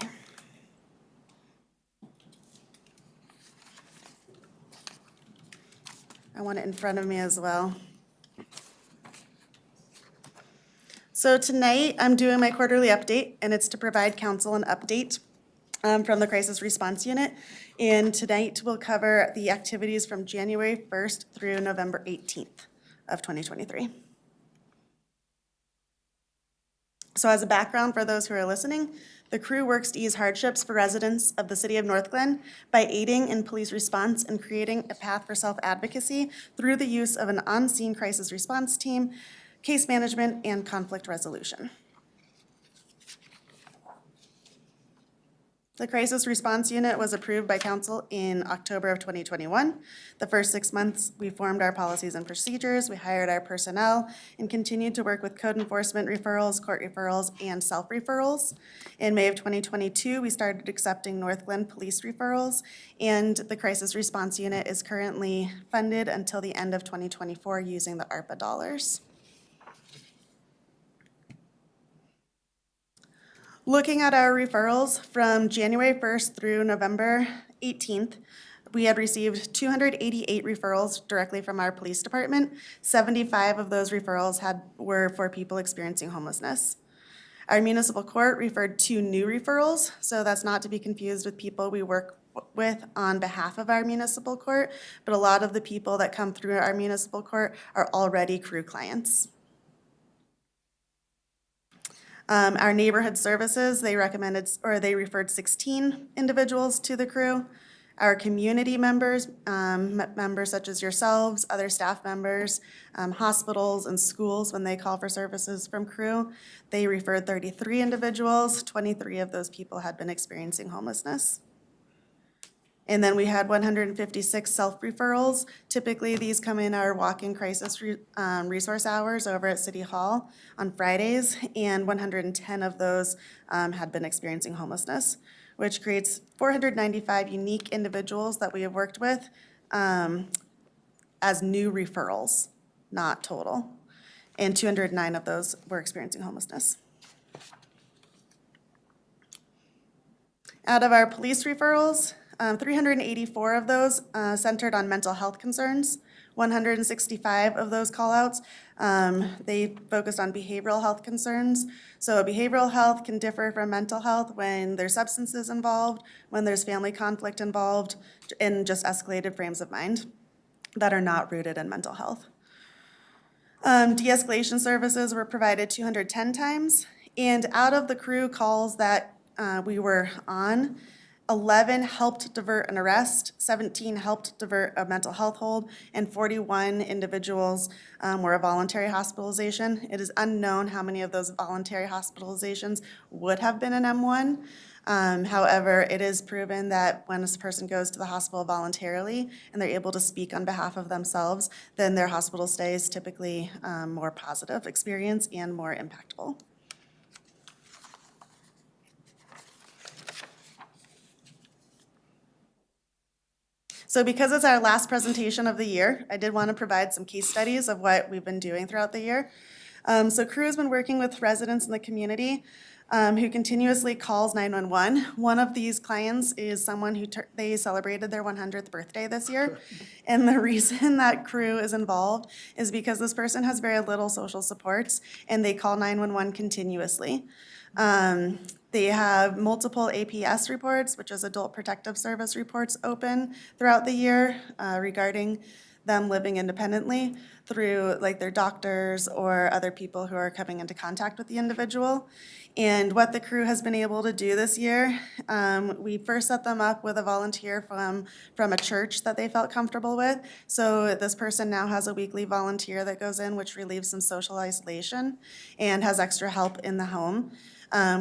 I want it in front of me as well. So tonight, I'm doing my quarterly update, and it's to provide council an update from the Crisis Response Unit. And tonight, we'll cover the activities from January 1st through November 18th of 2023. So as a background for those who are listening, the CREW works to ease hardships for residents of the city of North Glen by aiding in police response and creating a path for self-advocacy through the use of an on-scene crisis response team, case management, and conflict resolution. The Crisis Response Unit was approved by council in October of 2021. The first 6 months, we formed our policies and procedures, we hired our personnel, and continued to work with code enforcement referrals, court referrals, and self-referrals. In May of 2022, we started accepting North Glen police referrals, and the Crisis Response Unit is currently funded until the end of 2024 using the ARPA dollars. Looking at our referrals from January 1st through November 18th, we had received 288 referrals directly from our police department. 75 of those referrals were for people experiencing homelessness. Our municipal court referred 2 new referrals, so that's not to be confused with people we work with on behalf of our municipal court, but a lot of the people that come through our municipal court are already CREW clients. Our neighborhood services, they referred 16 individuals to the CREW. Our community members, members such as yourselves, other staff members, hospitals and schools, when they call for services from CREW, they referred 33 individuals. 23 of those people had been experiencing homelessness. And then we had 156 self-referrals. Typically, these come in our walk-in crisis resource hours over at City Hall on Fridays, and 110 of those had been experiencing homelessness. which creates 495 unique individuals that we have worked with as new referrals, not total. And 209 of those were experiencing homelessness. Out of our police referrals, 384 of those centered on mental health concerns. 165 of those callouts, they focused on behavioral health concerns. So behavioral health can differ from mental health when there's substances involved, when there's family conflict involved, and just escalated frames of mind that are not rooted in mental health. De-escalation services were provided 210 times, and out of the crew calls that we were on, 11 helped divert an arrest, 17 helped divert a mental health hold, and 41 individuals were a voluntary hospitalization. It is unknown how many of those voluntary hospitalizations would have been an M1. However, it is proven that when a person goes to the hospital voluntarily and they're able to speak on behalf of themselves, then their hospital stay is typically more positive experience and more impactful. So because it's our last presentation of the year, I did want to provide some case studies of what we've been doing throughout the year. So Crew has been working with residents in the community who continuously calls 911. One of these clients is someone who they celebrated their 100th birthday this year. And the reason that Crew is involved is because this person has very little social supports and they call 911 continuously. They have multiple APS reports, which is Adult Protective Service reports, open throughout the year regarding them living independently through like their doctors or other people who are coming into contact with the individual. And what the Crew has been able to do this year, we first set them up with a volunteer from a church that they felt comfortable with. So this person now has a weekly volunteer that goes in, which relieves some social isolation and has extra help in the home.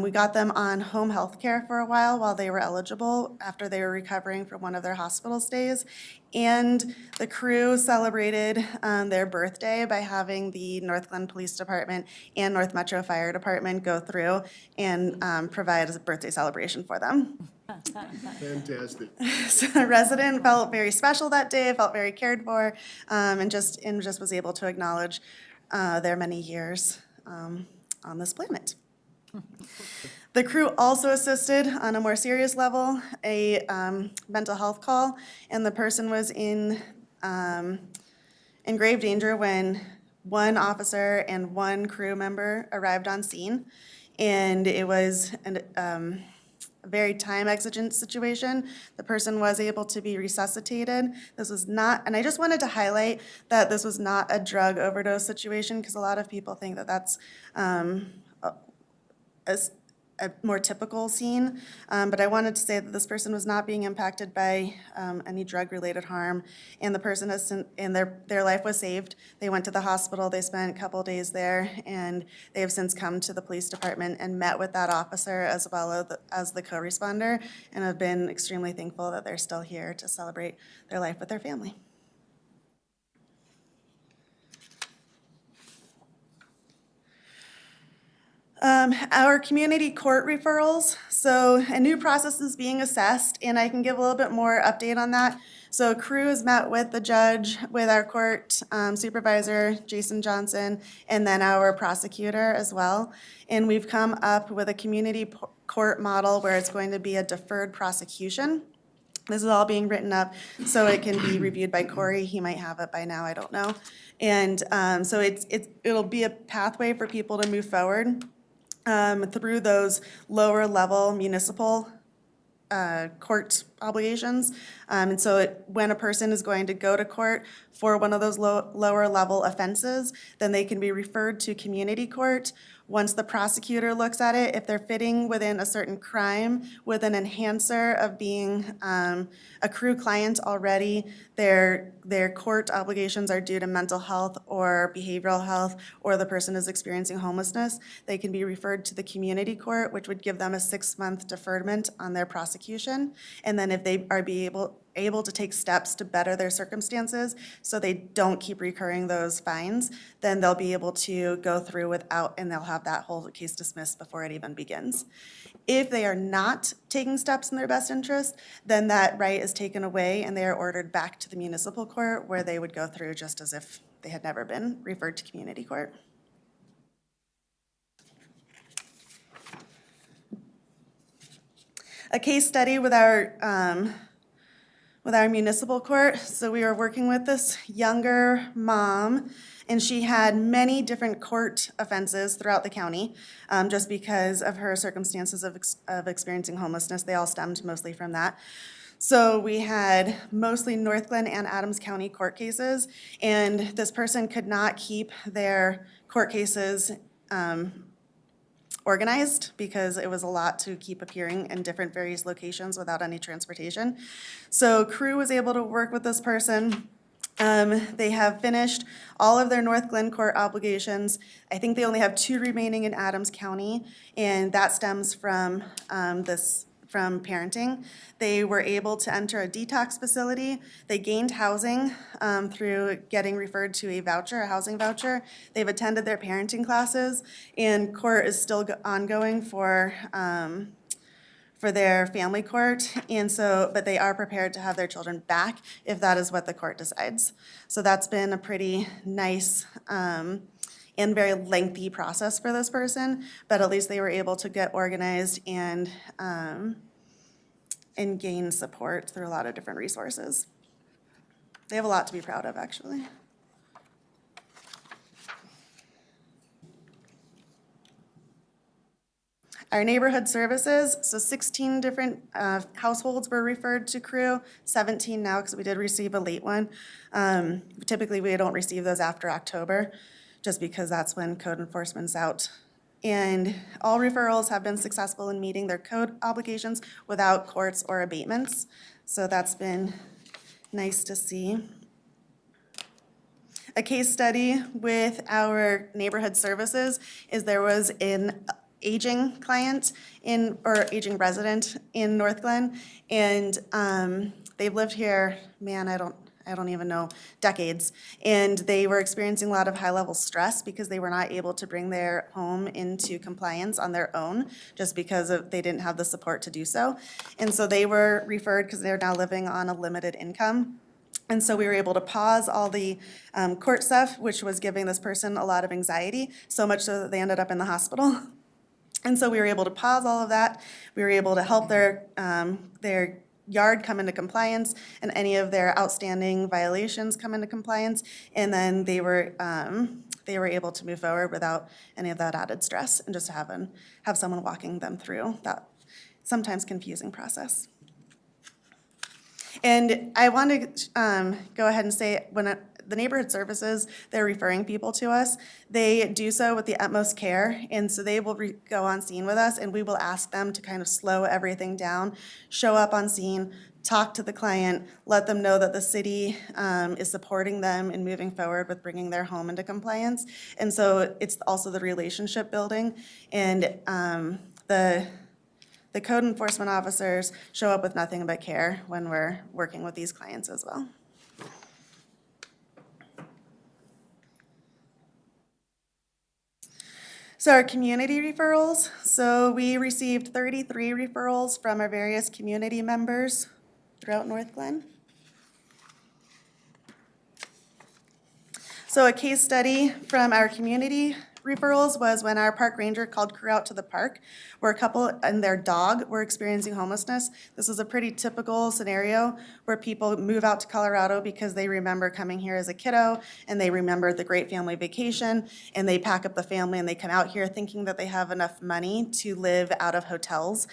We got them on home health care for a while they were eligible after they were recovering from one of their hospital stays. And the Crew celebrated their birthday by having the North Glen Police Department and North Metro Fire Department go through and provide a birthday celebration for them. Fantastic. So the resident felt very special that day, felt very cared for, and just was able to acknowledge their many years on this planet. The Crew also assisted on a more serious level, a mental health call, and the person was in grave danger when one officer and one crew member arrived on scene. And it was a very time exigent situation. The person was able to be resuscitated. This was not, and I just wanted to highlight that this was not a drug overdose situation because a lot of people think that that's a more typical scene, but I wanted to say that this person was not being impacted by any drug-related harm, and the person and their life was saved. They went to the hospital, they spent a couple days there, and they have since come to the police department and met with that officer as well as the co-responder, and have been extremely thankful that they're still here to celebrate their life with their family. Our community court referrals. So a new process is being assessed, and I can give a little bit more update on that. So Crew has met with the judge, with our court supervisor, Jason Johnson, and then our prosecutor as well. And we've come up with a community court model where it's going to be a deferred prosecution. This is all being written up so it can be reviewed by Corey. He might have it by now, I don't know. And so it'll be a pathway for people to move forward through those lower level municipal court obligations. And so when a person is going to go to court for one of those lower level offenses, then they can be referred to community court. Once the prosecutor looks at it, if they're fitting within a certain crime with an enhancer of being a Crew client already, their court obligations are due to mental health or behavioral health, or the person is experiencing homelessness, they can be referred to the community court, which would give them a 6-month deferment on their prosecution. And then if they are able to take steps to better their circumstances so they don't keep recurring those fines, then they'll be able to go through without, and they'll have that whole case dismissed before it even begins. If they are not taking steps in their best interest, then that right is taken away and they are ordered back to the municipal court where they would go through just as if they had never been referred to community court. A case study with our municipal court. So we were working with this younger mom, and she had many different court offenses throughout the county, just because of her circumstances of experiencing homelessness. They all stemmed mostly from that. So we had mostly North Glen and Adams County court cases, and this person could not keep their court cases organized because it was a lot to keep appearing in different various locations without any transportation. So crew was able to work with this person. They have finished all of their North Glen court obligations. I think they only have 2 remaining in Adams County, and that stems from from parenting. They were able to enter a detox facility. They gained housing through getting referred to a voucher, a housing voucher. They've attended their parenting classes, and court is still ongoing for their family court. And so, but they are prepared to have their children back if that is what the court decides. So that's been a pretty nice and very lengthy process for this person, but at least they were able to get organized and gain support through a lot of different resources. They have a lot to be proud of, actually. Our neighborhood services, so 16 different households were referred to crew, 17 now because we did receive a late one. Typically, we don't receive those after October, just because that's when code enforcement's out. And all referrals have been successful in meeting their code obligations without courts or abatements. So that's been nice to see. A case study with our neighborhood services is there was an aging client or aging resident in North Glen, and they've lived here, man, I don't even know, decades. And they were experiencing a lot of high-level stress because they were not able to bring their home into compliance on their own just because they didn't have the support to do so. And so they were referred because they're now living on a limited income. And so we were able to pause all the court stuff, which was giving this person a lot of anxiety, so much so that they ended up in the hospital. And so we were able to pause all of that. We were able to help their yard come into compliance and any of their outstanding violations come into compliance. And then they were able to move forward without any of that added stress and just have someone walking them through that sometimes confusing process. And I want to go ahead and say the neighborhood services, they're referring people to us. They do so with the utmost care, and so they will go on scene with us, and we will ask them to kind of slow everything down, show up on scene, talk to the client, let them know that the city is supporting them in moving forward with bringing their home into compliance. And so it's also the relationship building, and the code enforcement officers show up with nothing but care when we're working with these clients as well. So our community referrals, so we received 33 referrals from our various community members throughout North Glen. So a case study from our community referrals was when our park ranger called crew out to the park where a couple and their dog were experiencing homelessness. This is a pretty typical scenario where people move out to Colorado because they remember coming here as a kiddo and they remember the great family vacation, and they pack up the family and they come out here thinking that they have enough money to live out of hotels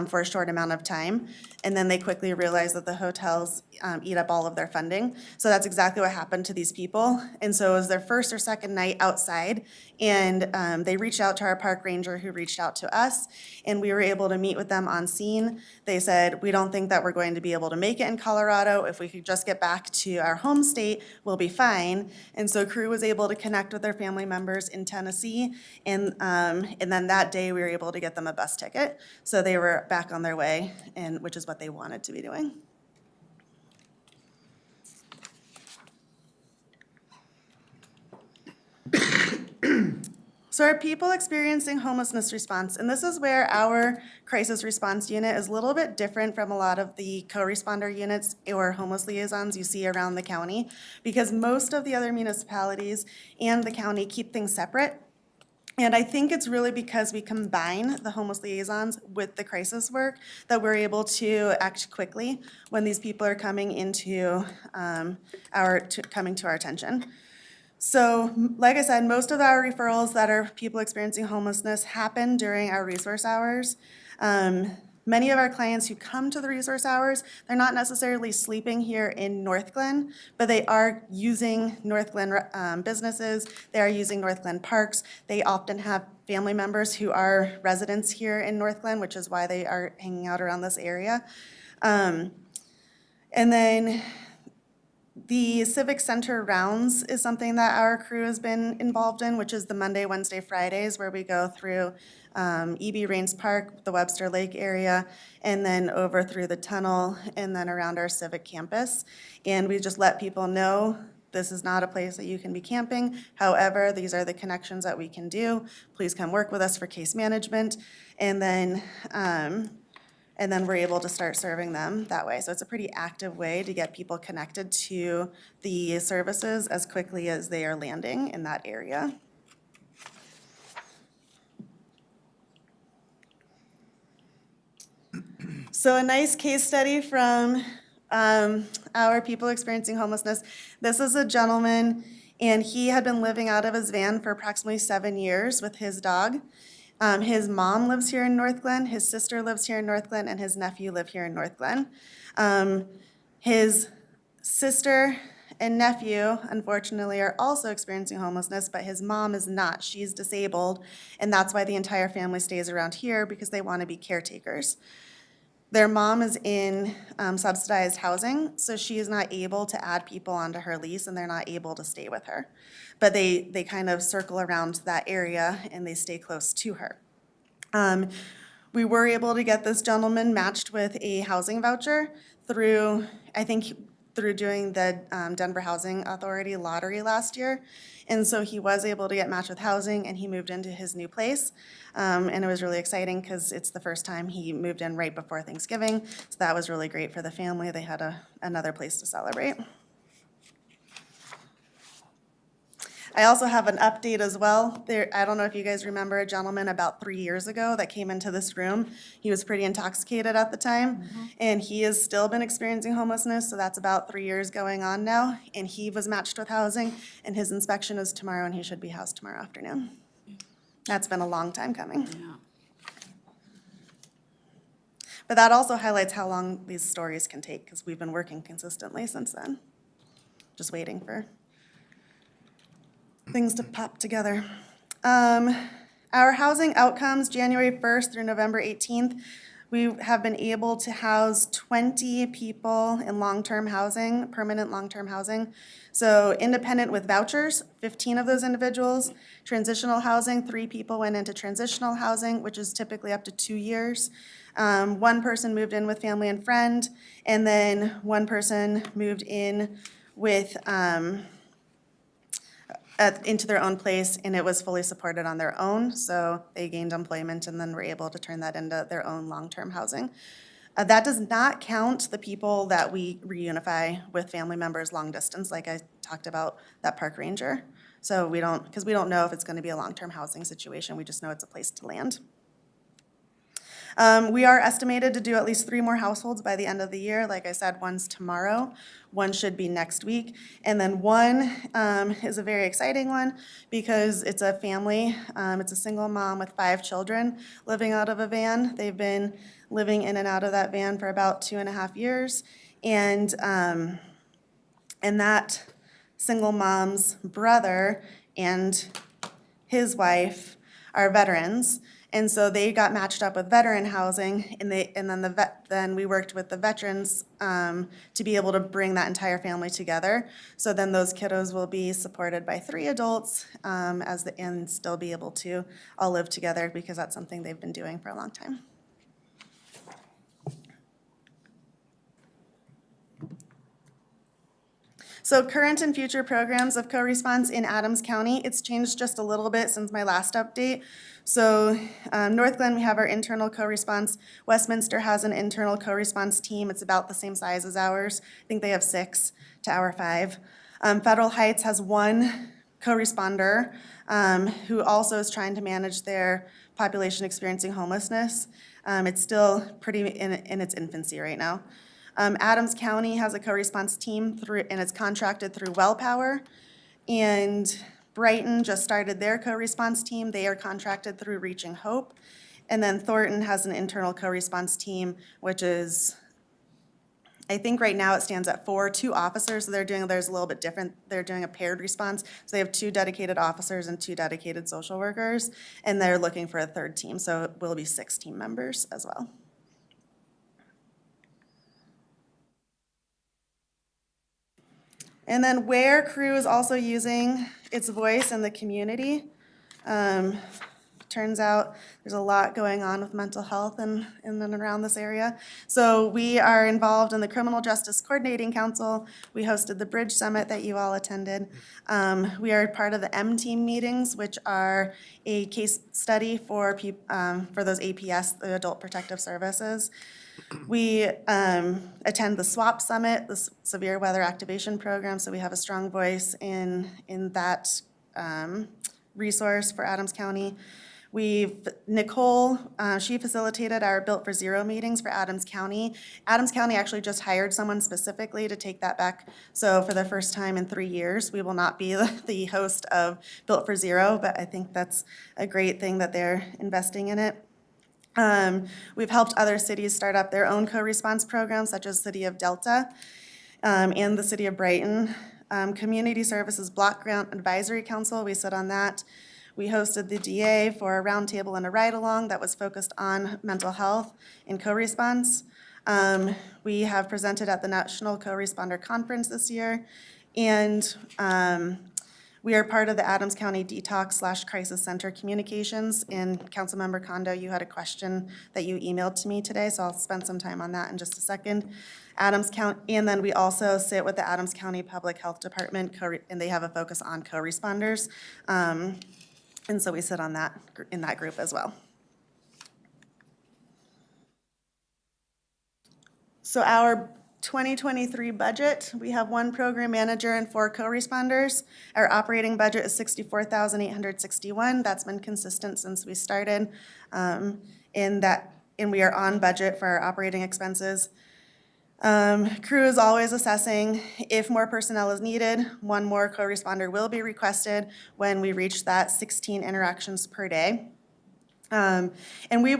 for a short amount of time. And then they quickly realize that the hotels eat up all of their funding. So that's exactly what happened to these people. And so it was their first or second night outside, and they reached out to our park ranger who reached out to us, and we were able to meet with them on scene. They said, we don't think that we're going to be able to make it in Colorado. If we could just get back to our home state, we'll be fine. And so crew was able to connect with their family members in Tennessee, and then that day we were able to get them a bus ticket. So they were back on their way, and which is what they wanted to be doing. So our people experiencing homelessness response, and this is where our crisis response unit is a little bit different from a lot of the co-responder units or homeless liaisons you see around the county, because most of the other municipalities and the county keep things separate. And I think it's really because we combine the homeless liaisons with the crisis work that we're able to act quickly when these people are coming into coming to our attention. So, like I said, most of our referrals that are people experiencing homelessness happen during our resource hours. Many of our clients who come to the resource hours, they're not necessarily sleeping here in North Glen, but they are using North Glen businesses, they are using North Glen parks. They often have family members who are residents here in North Glen, which is why they are hanging out around this area. And then the Civic Center rounds is something that our crew has been involved in, which is the Monday, Wednesday, Fridays, where we go through E.B. Rains Park, the Webster Lake area, and then over through the tunnel, and then around our civic campus. And we just let people know this is not a place that you can be camping. However, these are the connections that we can do. Please come work with us for case management. And then we're able to start serving them that way. So it's a pretty active way to get people connected to the services as quickly as they are landing in that area. So a nice case study from our people experiencing homelessness. This is a gentleman, and he had been living out of his van for approximately 7 years with his dog. His mom lives here in North Glen, his sister lives here in North Glen, and his nephew live here in North Glen. His sister and nephew, unfortunately, are also experiencing homelessness, but his mom is not. She's disabled, and that's why the entire family stays around here, because they want to be caretakers. Their mom is in subsidized housing, so she is not able to add people onto her lease, and they're not able to stay with her. But they kind of circle around that area, and they stay close to her. We were able to get this gentleman matched with a housing voucher through doing the Denver Housing Authority lottery last year. And so he was able to get matched with housing, and he moved into his new place. And it was really exciting because it's the first time he moved in right before Thanksgiving. So that was really great for the family. They had another place to celebrate. I also have an update as well. I don't know if you guys remember a gentleman about 3 years ago that came into this room. He was pretty intoxicated at the time, and he has still been experiencing homelessness, so that's about 3 years going on now. And he was matched with housing, and his inspection is tomorrow, and he should be housed tomorrow afternoon. That's been a long time coming. But that also highlights how long these stories can take, because we've been working consistently since then, just waiting for things to pop together. Our housing outcomes, January 1st through November 18th, we have been able to house 20 people in long-term housing, permanent long-term housing. So independent with vouchers, 15 of those individuals. Transitional housing, 3 people went into transitional housing, which is typically up to 2 years. 1 person moved in with family and friend, and then 1 person moved in with into their own place, and it was fully supported on their own, so they gained employment and then were able to turn that into their own long-term housing. That does not count the people that we reunify with family members long distance, like I talked about that park ranger. So because we don't know if it's going to be a long-term housing situation, we just know it's a place to land. We are estimated to do at least 3 more households by the end of the year. Like I said, 1's tomorrow, 1 should be next week. And then 1 is a very exciting one because it's a family. It's a single mom with 5 children living out of a van. They've been living in and out of that van for about 2.5 years. And that single mom's brother and his wife are veterans. And so they got matched up with veteran housing, and then we worked with the veterans to be able to bring that entire family together. So then those kiddos will be supported by 3 adults and still be able to all live together because that's something they've been doing for a long time. So current and future programs of co-response in Adams County, it's changed just a little bit since my last update. So North Glen, we have our internal co-response. Westminster has an internal co-response team. It's about the same size as ours. I think they have 6 to our 5. Federal Heights has 1 co-responder who also is trying to manage their population experiencing homelessness. It's still pretty in its infancy right now. Adams County has a co-response team and it's contracted through WellPower. And Brighton just started their co-response team. They are contracted through Reaching Hope. And then Thornton has an internal co-response team, which is, I think right now it stands at 2 officers. So they're doing theirs a little bit different. They're doing a paired response. So they have 2 dedicated officers and 2 dedicated social workers. And they're looking for a 3rd team. So it will be 6 team members as well. And then where CREW is also using its voice in the community. Turns out there's a lot going on with mental health in and around this area. So we are involved in the Criminal Justice Coordinating Council. We hosted the Bridge Summit that you all attended. We are part of the M-Team meetings, which are a case study for those APS, the Adult Protective Services. We attend the SWAP Summit, the Severe Weather Activation Program, so we have a strong voice in that resource for Adams County. Nicole, she facilitated our Built for Zero meetings for Adams County. Adams County actually just hired someone specifically to take that back. So for the first time in 3 years, we will not be the host of Built for Zero, but I think that's a great thing that they're investing in it. We've helped other cities start up their own co-response programs, such as City of Delta and the City of Brighton. Community Services Block Grant Advisory Council, we sit on that. We hosted the DA for a roundtable and a ride-along that was focused on mental health and co-response. We have presented at the National Co-Responder Conference this year. And we are part of the Adams County Detox/Crisis Center Communications. And Councilmember Kondo, you had a question that you emailed to me today, so I'll spend some time on that in just a second. Adams County, and then we also sit with the Adams County Public Health Department, and they have a focus on co-responders. And so we sit on that, in that group as well. So our 2023 budget, we have 1 program manager and 4 co-responders. Our operating budget is $64,861. That's been consistent since we started. And we are on budget for our operating expenses. CREW is always assessing if more personnel is needed. 1 more co-responder will be requested when we reach that 16 interactions per day. And we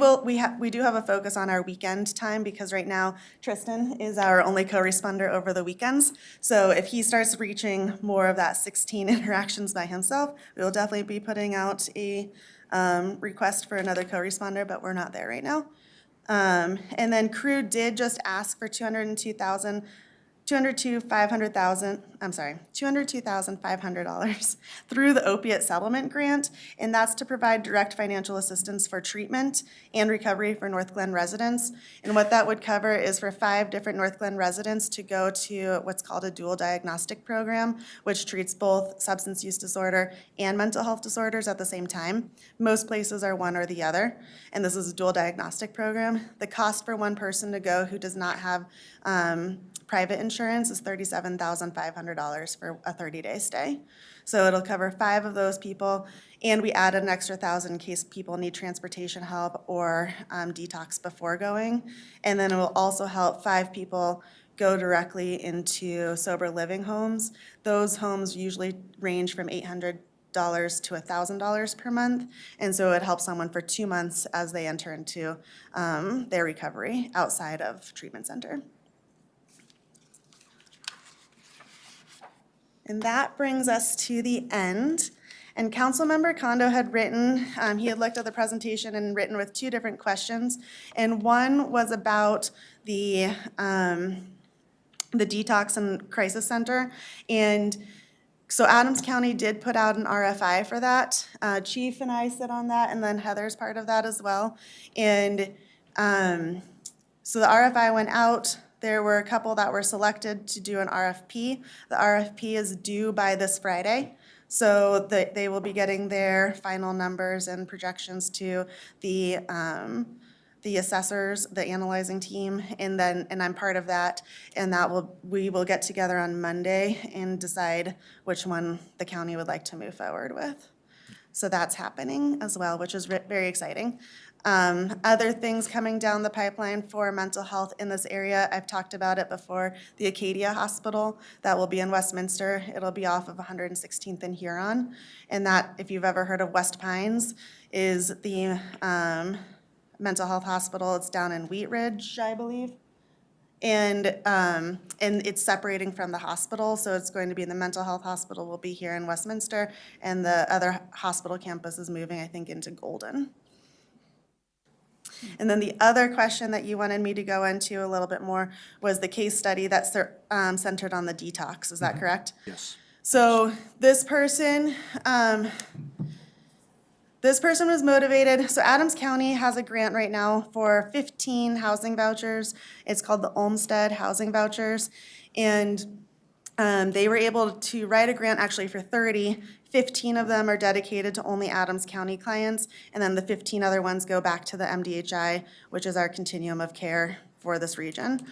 do have a focus on our weekend time because right now Tristan is our only co-responder over the weekends. So if he starts reaching more of that 16 interactions by himself, we will definitely be putting out a request for another co-responder, but we're not there right now. And then CREW did just ask for $202,500 through the opiate settlement grant, and that's to provide direct financial assistance for treatment and recovery for North Glen residents. And what that would cover is for 5 different North Glen residents to go to what's called a dual diagnostic program, which treats both substance use disorder and mental health disorders at the same time. Most places are one or the other, and this is a dual diagnostic program. The cost for 1 person to go who does not have private insurance is $37,500 for a 30-day stay. So it'll cover 5 of those people, and we added an extra 1,000 in case people need transportation help or detox before going. And then it will also help 5 people go directly into sober living homes. Those homes usually range from $800 to $1,000 per month, and so it helps someone for 2 months as they enter into their recovery outside of treatment center. And that brings us to the end. And Councilmember Kondo had written, he had looked at the presentation and written with 2 different questions. And one was about the detox and crisis center. And so Adams County did put out an RFI for that. Chief and I sit on that, and then Heather's part of that as well. And so the RFI went out. there were a couple that were selected to do an RFP. The RFP is due by this Friday. So they will be getting their final numbers and projections to the assessors, the analyzing team, and I'm part of that. And we will get together on Monday and decide which one the county would like to move forward with. So that's happening as well, which is very exciting. Other things coming down the pipeline for mental health in this area, I've talked about it before, the Acadia Hospital, that will be in Westminster. It'll be off of 116th and Huron. And that, if you've ever heard of West Pines, is the mental health hospital. It's down in Wheat Ridge, I believe. And it's separating from the hospital, so it's going to be the mental health hospital will be here in Westminster, and the other hospital campus is moving, I think, into Golden. And then the other question that you wanted me to go into a little bit more was the case study that's centered on the detox. Is that correct? Yes. So this person was motivated. So Adams County has a grant right now for 15 housing vouchers. It's called the Olmsted Housing Vouchers. And they were able to write a grant actually for 30. 15 of them are dedicated to only Adams County clients, and then the 15 other ones go back to the MDHI, which is our continuum of care for this region.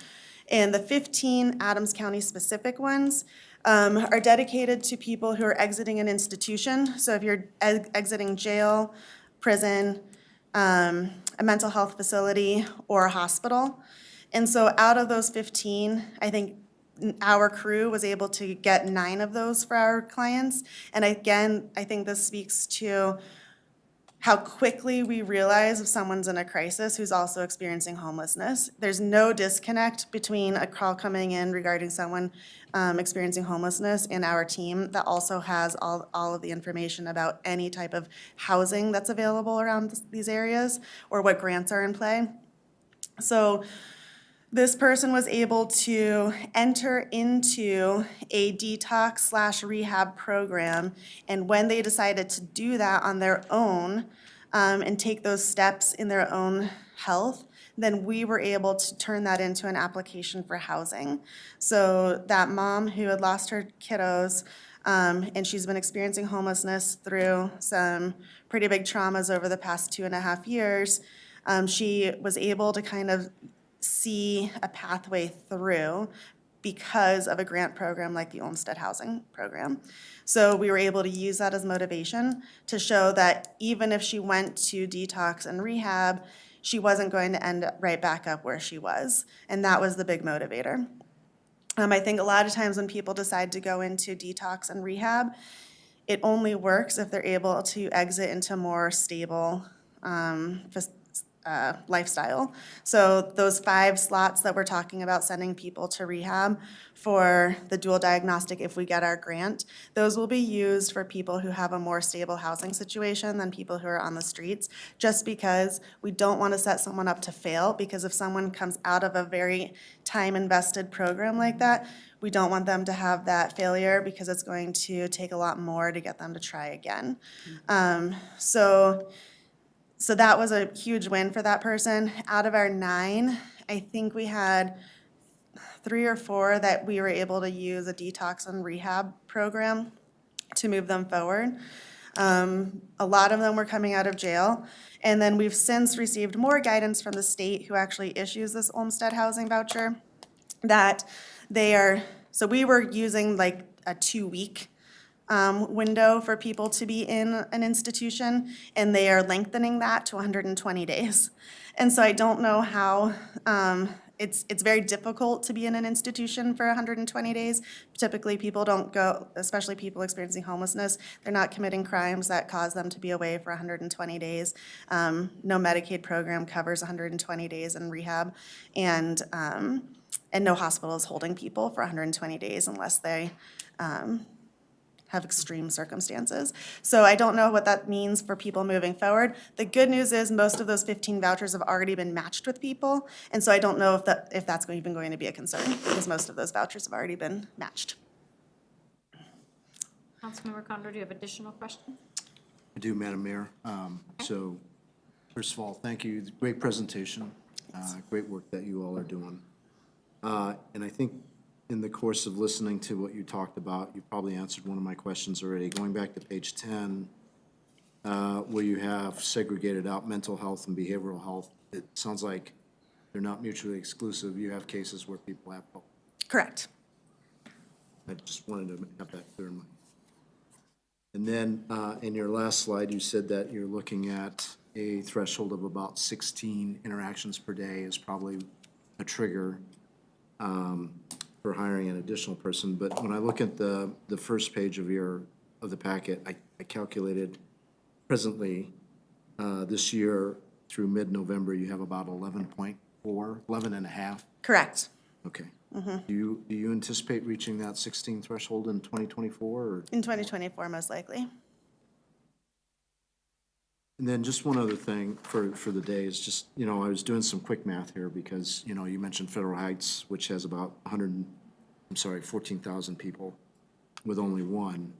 And the 15 Adams County specific ones are dedicated to people who are exiting an institution. So if you're exiting jail, prison, a mental health facility, or a hospital. And so out of those 15, I think our crew was able to get 9 of those for our clients. And again, I think this speaks to how quickly we realize if someone's in a crisis who's also experiencing homelessness. There's no disconnect between a call coming in regarding someone experiencing homelessness and our team that also has all of the information about any type of housing that's available around these areas or what grants are in play. So this person was able to enter into a detox/rehab program, and when they decided to do that on their own and take those steps in their own health, then we were able to turn that into an application for housing. So that mom who had lost her kiddos, and she's been experiencing homelessness through some pretty big traumas over the past 2.5 years, she was able to kind of see a pathway through because of a grant program like the Olmsted Housing Program. So we were able to use that as motivation to show that even if she went to detox and rehab, she wasn't going to end right back up where she was. And that was the big motivator. I think a lot of times when people decide to go into detox and rehab, it only works if they're able to exit into more stable lifestyle. So those 5 slots that we're talking about sending people to rehab for the dual diagnostic, if we get our grant, those will be used for people who have a more stable housing situation than people who are on the streets, just because we don't want to set someone up to fail, because if someone comes out of a very time-invested program like that, we don't want them to have that failure because it's going to take a lot more to get them to try again. So that was a huge win for that person. Out of our 9, I think we had 3 or 4 that we were able to use a detox and rehab program to move them forward. A lot of them were coming out of jail. And then we've since received more guidance from the state, who actually issues this Olmsted Housing Voucher, that so we were using like a 2-week window for people to be in an institution, and they are lengthening that to 120 days. And so I don't know how, it's very difficult to be in an institution for 120 days. Typically, people don't go, especially people experiencing homelessness, they're not committing crimes that cause them to be away for 120 days. No Medicaid program covers 120 days in rehab, and no hospital is holding people for 120 days unless they have extreme circumstances. So I don't know what that means for people moving forward. The good news is most of those 15 vouchers have already been matched with people, and so I don't know if that's even going to be a concern, because most of those vouchers have already been matched. Councilmember Condor, do you have additional questions? I do, Madam Mayor. So first of all, thank you. Great presentation. Great work that you all are doing. And I think in the course of listening to what you talked about, you probably answered one of my questions already. Going back to page 10, where you have segregated out mental health and behavioral health, it sounds like they're not mutually exclusive. You have cases where people have both. Correct. I just wanted to have that clear in mind. And then in your last slide, you said that you're looking at a threshold of about 16 interactions per day is probably a trigger for hiring an additional person. But when I look at the first page of the packet, I calculated presently this year through mid-November, you have about 11 and a half. Correct. Okay. Do you anticipate reaching that 16 threshold in 2024 or? In 2024, most likely. And then just one other thing for the day is just, I was doing some quick math here because, you mentioned Federal Heights, which has about 14,000 people with only one.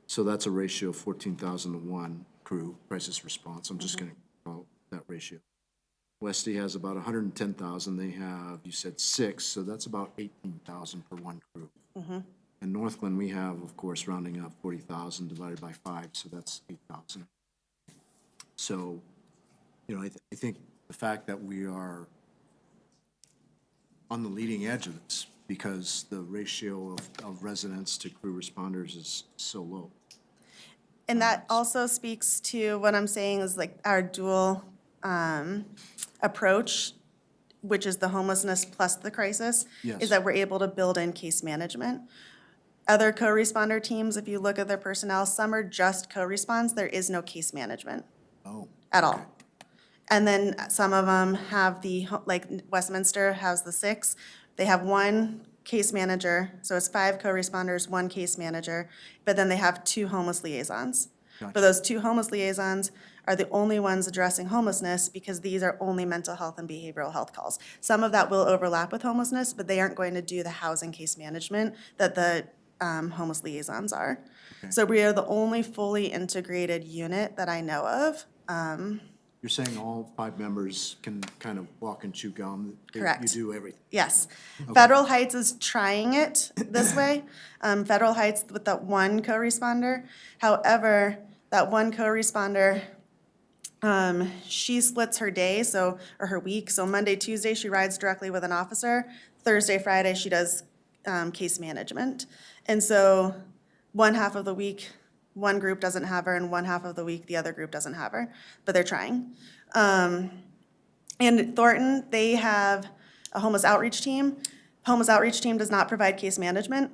So that's a ratio of 14,000 to 1 crew crisis response. I'm just going to call that ratio. Westy has about 110,000. They have, you said 6, so that's about 18,000 per 1 crew. And Northland, we have, of course, rounding up 40,000 divided by 5, so that's 8,000. So, I think the fact that we are on the leading edge of this because the ratio of residents to crew responders is so low. And that also speaks to what I'm saying is like our dual approach, which is the homelessness plus the crisis, Yes. is that we're able to build in case management. Other co-responder teams, if you look at their personnel, some are just co-response, there is no case management Oh. at all. And then some of them have like Westminster has the 6, they have 1 case manager, so it's 5 co-responders, 1 case manager, but then they have 2 homeless liaisons. But those 2 homeless liaisons are the only ones addressing homelessness because these are only mental health and behavioral health calls. Some of that will overlap with homelessness, but they aren't going to do the housing case management that the homeless liaisons are. So we are the only fully integrated unit that I know of. You're saying all 5 members can kind of walk and chew gum? Correct. You do everything? Yes. Federal Heights is trying it this way. Federal Heights with that 1 co-responder. However, that 1 co-responder, she splits her day, or her week. So Monday, Tuesday, she rides directly with an officer. Thursday, Friday, she does case management. And so 1 half of the week, 1 group doesn't have her, and 1 half of the week, the other group doesn't have her. But they're trying. In Thornton, they have a homeless outreach team. Homeless outreach team does not provide case management.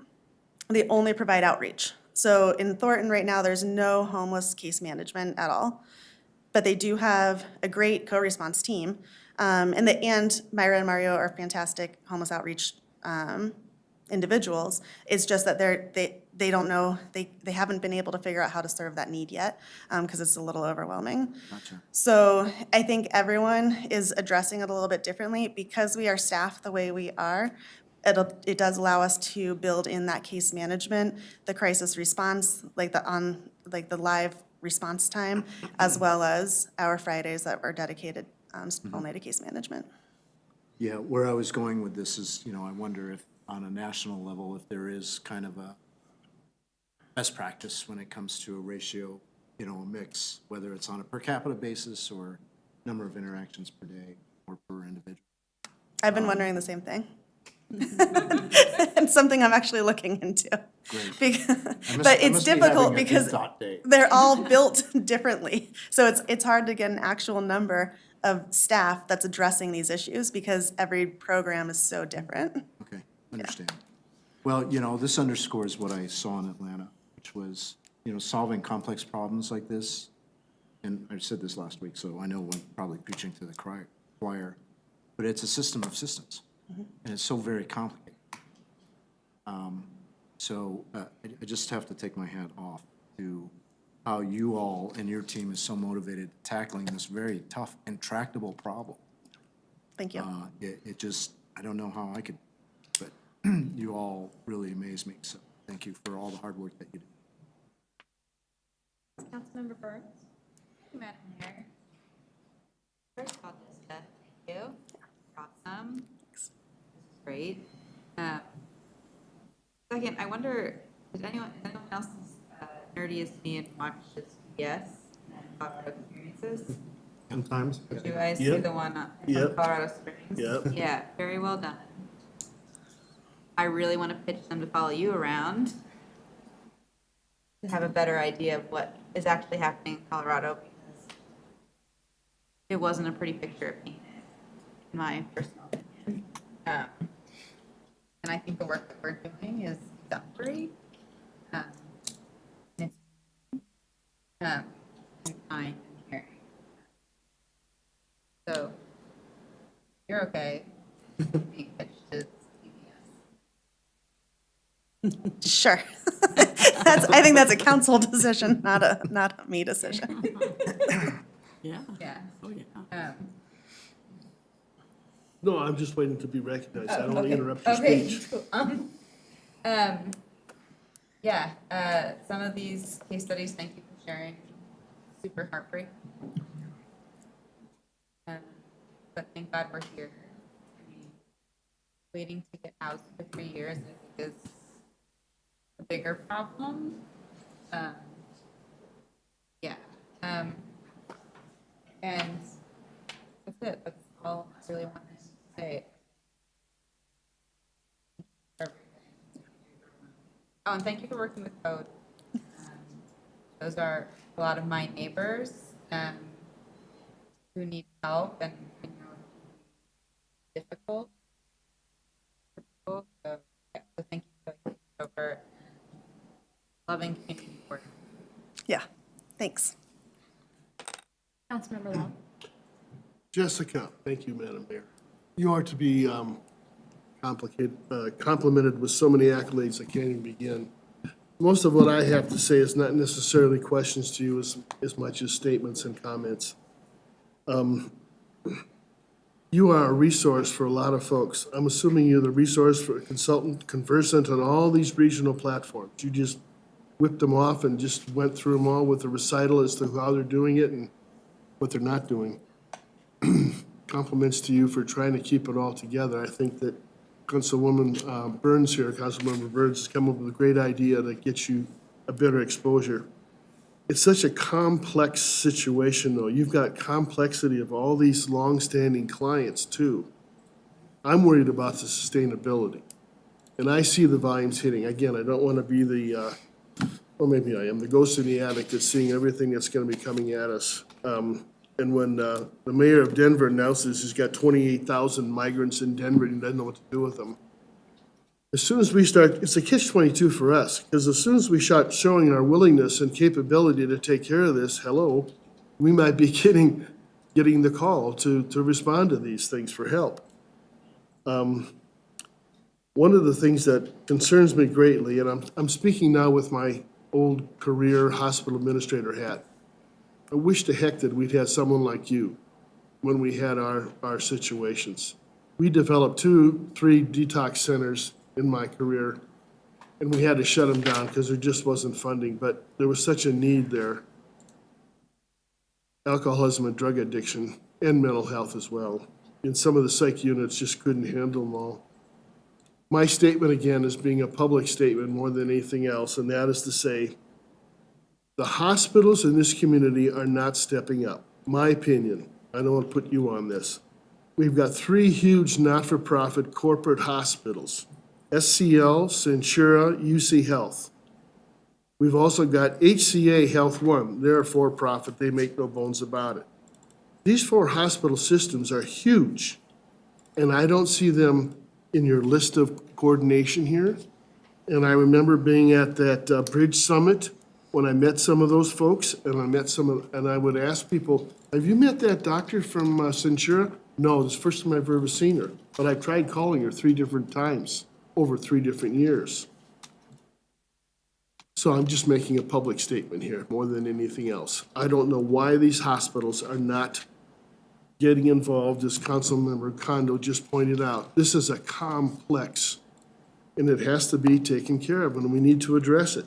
They only provide outreach. So in Thornton right now, there's no homeless case management at all. But they do have a great co-response team. And Myra and Mario are fantastic homeless outreach individuals. It's just that they don't know, they haven't been able to figure out how to serve that need yet because it's a little overwhelming. Gotcha. So I think everyone is addressing it a little bit differently because we are staffed the way we are. It does allow us to build in that case management, the crisis response, like the live response time, as well as our Fridays that are dedicated only to case management. Yeah, where I was going with this is, I wonder if on a national level, if there is kind of a best practice when it comes to a ratio, a mix, whether it's on a per capita basis or number of interactions per day or per individual. I've been wondering the same thing. It's something I'm actually looking into. Great. But it's difficult because they're all built differently. So it's hard to get an actual number of staff that's addressing these issues because every program is so different. Okay, understand. Well, this underscores what I saw in Atlanta, which was, solving complex problems like this. And I said this last week, so I know I'm probably preaching to the choir, but it's a system of systems. And it's so very complicated. I just have to take my hat off to how you all and your team is so motivated tackling this very tough, intractable problem. Thank you. I don't know how I could, but you all really amaze me. So thank you for all the hard work that you do. Councilmember Burns? Madam Mayor. First of all, Jessica, thank you. Awesome. This is great. second, I wonder, is anyone else nerdy as me and watches PBS and Colorado Experiences? Sometimes. Did you guys see Yep. the one Yep. from Colorado Springs? Yep. Yeah, very well done. I really want to pitch them to follow you around to have a better idea of what is actually happening in Colorado, because it wasn't a pretty picture it painted, in my personal opinion. And I think the work that we're doing is exemplary. And it's and kind and caring. So, you're okay being pitched to CBS. Sure. I think that's a council decision, not a me decision. Yeah. Yeah. Oh, yeah. No, I'm just waiting to be recognized. I don't want to interrupt your Okay. speech. Yeah, some of these case studies, thank you for sharing, super heartbreaking. But thank God we're here. I mean, waiting to get housed for 3 years, I think, is a bigger problem. Yeah, and that's it, that's all I really wanted to say. Oh, and thank you for working with Code. Those are a lot of my neighbors who need help and difficult. So, yeah, so thank you for loving community work. Yeah, thanks. Councilmember Long. Jessica, thank you, Madam Mayor. You are to be complimented with so many accolades I can't even begin. Most of what I have to say is not necessarily questions to you as much as statements and comments. You are a resource for a lot of folks. I'm assuming you're the resource for a consultant conversant on all these regional platforms. You just whipped them off and just went through them all with a recital as to how they're doing it and what they're not doing. Compliments to you for trying to keep it all together. I think that Councilwoman Burns here, Councilmember Burns, has come up with a great idea that gets you a better exposure. It's such a complex situation, though. You've got complexity of all these longstanding clients, too. I'm worried about the sustainability. And I see the volumes hitting. Again, I don't want to be the, well, maybe I am, the ghost in the attic that's seeing everything that's going to be coming at us. And when the mayor of Denver announces he's got 28,000 migrants in Denver and he doesn't know what to do with them, as soon as we start, it's a catch-22 for us, because as soon as we start showing our willingness and capability to take care of this, hello, we might be getting the call to respond to these things for help. One of the things that concerns me greatly, and I'm speaking now with my old career hospital administrator hat, I wish to heck that we'd had someone like you when we had our situations. We developed 2-3 detox centers in my career, and we had to shut them down because there just wasn't funding, but there was such a need there. Alcoholism and drug addiction and mental health as well. And some of the psych units just couldn't handle them all. My statement, again, is being a public statement more than anything else, and that is to say, the hospitals in this community are not stepping up. My opinion, I don't want to put you on this. We've got 3 huge not-for-profit corporate hospitals, SCL, Centura, UC Health. We've also got HCA Health One. They're a for-profit. They make no bones about it. These 4 hospital systems are huge, and I don't see them in your list of coordination here. And I remember being at that Bridge Summit when I met some of those folks, and I would ask people, have you met that doctor from Centura? No, this is the first time I've ever seen her, but I've tried calling her 3 different times over 3 different years. So I'm just making a public statement here more than anything else. I don't know why these hospitals are not getting involved, as Councilmember Kondo just pointed out. This is a complex, and it has to be taken care of, and we need to address it.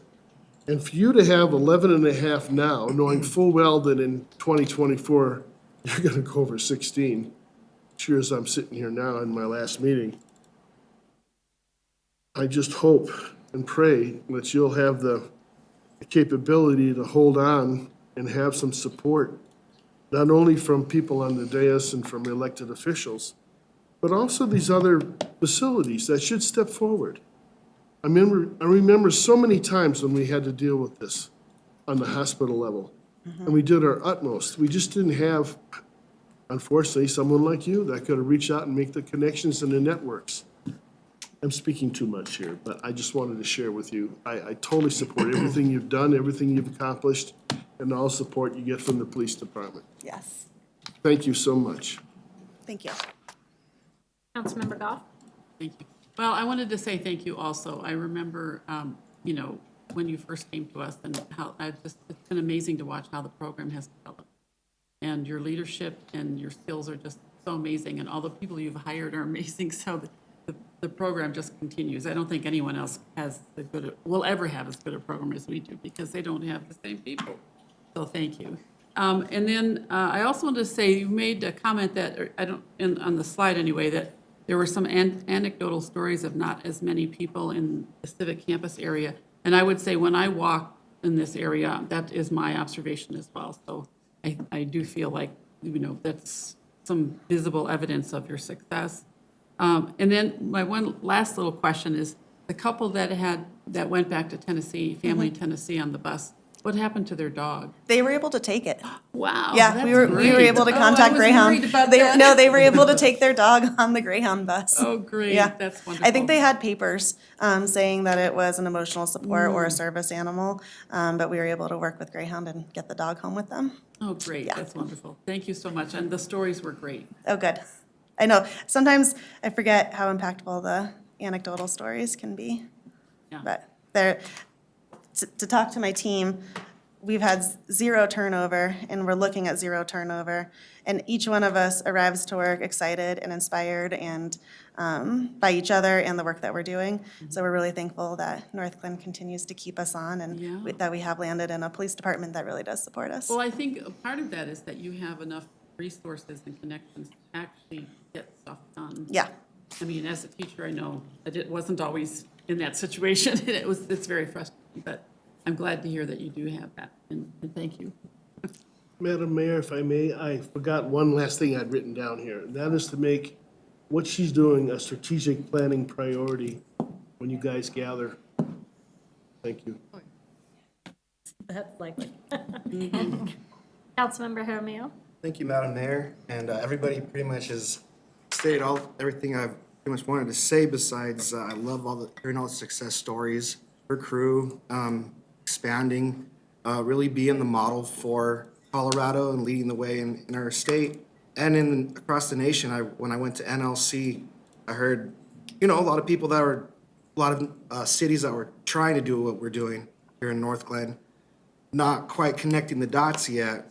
And for you to have 11.5 now, knowing full well that in 2024, you're going to go over 16, sure as I'm sitting here now in my last meeting, I just hope and pray that you'll have the capability to hold on and have some support, not only from people on the dais and from elected officials, but also these other facilities that should step forward. I remember so many times when we had to deal with this on the hospital level, and we did our utmost. We just didn't have, unfortunately, someone like you that could have reached out and make the connections and the networks. I'm speaking too much here, but I just wanted to share with you. I totally support everything you've done, everything you've accomplished, and all support you get from the police department. Yes, Thank you so much. thank you. Councilmember Goff? Thank you. Well, I wanted to say thank you also. I remember, you know, when you first came to us and how it's been amazing to watch how the program has developed. And your leadership and your skills are just so amazing, and all the people you've hired are amazing, so the program just continues. I don't think anyone else will ever have as good a program as we do, because they don't have the same people. So thank you. And then I also wanted to say, you made a comment that, or on the slide anyway, that there were some anecdotal stories of not as many people in the civic campus area. And I would say when I walk in this area, that is my observation as well. So I do feel like, you know, that's some visible evidence of your success. And then my one last little question is, the couple that went back to Tennessee, family in Tennessee on the bus, what happened to their dog? They were able to take it. Wow. Yeah, that's we were great. able to Oh, I contact was Greyhound. worried about They, that. no, they were able to take their dog on the Greyhound bus. Oh, great. Yeah. That's wonderful. I think they had papers saying that it was an emotional support or a service animal, but we were able to work with Greyhound and get the dog home with them. Oh, great. That's wonderful. Thank you so much. And the stories were great. Oh, good. I know, sometimes I forget how impactful the anecdotal stories can be. Yeah. But to talk to my team, we've had zero turnover, and we're looking at zero turnover. And each one of us arrives to work excited and inspired and by each other and the work that we're doing. So we're really thankful that North Glen continues to keep us on, and that we have landed in a police department that really does support us. Well, I think a part of that is that you have enough resources and connections to actually get stuff done. Yeah. I mean, as a teacher, I know it wasn't always in that situation. It's very frustrating, but I'm glad to hear that you do have that, and thank you. Madam Mayor, if I may, I forgot one last thing I'd written down here, and that is to make what she's doing a strategic planning priority when you guys gather. Thank you. That's likely. Councilmember Jaramillo? Thank you, Madam Mayor, and everybody pretty much has stated everything I've pretty much wanted to say. Besides, I love hearing all the success stories. Her crew expanding, really being the model for Colorado and leading the way in our state and across the nation. When I went to NLC, I heard, a lot of people a lot of cities that were trying to do what we're doing here in North Glen, not quite connecting the dots yet.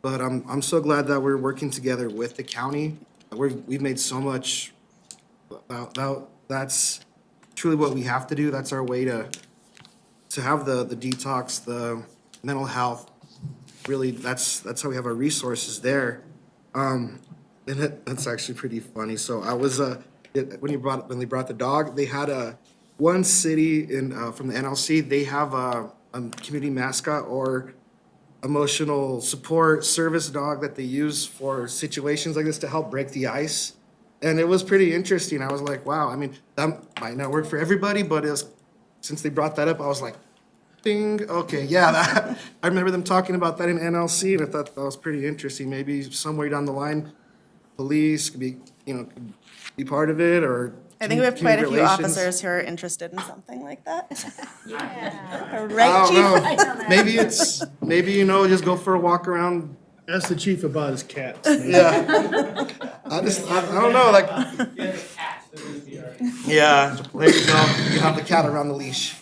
But I'm so glad that we're working together with the county. We've made so much. That's truly what we have to do. That's our way to have the detox, the mental health. Really, that's how we have our resources there. And that's actually pretty funny. So I was when they brought the dog, they had one city from the NLC. They have a community mascot or emotional support service dog that they use for situations like this to help break the ice. And it was pretty interesting. I was like, wow, I mean, that might not work for everybody, but since they brought that up, I was like, ding, okay, yeah. I remember them talking about that in NLC, and I thought that was pretty interesting. Maybe somewhere down the line, police could be, could be part of it, or I think we have quite a few community relations. officers who are interested in something like that. Yeah. Right, I Chief? don't know. Maybe, just go for a walk around. Ask the chief about his cat. Yeah. I don't know, like. Yeah, there you go. You have the cat around the leash.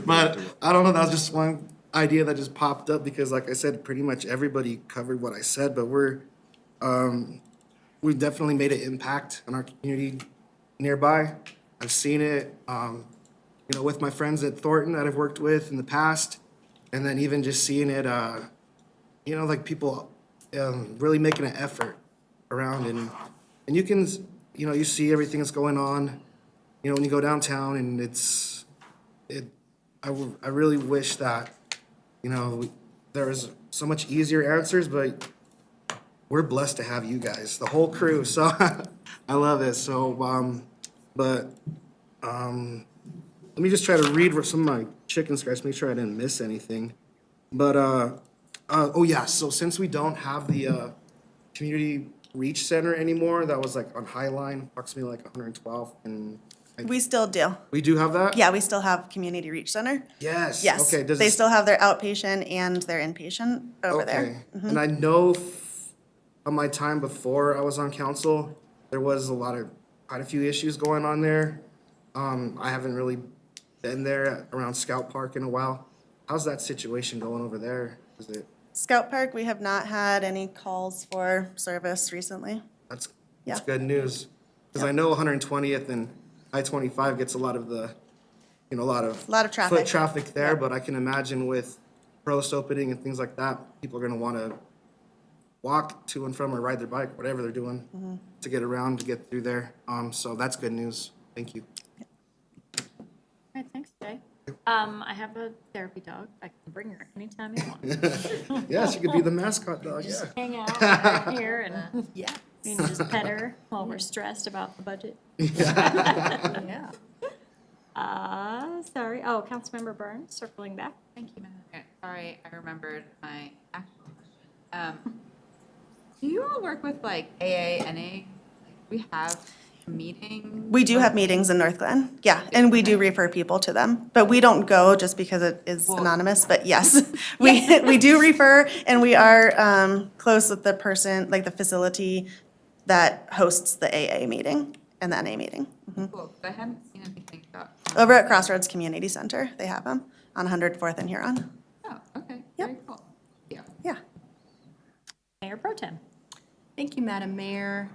But I don't know, that was just one idea that just popped up because, like I said, pretty much everybody covered what I said, but we've definitely made an impact on our community nearby. I've seen it, with my friends at Thornton that I've worked with in the past, and then even just seeing it, like people really making an effort around, and you can, you see everything that's going on you know, when you go downtown and I really wish that, you know, there was so much easier answers, but we're blessed to have you guys, the whole crew, so I love it, so, let me just try to read some of my chicken scratch, make sure I didn't miss anything. But, oh yeah, so since we don't have the, Community Reach Center anymore, that was like on Highline, approximately like 112th, and We still do. we do have that? Yeah, we still have Community Reach Center. Yes, Yes, okay, does they it- still have their outpatient and their inpatient over there. Okay, and I know on my time before I was on council, there was quite a few issues going on there. I haven't really been there around Scout Park in a while. How's that situation going over there? Is it, Scout Park, we have not had any calls for service recently. that's Yeah. good news. Because I know 120th and I-25 gets a lot of the, you know, a lot of traffic. foot traffic there, but I can imagine with Prost opening and things like that, people are gonna wanna walk to and from or ride their bike, whatever they're doing, to get around, to get through there. So that's good news. Thank you. All right, thanks, Jay. I have a therapy dog. I can bring her anytime you want. Yes, you could be the mascot dog, yeah. Just hang out right here and Yeah. you can just pet her while we're stressed about the budget. Yeah. Sorry. Oh, Councilmember Burns, circling back. Thank you, Madam Mayor. Sorry, I remembered my actual question. Do you all work with like AA, NA? Like, we have meetings? We do have meetings in North Glen, yeah, and we do refer people to them. But we don't go just because it is anonymous, but yes, we do refer, and we are close with the person, like the facility that hosts the AA meeting and the NA meeting. Cool, 'cause I hadn't seen anything about. Over at Crossroads Community Center, they have them on 104th and Huron. Oh, okay, very cool. Yeah. Yeah. Mayor Pro Tem. Thank you, Madam Mayor.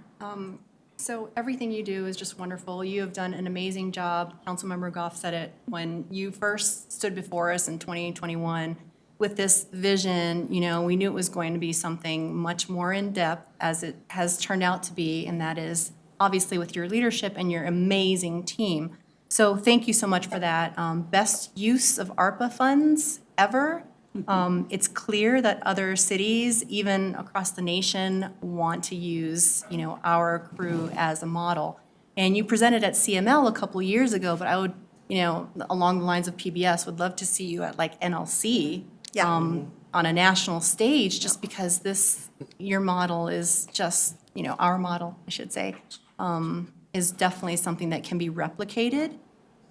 So everything you do is just wonderful. You have done an amazing job. Councilmember Goff said it when you first stood before us in 2021 with this vision. You know, we knew it was going to be something much more in-depth as it has turned out to be, and that is obviously with your leadership and your amazing team. So thank you so much for that. Best use of ARPA funds ever. It's clear that other cities, even across the nation, want to use, you know, our crew as a model. And you presented at CML a couple years ago, but I would, you know, along the lines of PBS, would love to see you at like NLC. On a national stage, just because your model is just, you know, our model, I should say, is definitely something that can be replicated.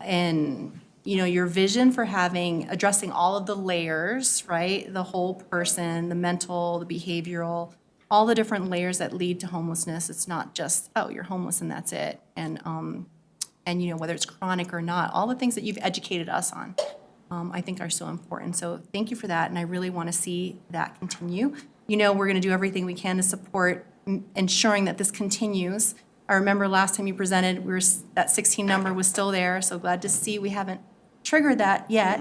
And you know, your vision for addressing all of the layers, right? The whole person, the mental, the behavioral, all the different layers that lead to homelessness. It's not just, oh, you're homeless and that's it. And you know, whether it's chronic or not, all the things that you've educated us on, I think are so important. So thank you for that. And I really want to see that continue. You know, we're going to do everything we can to support ensuring that this continues. I remember last time you presented, that 16 number was still there. So glad to see we haven't triggered that yet.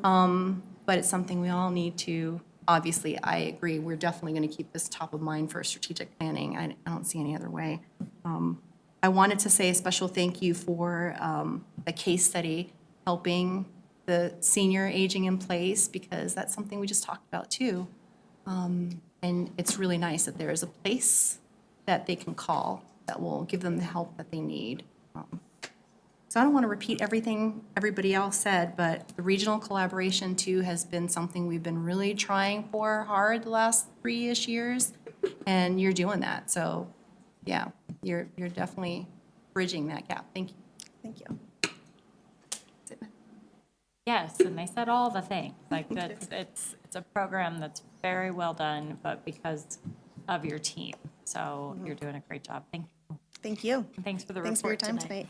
But it's something we all need to, obviously, I agree, we're definitely going to keep this top of mind for strategic planning. I don't see any other way. I wanted to say a special thank you for the case study, helping the senior aging in place, because that's something we just talked about too. And it's really nice that there is a place that they can call that will give them the help that they need. So I don't want to repeat everything everybody else said, but the regional collaboration too has been something we've been really trying for hard the last 3-ish years, and you're doing that. So yeah, you're definitely bridging that gap. Thank you. Thank you. Yes, and they said all the things. Like that, it's a program that's very well done, but because of your team. So you're doing a great job. Thank you. Thank you. And thanks for the Thanks for your report time tonight.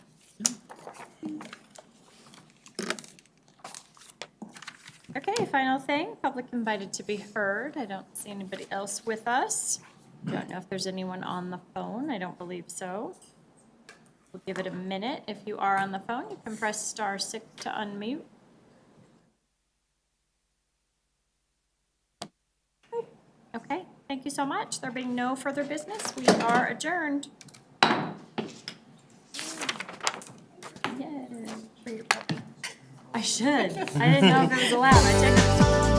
Okay, final thing, public invited to be heard. I don't see anybody else with us. Don't know if there's anyone on the phone. I don't believe so. We'll give it a minute. If you are on the phone, you can press *6 to unmute. Okay, thank you so much. There being no further business, we are adjourned. I should. I didn't know if it was allowed. I checked.